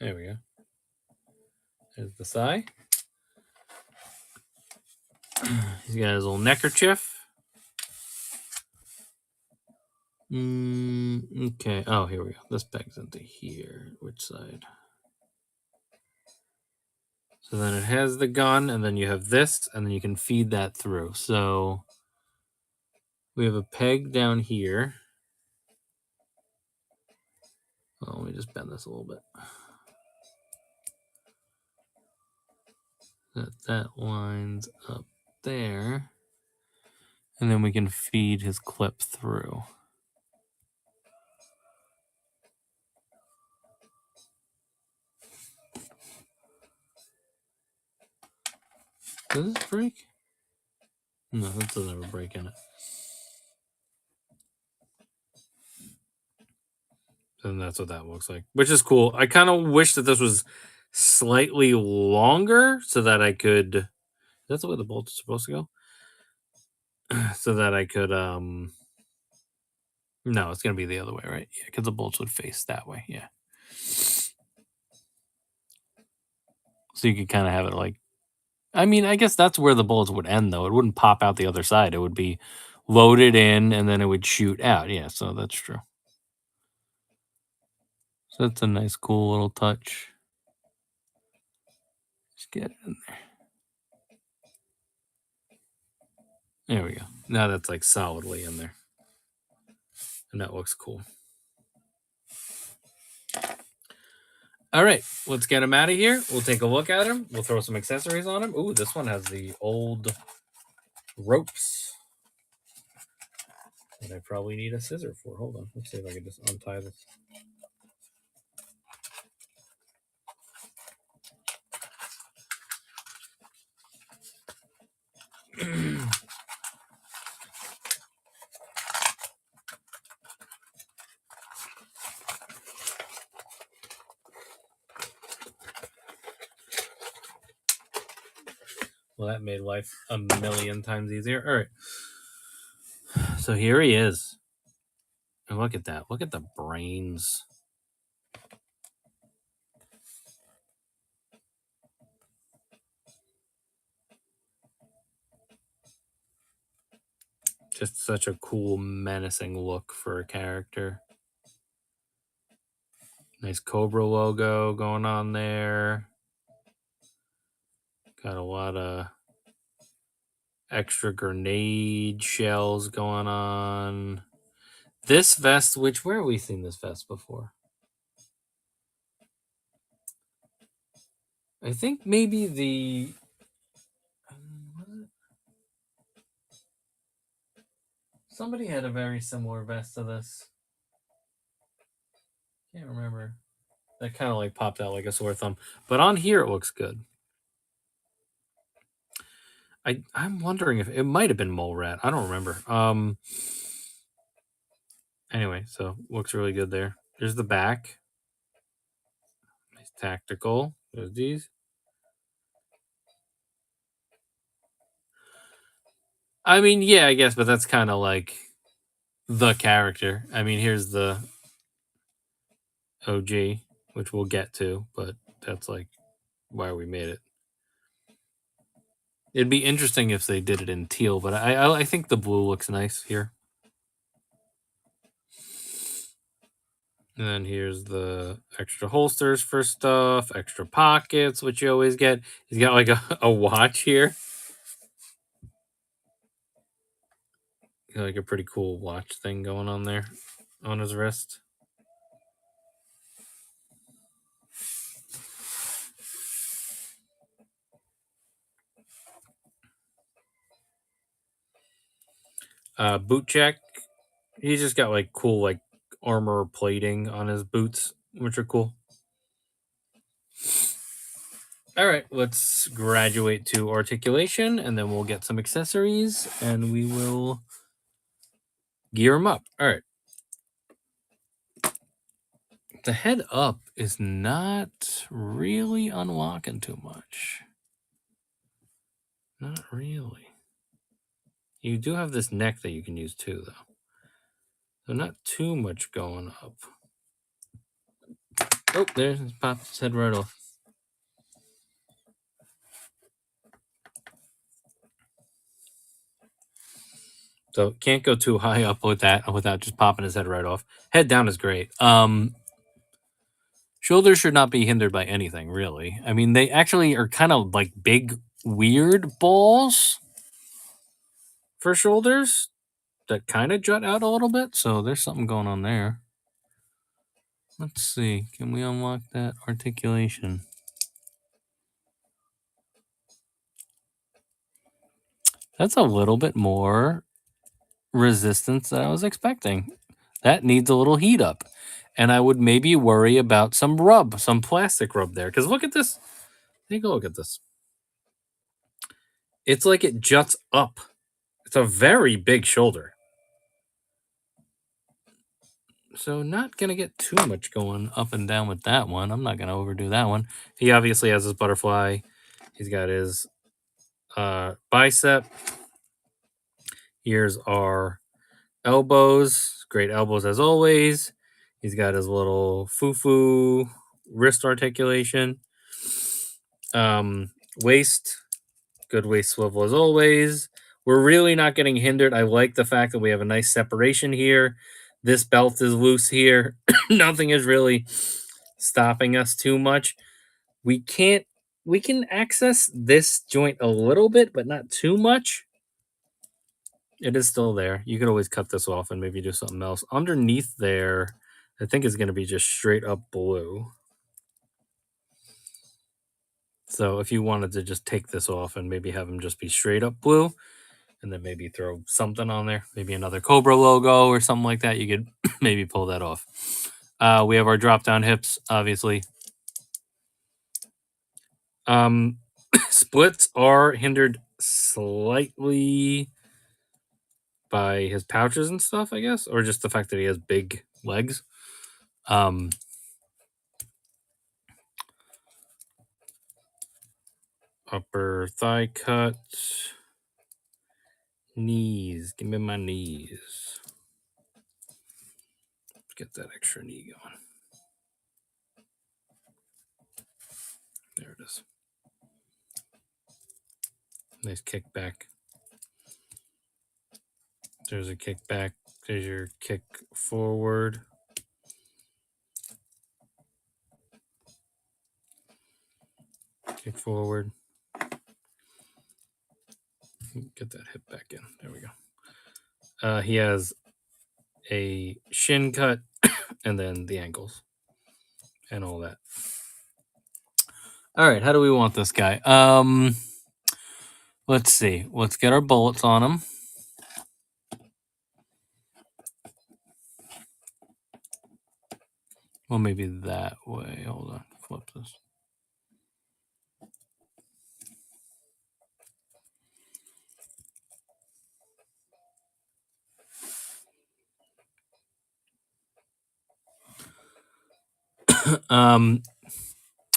There we go. There's the Sai. He's got his little neckerchief. Okay. Oh, here we go. This bag's into here. Which side? So then it has the gun, and then you have this, and then you can feed that through. So we have a peg down here. Oh, let me just bend this a little bit. That lines up there. And then we can feed his clip through. Does this break? No, that doesn't have a break in it. And that's what that looks like, which is cool. I kind of wish that this was slightly longer so that I could. That's the way the bolt is supposed to go. So that I could. No, it's gonna be the other way, right? Yeah, because the bolts would face that way. Yeah. So you could kind of have it like. I mean, I guess that's where the bullets would end, though. It wouldn't pop out the other side. It would be loaded in, and then it would shoot out. Yeah, so that's true. So that's a nice, cool little touch. Just get it in there. There we go. Now that's like solidly in there. And that looks cool. All right, let's get him out of here. We'll take a look at him. We'll throw some accessories on him. Ooh, this one has the old ropes that I probably need a scissor for. Hold on. Let's see if I can just untie this. Well, that made life a million times easier. All right. So here he is. And look at that. Look at the brains. Just such a cool, menacing look for a character. Nice Cobra logo going on there. Got a lot of extra grenade shells going on. This vest, where have we seen this vest before? I think maybe the. Somebody had a very similar vest to this. Can't remember. That kind of like popped out like a sore thumb. But on here, it looks good. I'm wondering if it might have been Mole Rat. I don't remember. Anyway, so looks really good there. There's the back. Nice tactical. There's these. I mean, yeah, I guess, but that's kind of like the character. I mean, here's the OG, which we'll get to, but that's like why we made it. It'd be interesting if they did it in teal, but I think the blue looks nice here. And then here's the extra holsters for stuff, extra pockets, which you always get. He's got like a watch here. Like a pretty cool watch thing going on there on his wrist. Boot check. He's just got like cool like armor plating on his boots, which are cool. All right, let's graduate to articulation, and then we'll get some accessories, and we will gear him up. All right. The head up is not really unlocking too much. Not really. You do have this neck that you can use too, though. So not too much going up. Oh, there's popped his head right off. So can't go too high up with that without just popping his head right off. Head down is great. Shoulders should not be hindered by anything, really. I mean, they actually are kind of like big, weird balls for shoulders that kind of jut out a little bit. So there's something going on there. Let's see. Can we unlock that articulation? That's a little bit more resistance than I was expecting. That needs a little heat up. And I would maybe worry about some rub, some plastic rub there. Because look at this. Take a look at this. It's like it juts up. It's a very big shoulder. So not going to get too much going up and down with that one. I'm not going to overdo that one. He obviously has his butterfly. He's got his bicep. Here's our elbows. Great elbows as always. He's got his little foo-foo wrist articulation. Waist. Good waist swivel as always. We're really not getting hindered. I like the fact that we have a nice separation here. This belt is loose here. Nothing is really stopping us too much. We can access this joint a little bit, but not too much. It is still there. You could always cut this off and maybe do something else. Underneath there, I think is going to be just straight up blue. So if you wanted to just take this off and maybe have them just be straight up blue, and then maybe throw something on there, maybe another Cobra logo or something like that, you could maybe pull that off. We have our drop down hips, obviously. Splits are hindered slightly by his pouches and stuff, I guess, or just the fact that he has big legs. Upper thigh cut. Knees. Give me my knees. Let's get that extra knee going. There it is. Nice kickback. There's a kickback. There's your kick forward. Kick forward. Get that hip back in. There we go. He has a shin cut and then the ankles and all that. All right, how do we want this guy? Let's see. Let's get our bullets on him. Well, maybe that way. Hold on. Flip this.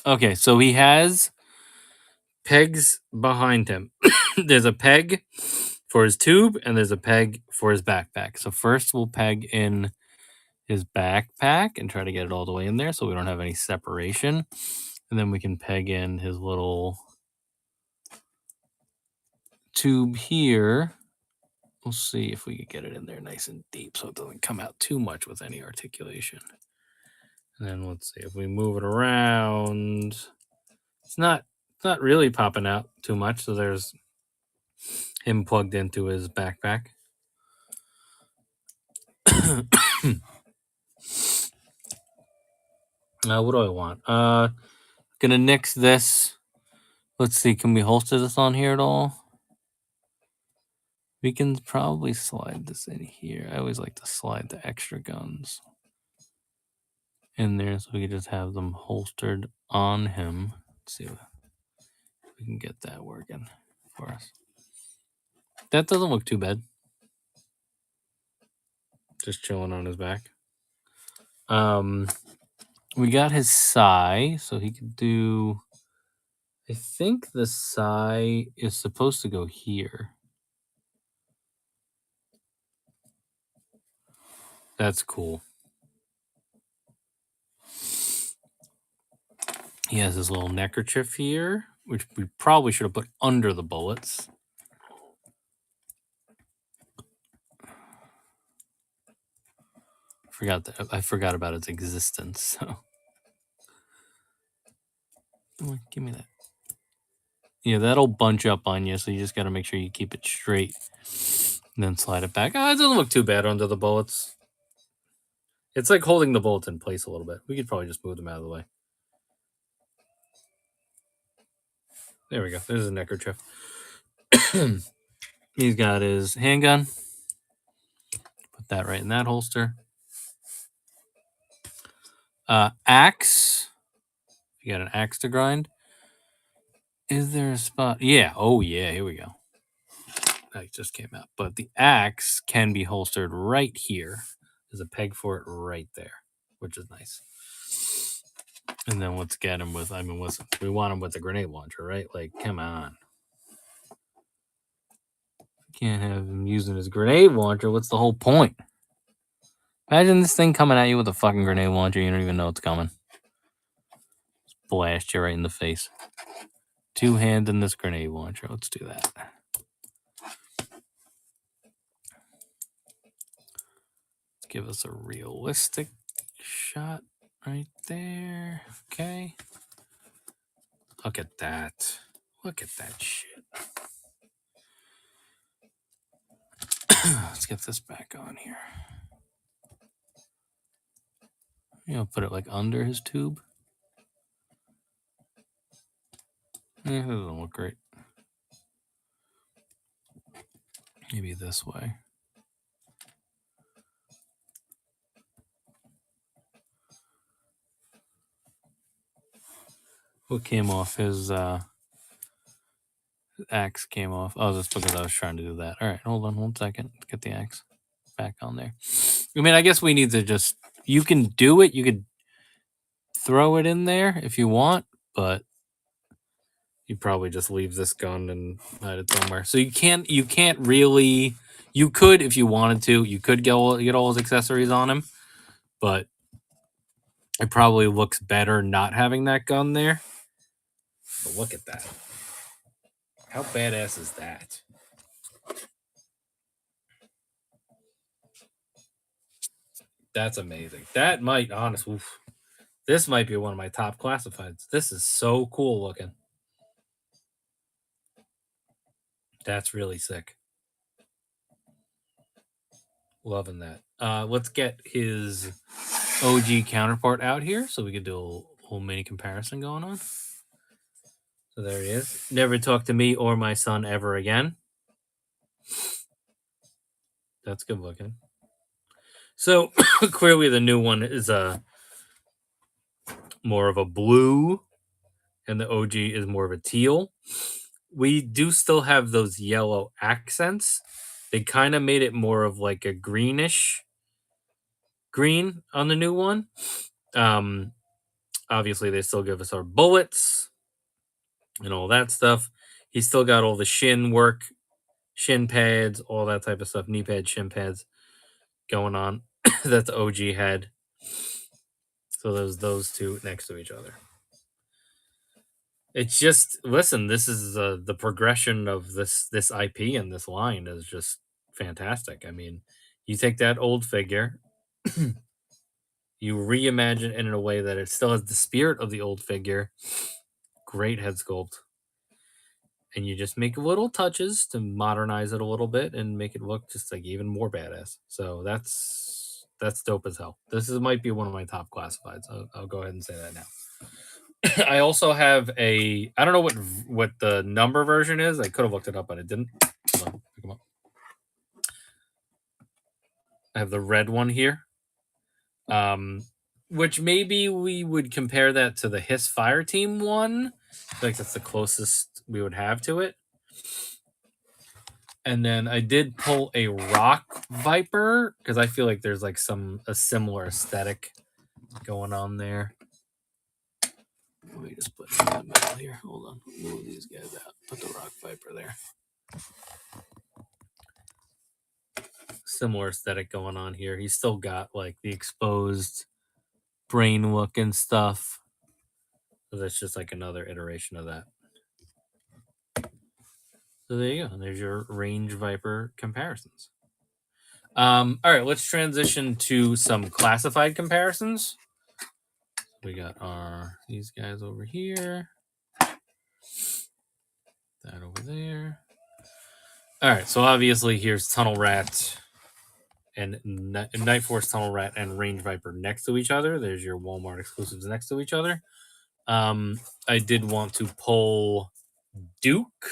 Okay, so he has pegs behind him. There's a peg for his tube and there's a peg for his backpack. So first we'll peg in his backpack and try to get it all the way in there so we don't have any separation. And then we can peg in his little tube here. We'll see if we can get it in there nice and deep so it doesn't come out too much with any articulation. And then let's see if we move it around. It's not really popping out too much. So there's him plugged into his backpack. What do I want? Gonna nix this. Let's see. Can we holster this on here at all? We can probably slide this in here. I always like to slide the extra guns in there so we can just have them holstered on him. Let's see if we can get that working for us. That doesn't look too bad. Just chilling on his back. We got his psi, so he could do. I think the psi is supposed to go here. That's cool. He has his little neckerchief here, which we probably should have put under the bullets. I forgot about its existence. So, give me that. Yeah, that'll bunch up on you, so you just got to make sure you keep it straight, and then slide it back. It doesn't look too bad under the bullets. It's like holding the bullets in place a little bit. We could probably just move them out of the way. There we go. There's a neckerchief. He's got his handgun. Put that right in that holster. Axe. You got an axe to grind. Is there a spot? Yeah. Oh, yeah. Here we go. That just came out. But the axe can be holstered right here. There's a peg for it right there, which is nice. And then let's get him with, we want him with the grenade launcher, right? Like, come on. Can't have him using his grenade launcher. What's the whole point? Imagine this thing coming at you with a fucking grenade launcher. You don't even know it's coming. Just blast you right in the face. Two hands in this grenade launcher. Let's do that. Let's give us a realistic shot right there. Okay. Look at that. Look at that shit. Let's get this back on here. Put it like under his tube. Yeah, that doesn't look great. Maybe this way. What came off? His axe came off. Oh, that's because I was trying to do that. All right, hold on 1 second. Let's get the axe back on there. I mean, I guess we need to just... You can do it. You could throw it in there if you want, but you probably just leave this gun and hide it somewhere. So you can't really... You could, if you wanted to, you could get all his accessories on him, but it probably looks better not having that gun there. But look at that. How badass is that? That's amazing. That might, honestly, this might be one of my top classifieds. This is so cool looking. That's really sick. Loving that. Let's get his OG counterpart out here so we can do a whole mini comparison going on. So there he is. Never talk to me or my son ever again. That's good looking. So clearly the new one is more of a blue, and the OG is more of a teal. We do still have those yellow accents. They kind of made it more of like a greenish green on the new one. Obviously, they still give us our bullets and all that stuff. He's still got all the shin work, shin pads, all that type of stuff, knee pads, shin pads going on that the OG had. So there's those two next to each other. It's just, listen, this is the progression of this IP and this line is just fantastic. I mean, you take that old figure You reimagine it in a way that it still has the spirit of the old figure. Great head sculpt. And you just make little touches to modernize it a little bit and make it look just like even more badass. So that's dope as hell. Might be one of my top classifieds. I'll go ahead and say that now. I also have I don't know what the number version is. I could have looked it up, but I didn't. Hold on, pick 'em up. I have the red one here. Which maybe we would compare that to the Hiss Fire Team one. I feel like that's the closest we would have to it. And then I did pull a Rock Viper because I feel like there's like a similar aesthetic going on there. Let me just put it in the middle here. Hold on. Move these guys out. Put the Rock Viper there. Similar aesthetic going on here. He's still got like the exposed brain look and stuff. So that's just like another iteration of that. So there you go. There's your Range Viper comparisons. All right, let's transition to some classified comparisons. We got these guys over here. That over there. All right, so obviously here's Tunnel Rat and Night Force Tunnel Rat and Range Viper next to each other. There's your Walmart exclusives next to each other. I did want to pull Duke.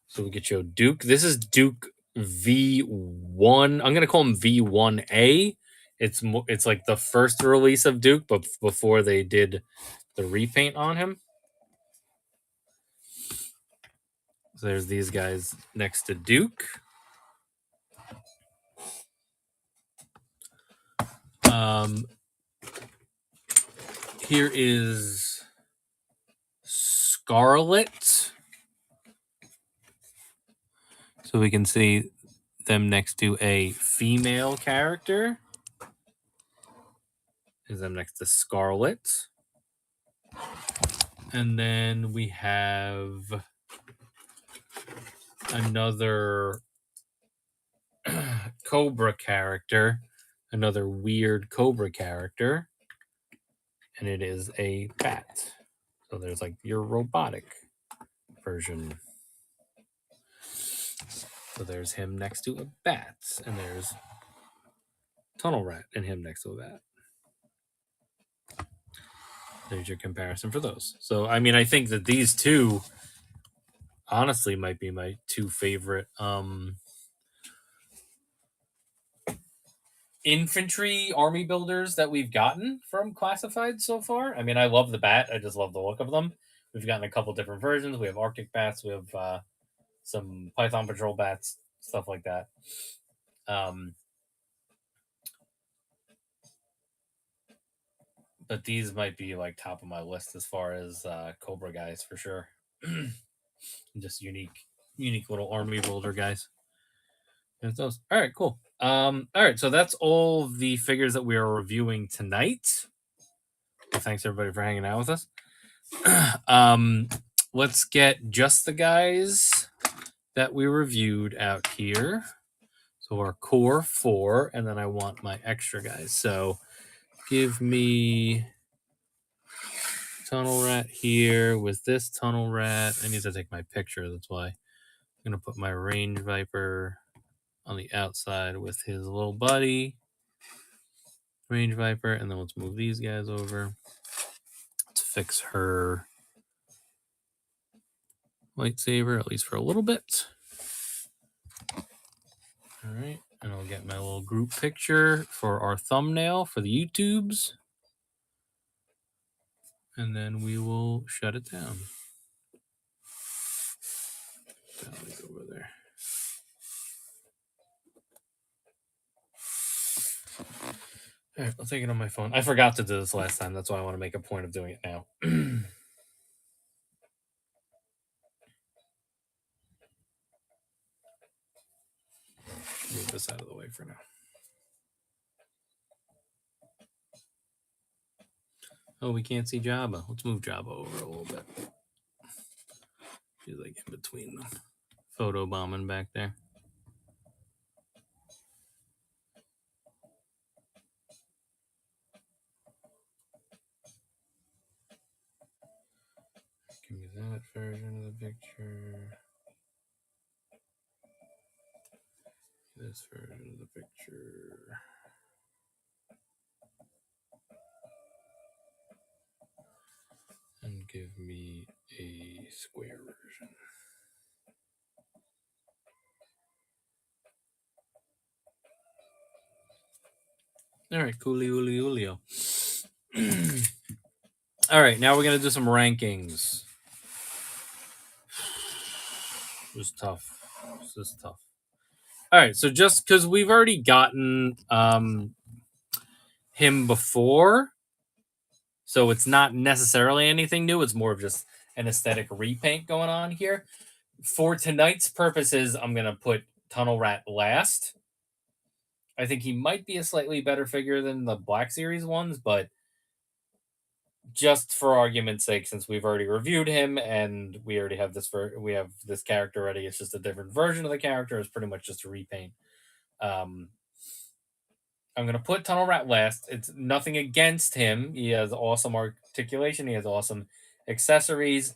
So we get you Duke. This is Duke V1. I'm gonna call him V1A. It's like the first release of Duke, but before they did the repaint on him. So there's these guys next to Duke. Here is Scarlet. So we can see them next to a female character. Is them next to Scarlet. And then we have another Cobra character, another weird Cobra character, and it is a bat. So there's like your robotic version. So there's him next to a bat, and there's Tunnel Rat and him next to a bat. There's your comparison for those. So I mean, I think that these two honestly might be my two favorite infantry army builders that we've gotten from classified so far. I mean, I love the bat. I just love the look of them. We've gotten a couple different versions. We have Arctic bats. We have some Python Patrol bats, stuff like that. But these might be like top of my list as far as Cobra guys for sure. Just unique little army builder guys. There's those. All right, cool. All right, so that's all the figures that we are reviewing tonight. Thanks everybody for hanging out with us. Let's get just the guys that we reviewed out here. So our core 4, and then I want my extra guys. So give me Tunnel Rat here with this Tunnel Rat. I need to take my picture, that's why. I'm going to put my Range Viper on the outside with his little buddy. Range Viper, and then let's move these guys over. Let's fix her lightsaber, at least for a little bit. All right, and I'll get my little group picture for our thumbnail for the YouTubes. And then we will shut it down. Over there. All right, I'll take it on my phone. I forgot to do this last time. That's why I want to make a point of doing it now. Move this out of the way for now. Oh, we can't see Jabba. Let's move Jabba over a little bit. She's like in between them. Photo bombing back there. Give me that version of the picture. This version of the picture. And give me a square version. All right, coolio. All right, now we're gonna do some rankings. This is tough. All right, so just because we've already gotten him before, so it's not necessarily anything new. It's more of just an aesthetic repaint going on here. For tonight's purposes, I'm gonna put Tunnel Rat last. I think he might be a slightly better figure than the Black Series ones, but just for argument's sake, since we've already reviewed him and we already have we have this character already, it's just a different version of the character. It's pretty much just a repaint. I'm gonna put Tunnel Rat last. It's nothing against him. He has awesome articulation. He has awesome accessories.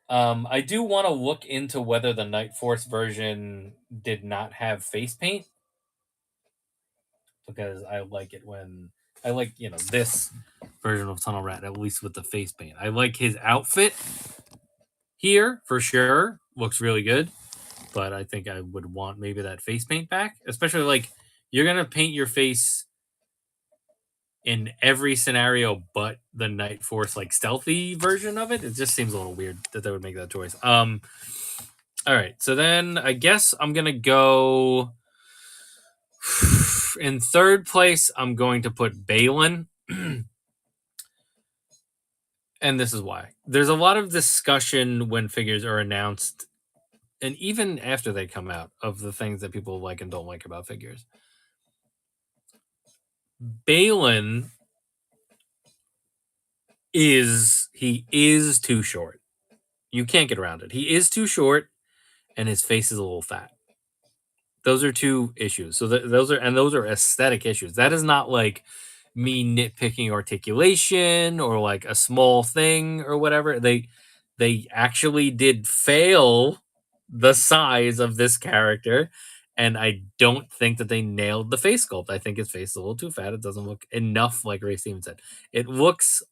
I do want to look into whether the Night Force version did not have face paint, because I like it when I like this version of Tunnel Rat, at least with the face paint. I like his outfit here for sure. Looks really good, but I think I would want maybe that face paint back, especially like you're gonna paint your face in every scenario but the Night Force like stealthy version of it. It just seems a little weird that they would make that choice. All right, so then I guess I'm gonna go in third place. I'm going to put Balin. And this is why. There's a lot of discussion when figures are announced, and even after they come out, of the things that people like and don't like about figures. Balin is too short. You can't get around it. He is too short, and his face is a little fat. Those are two issues. So those are aesthetic issues. That is not like me nitpicking articulation or like a small thing or whatever. They actually did fail the size of this character, and I don't think that they nailed the face sculpt. I think his face is a little too fat. It doesn't look enough like Ray Stevens said. It looks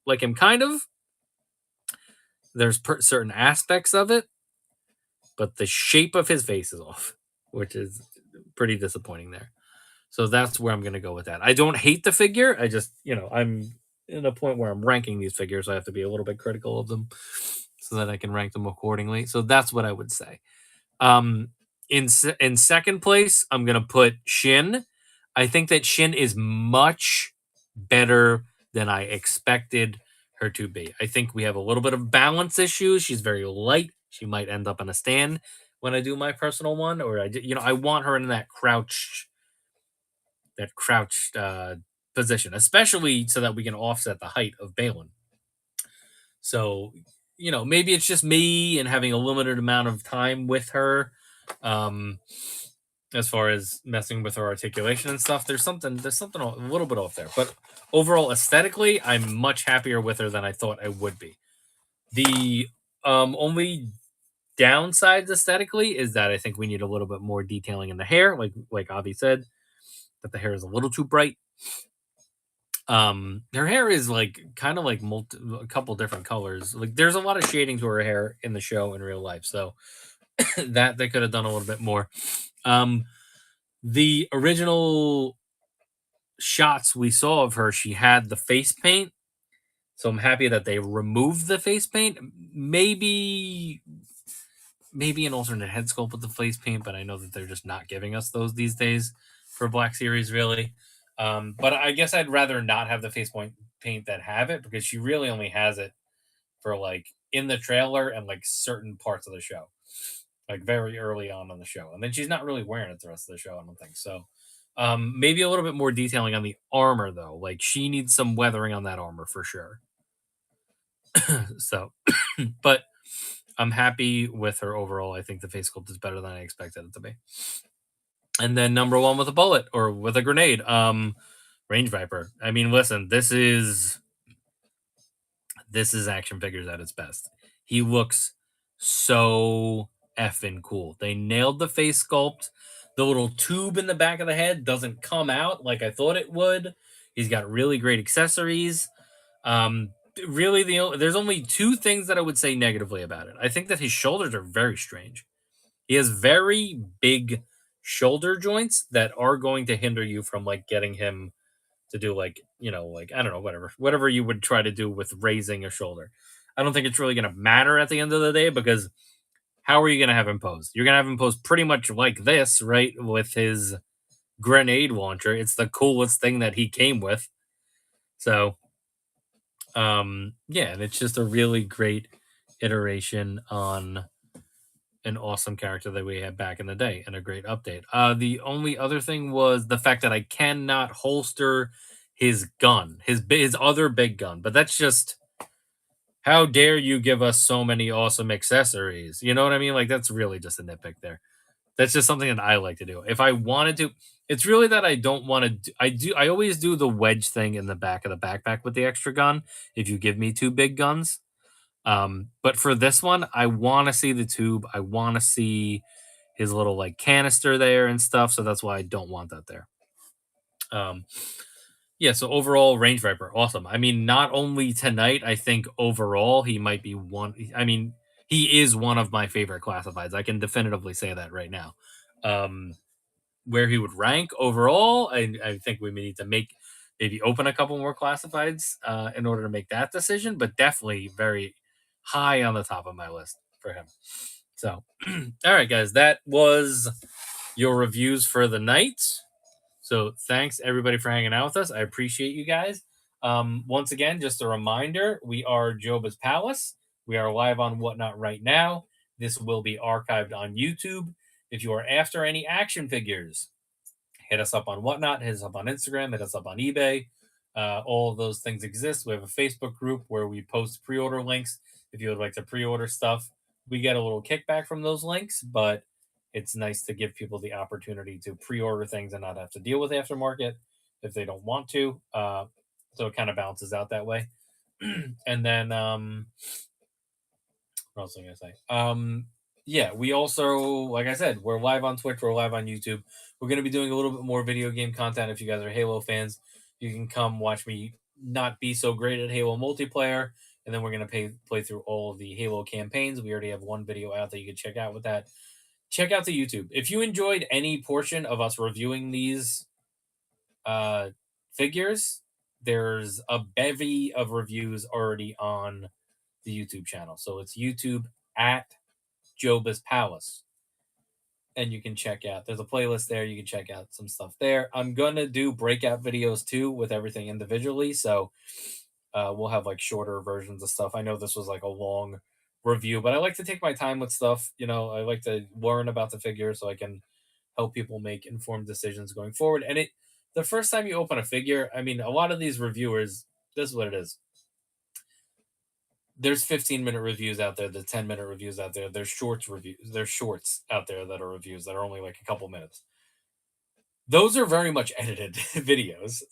like him kind of. There's certain aspects of it, but the shape of his face is off, which is pretty disappointing there. So that's where I'm going to go with that. I don't hate the figure. I just, I'm in a point where I'm ranking these figures. So I have to be a little bit critical of them so that I can rank them accordingly. So that's what I would say. In second place, I'm going to put Shin. I think that Shin is much better than I expected her to be. I think we have a little bit of balance issues. She's very light. She might end up on a stand when I do my personal one, or I want her in that crouched position, especially so that we can offset the height of Balin. So, maybe it's just me and having a limited amount of time with her. As far as messing with her articulation and stuff, there's something a little bit off there. But overall, aesthetically, I'm much happier with her than I thought I would be. The only downsides aesthetically is that I think we need a little bit more detailing in the hair, like Avi said, that the hair is a little too bright. Her hair is like kind of like a couple different colors. Like there's a lot of shading to her hair in the show in real life, so that they could have done a little bit more. The original shots we saw of her, she had the face paint, so I'm happy that they removed the face paint. Maybe an alternate head sculpt with the face paint, but I know that they're just not giving us those these days for Black Series, really. But I guess I'd rather not have the face paint than have it, because she really only has it for like in the trailer and like certain parts of the show, like very early on the show, and then she's not really wearing it the rest of the show, I don't think so. Maybe a little bit more detailing on the armor though. Like she needs some weathering on that armor for sure. So, but I'm happy with her overall. I think the face sculpt is better than I expected it to be. And then number one with a bullet or with a grenade, Range Viper. I mean, listen, this is this is action figures at its best. He looks so effing cool. They nailed the face sculpt. The little tube in the back of the head doesn't come out like I thought it would. He's got really great accessories. Really, there's only two things that I would say negatively about it. I think that his shoulders are very strange. He has very big shoulder joints that are going to hinder you from like getting him to do like, like I don't know, whatever you would try to do with raising a shoulder. I don't think it's really going to matter at the end of the day because how are you going to have him posed? You're going to have him posed pretty much like this, right? With his grenade launcher. It's the coolest thing that he came with. So, yeah, and it's just a really great iteration on an awesome character that we had back in the day and a great update. The only other thing was the fact that I cannot holster his gun, his other big gun, but that's just how dare you give us so many awesome accessories? You know what I mean? Like that's really just a nitpick there. That's just something that I like to do. If I wanted to, it's really that I don't want to. I always do the wedge thing in the back of the backpack with the extra gun. If you give me two big guns, but for this one, I want to see the tube. I want to see his little like canister there and stuff. So that's why I don't want that there. Yeah. So overall, Range Viper, awesome. I mean, not only tonight, I think overall he might be one. I mean, he is one of my favorite classifieds. I can definitively say that right now. Where he would rank overall, I think we need to maybe open a couple more classifieds in order to make that decision, but definitely very high on the top of my list for him. So, all right, guys, that was your reviews for the night. So, thanks everybody for hanging out with us. I appreciate you guys. Once again, just a reminder, we are Joba's Palace. We are live on Whatnot right now. This will be archived on YouTube. If you are after any action figures, hit us up on Whatnot, hit us up on Instagram, hit us up on eBay. All of those things exist. We have a Facebook group where we post pre-order links. If you would like to pre-order stuff, we get a little kickback from those links, but it's nice to give people the opportunity to pre-order things and not have to deal with aftermarket if they don't want to. So it kind of balances out that way. And then what else was I gonna say? Yeah, we also, like I said, we're live on Twitch, we're live on YouTube. We're gonna be doing a little bit more video game content. If you guys are Halo fans, you can come watch me not be so great at Halo multiplayer, and then we're gonna play through all of the Halo campaigns. We already have one video out that you can check out with that. Check out the YouTube. If you enjoyed any portion of us reviewing these figures, there's a bevy of reviews already on the YouTube channel. So it's YouTube at Joba's Palace. And you can check out, there's a playlist there. You can check out some stuff there. I'm going to do breakout videos too with everything individually. So we'll have like shorter versions of stuff. I know this was like a long review, but I like to take my time with stuff. You know, I like to learn about the figure so I can help people make informed decisions going forward. And the first time you open a figure, I mean, a lot of these reviewers, this is what it is. There's 15-minute reviews out there, the 10-minute reviews out there. There's shorts reviews. There's shorts out there that are reviews that are only like a couple minutes. Those are very much edited videos.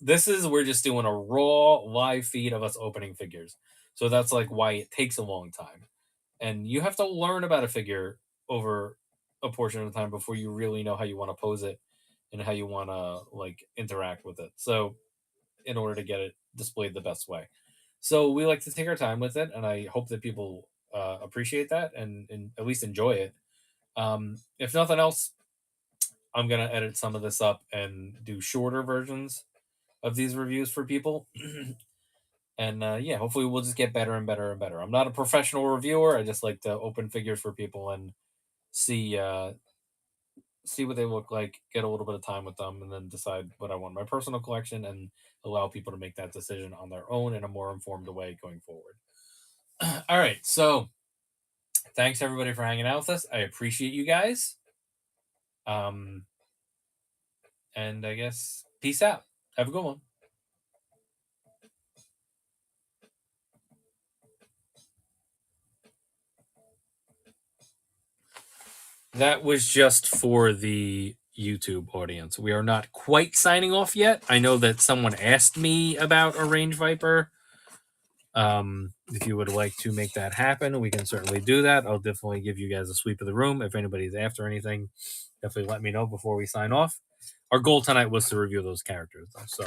We're just doing a raw live feed of us opening figures. So that's like why it takes a long time. And you have to learn about a figure over a portion of the time before you really know how you want to pose it and how you want to like interact with it. So in order to get it displayed the best way. So we like to take our time with it, and I hope that people appreciate that and at least enjoy it. If nothing else, I'm gonna edit some of this up and do shorter versions of these reviews for people. And yeah, hopefully we'll just get better and better and better. I'm not a professional reviewer. I just like to open figures for people and see what they look like, get a little bit of time with them, and then decide what I want in my personal collection and allow people to make that decision on their own in a more informed way going forward. All right. So thanks everybody for hanging out with us. I appreciate you guys. And I guess peace out. Have a good one. That was just for the YouTube audience. We are not quite signing off yet. I know that someone asked me about a Range Viper If you would like to make that happen, we can certainly do that. I'll definitely give you guys a sweep of the room. If anybody's after anything, definitely let me know before we sign off. Our goal tonight was to review those characters, though. So,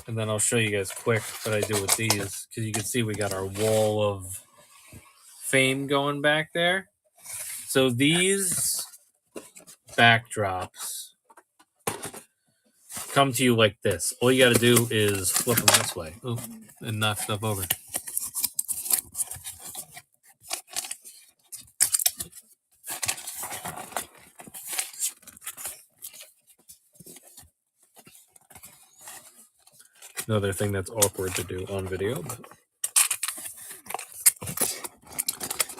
and then I'll show you guys quick what I do with these, because you can see we got our wall of fame going back there. So these backdrops come to you like this. All you got to do is flip them this way. Ooh, and knock stuff over. Another thing that's awkward to do on video.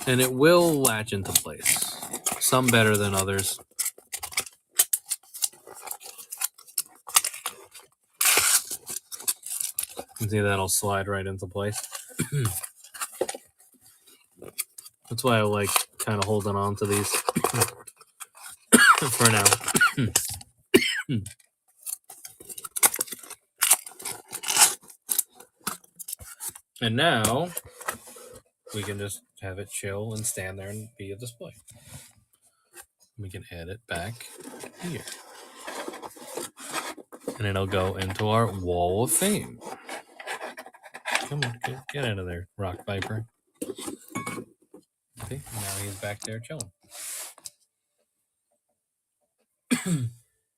And it will latch into place. Some better than others. You can see that'll slide right into place. That's why I like kind of holding on to these for now. And now we can just have it chill and stand there and be a display. We can add it back here. And it'll go into our wall of fame. Come on, get out of there, Rock Viper. See, now he's back there chilling.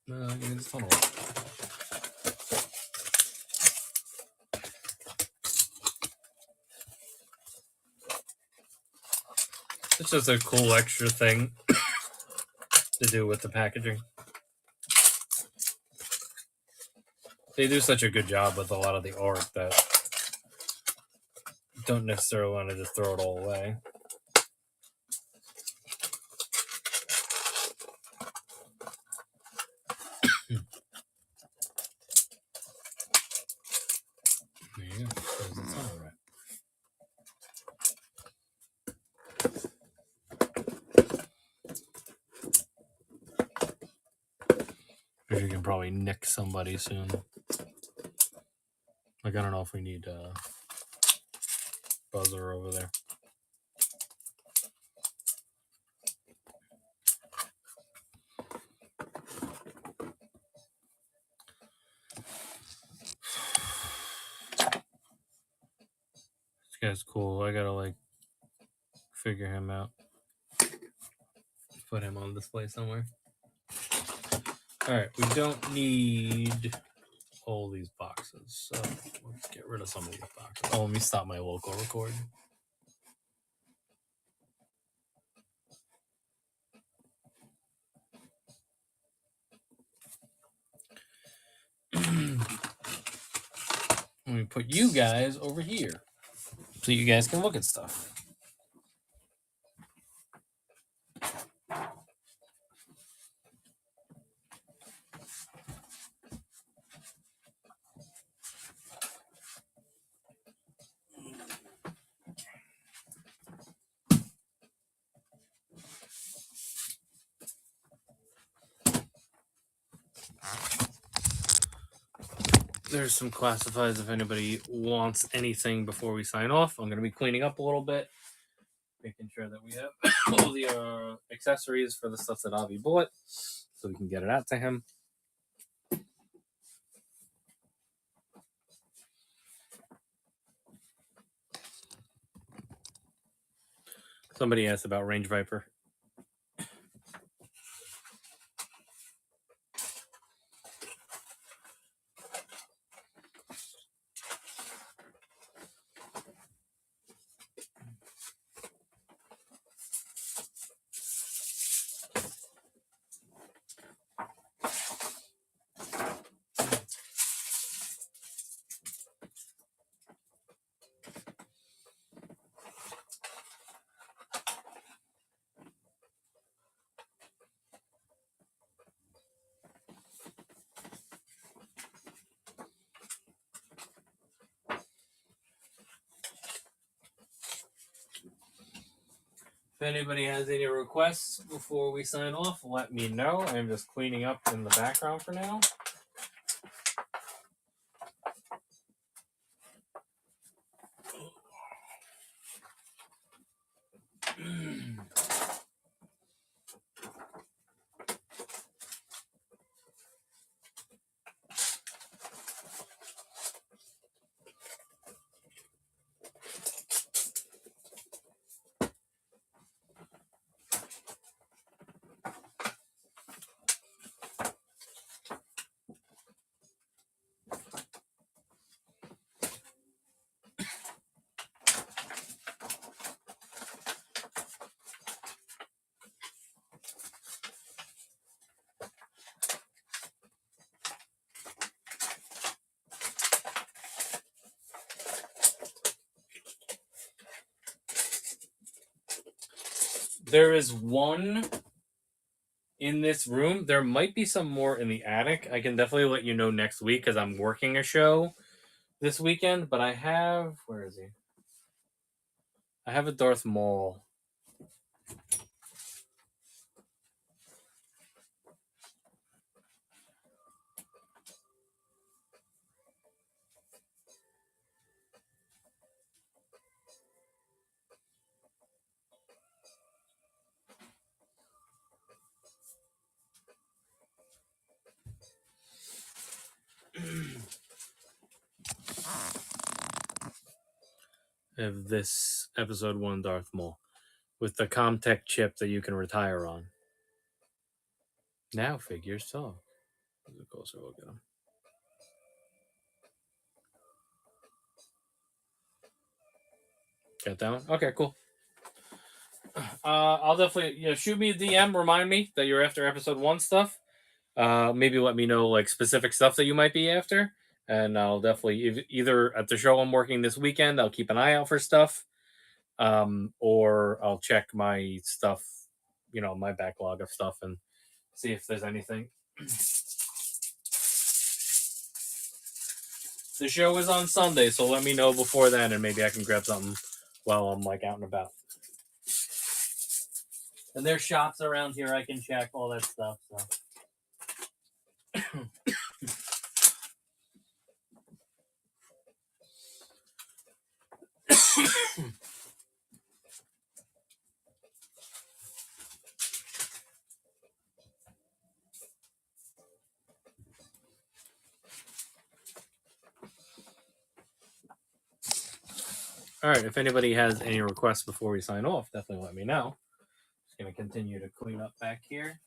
It's fun. It's just a cool extra thing to do with the packaging. They do such a good job with a lot of the art that you don't necessarily want to just throw it all away. There you go. There's the sun right. You can probably nick somebody soon. Like, I don't know if we need a buzzer over there. This guy's cool. I gotta, like, figure him out. Put him on display somewhere. Alright, we don't need all these boxes, so let's get rid of some of these boxes. Oh, let me stop my local record. Let me put you guys over here so you guys can look at stuff. There's some classifieds if anybody wants anything before we sign off. I'm going to be cleaning up a little bit, making sure that we have all the accessories for the stuff that Avi bought so we can get it out to him. Somebody asked about Range Viper. If anybody has any requests before we sign off, let me know. I'm just cleaning up in the background for now. There is one in this room. There might be some more in the attic. I can definitely let you know next week because I'm working a show this weekend. But I have, where is he? I have a Darth Maul. Of this episode 1 Darth Maul with the Comtech chip that you can retire on. Now figures talk. There's a closer look at him. Got that one? Okay, cool. I'll definitely shoot me a DM. Remind me that you're after episode 1 stuff. Maybe let me know like specific stuff that you might be after, and I'll definitely either at the show I'm working this weekend, I'll keep an eye out for stuff, or I'll check my stuff, my backlog of stuff, and see if there's anything. The show is on Sunday, so let me know before then, and maybe I can grab something while I'm like out and about. And there's shops around here I can check, all that stuff. So. All right, if anybody has any requests before we sign off, definitely let me know. Just going to continue to clean up back here.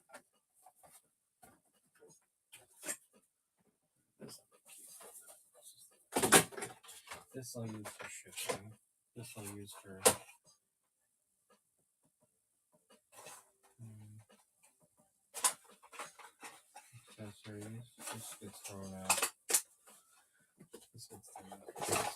This I'll use for shipping. This I'll use for accessories. This gets thrown out. This gets thrown out.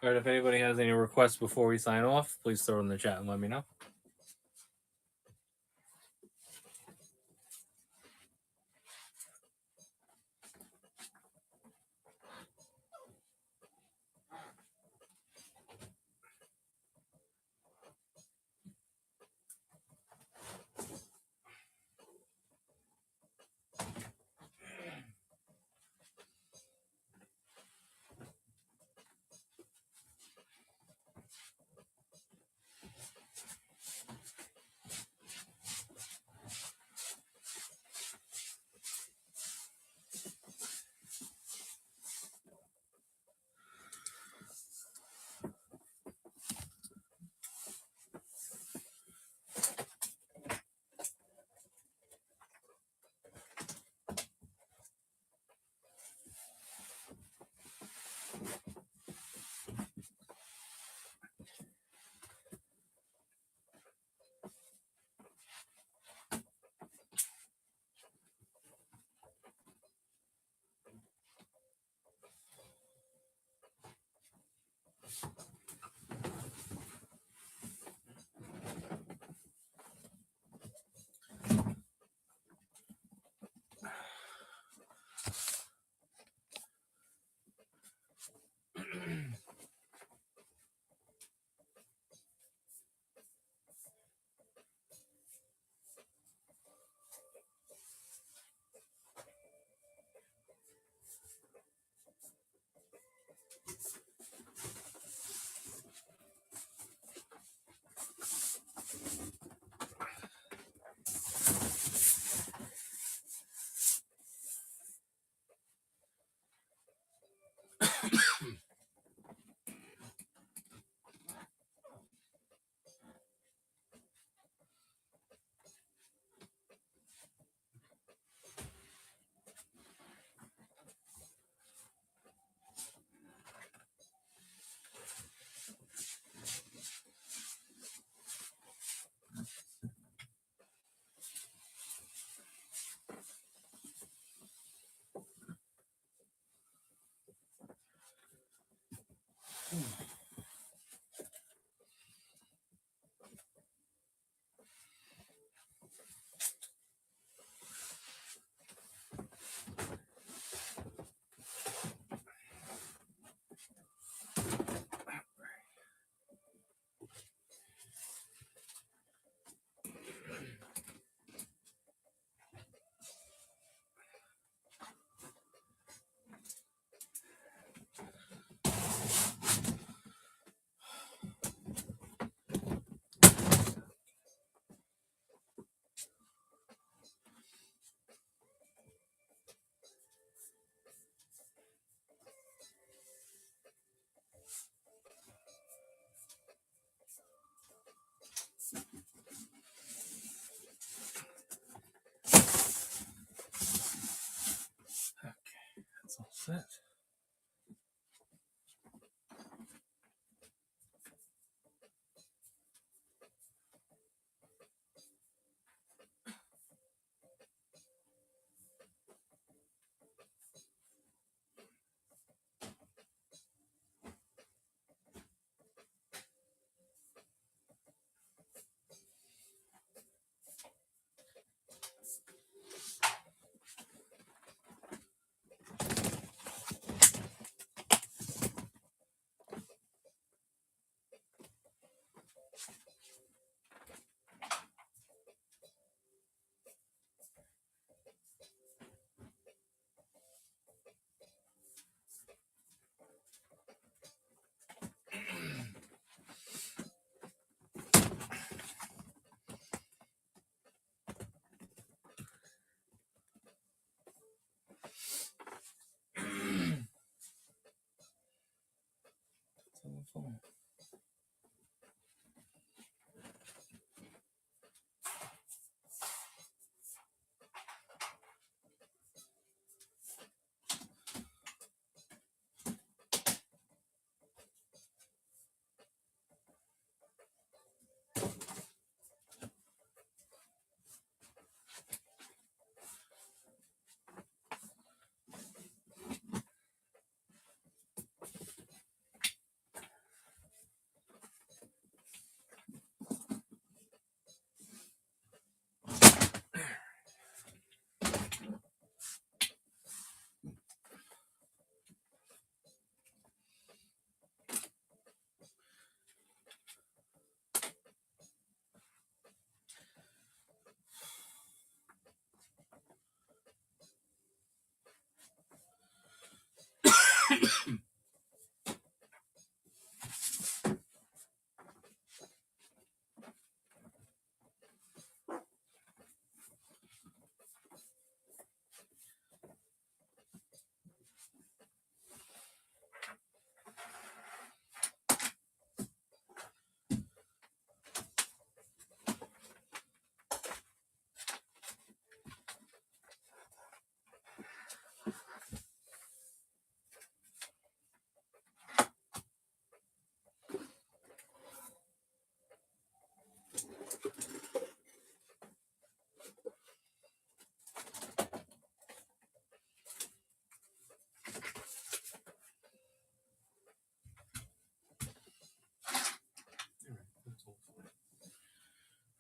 All right, if anybody has any requests before we sign off, please throw it in the chat and let me know.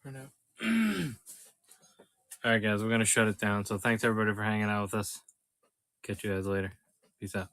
Right now. All right, guys, we're gonna shut it down. So thanks everybody for hanging out with us. Catch you guys later. Peace out.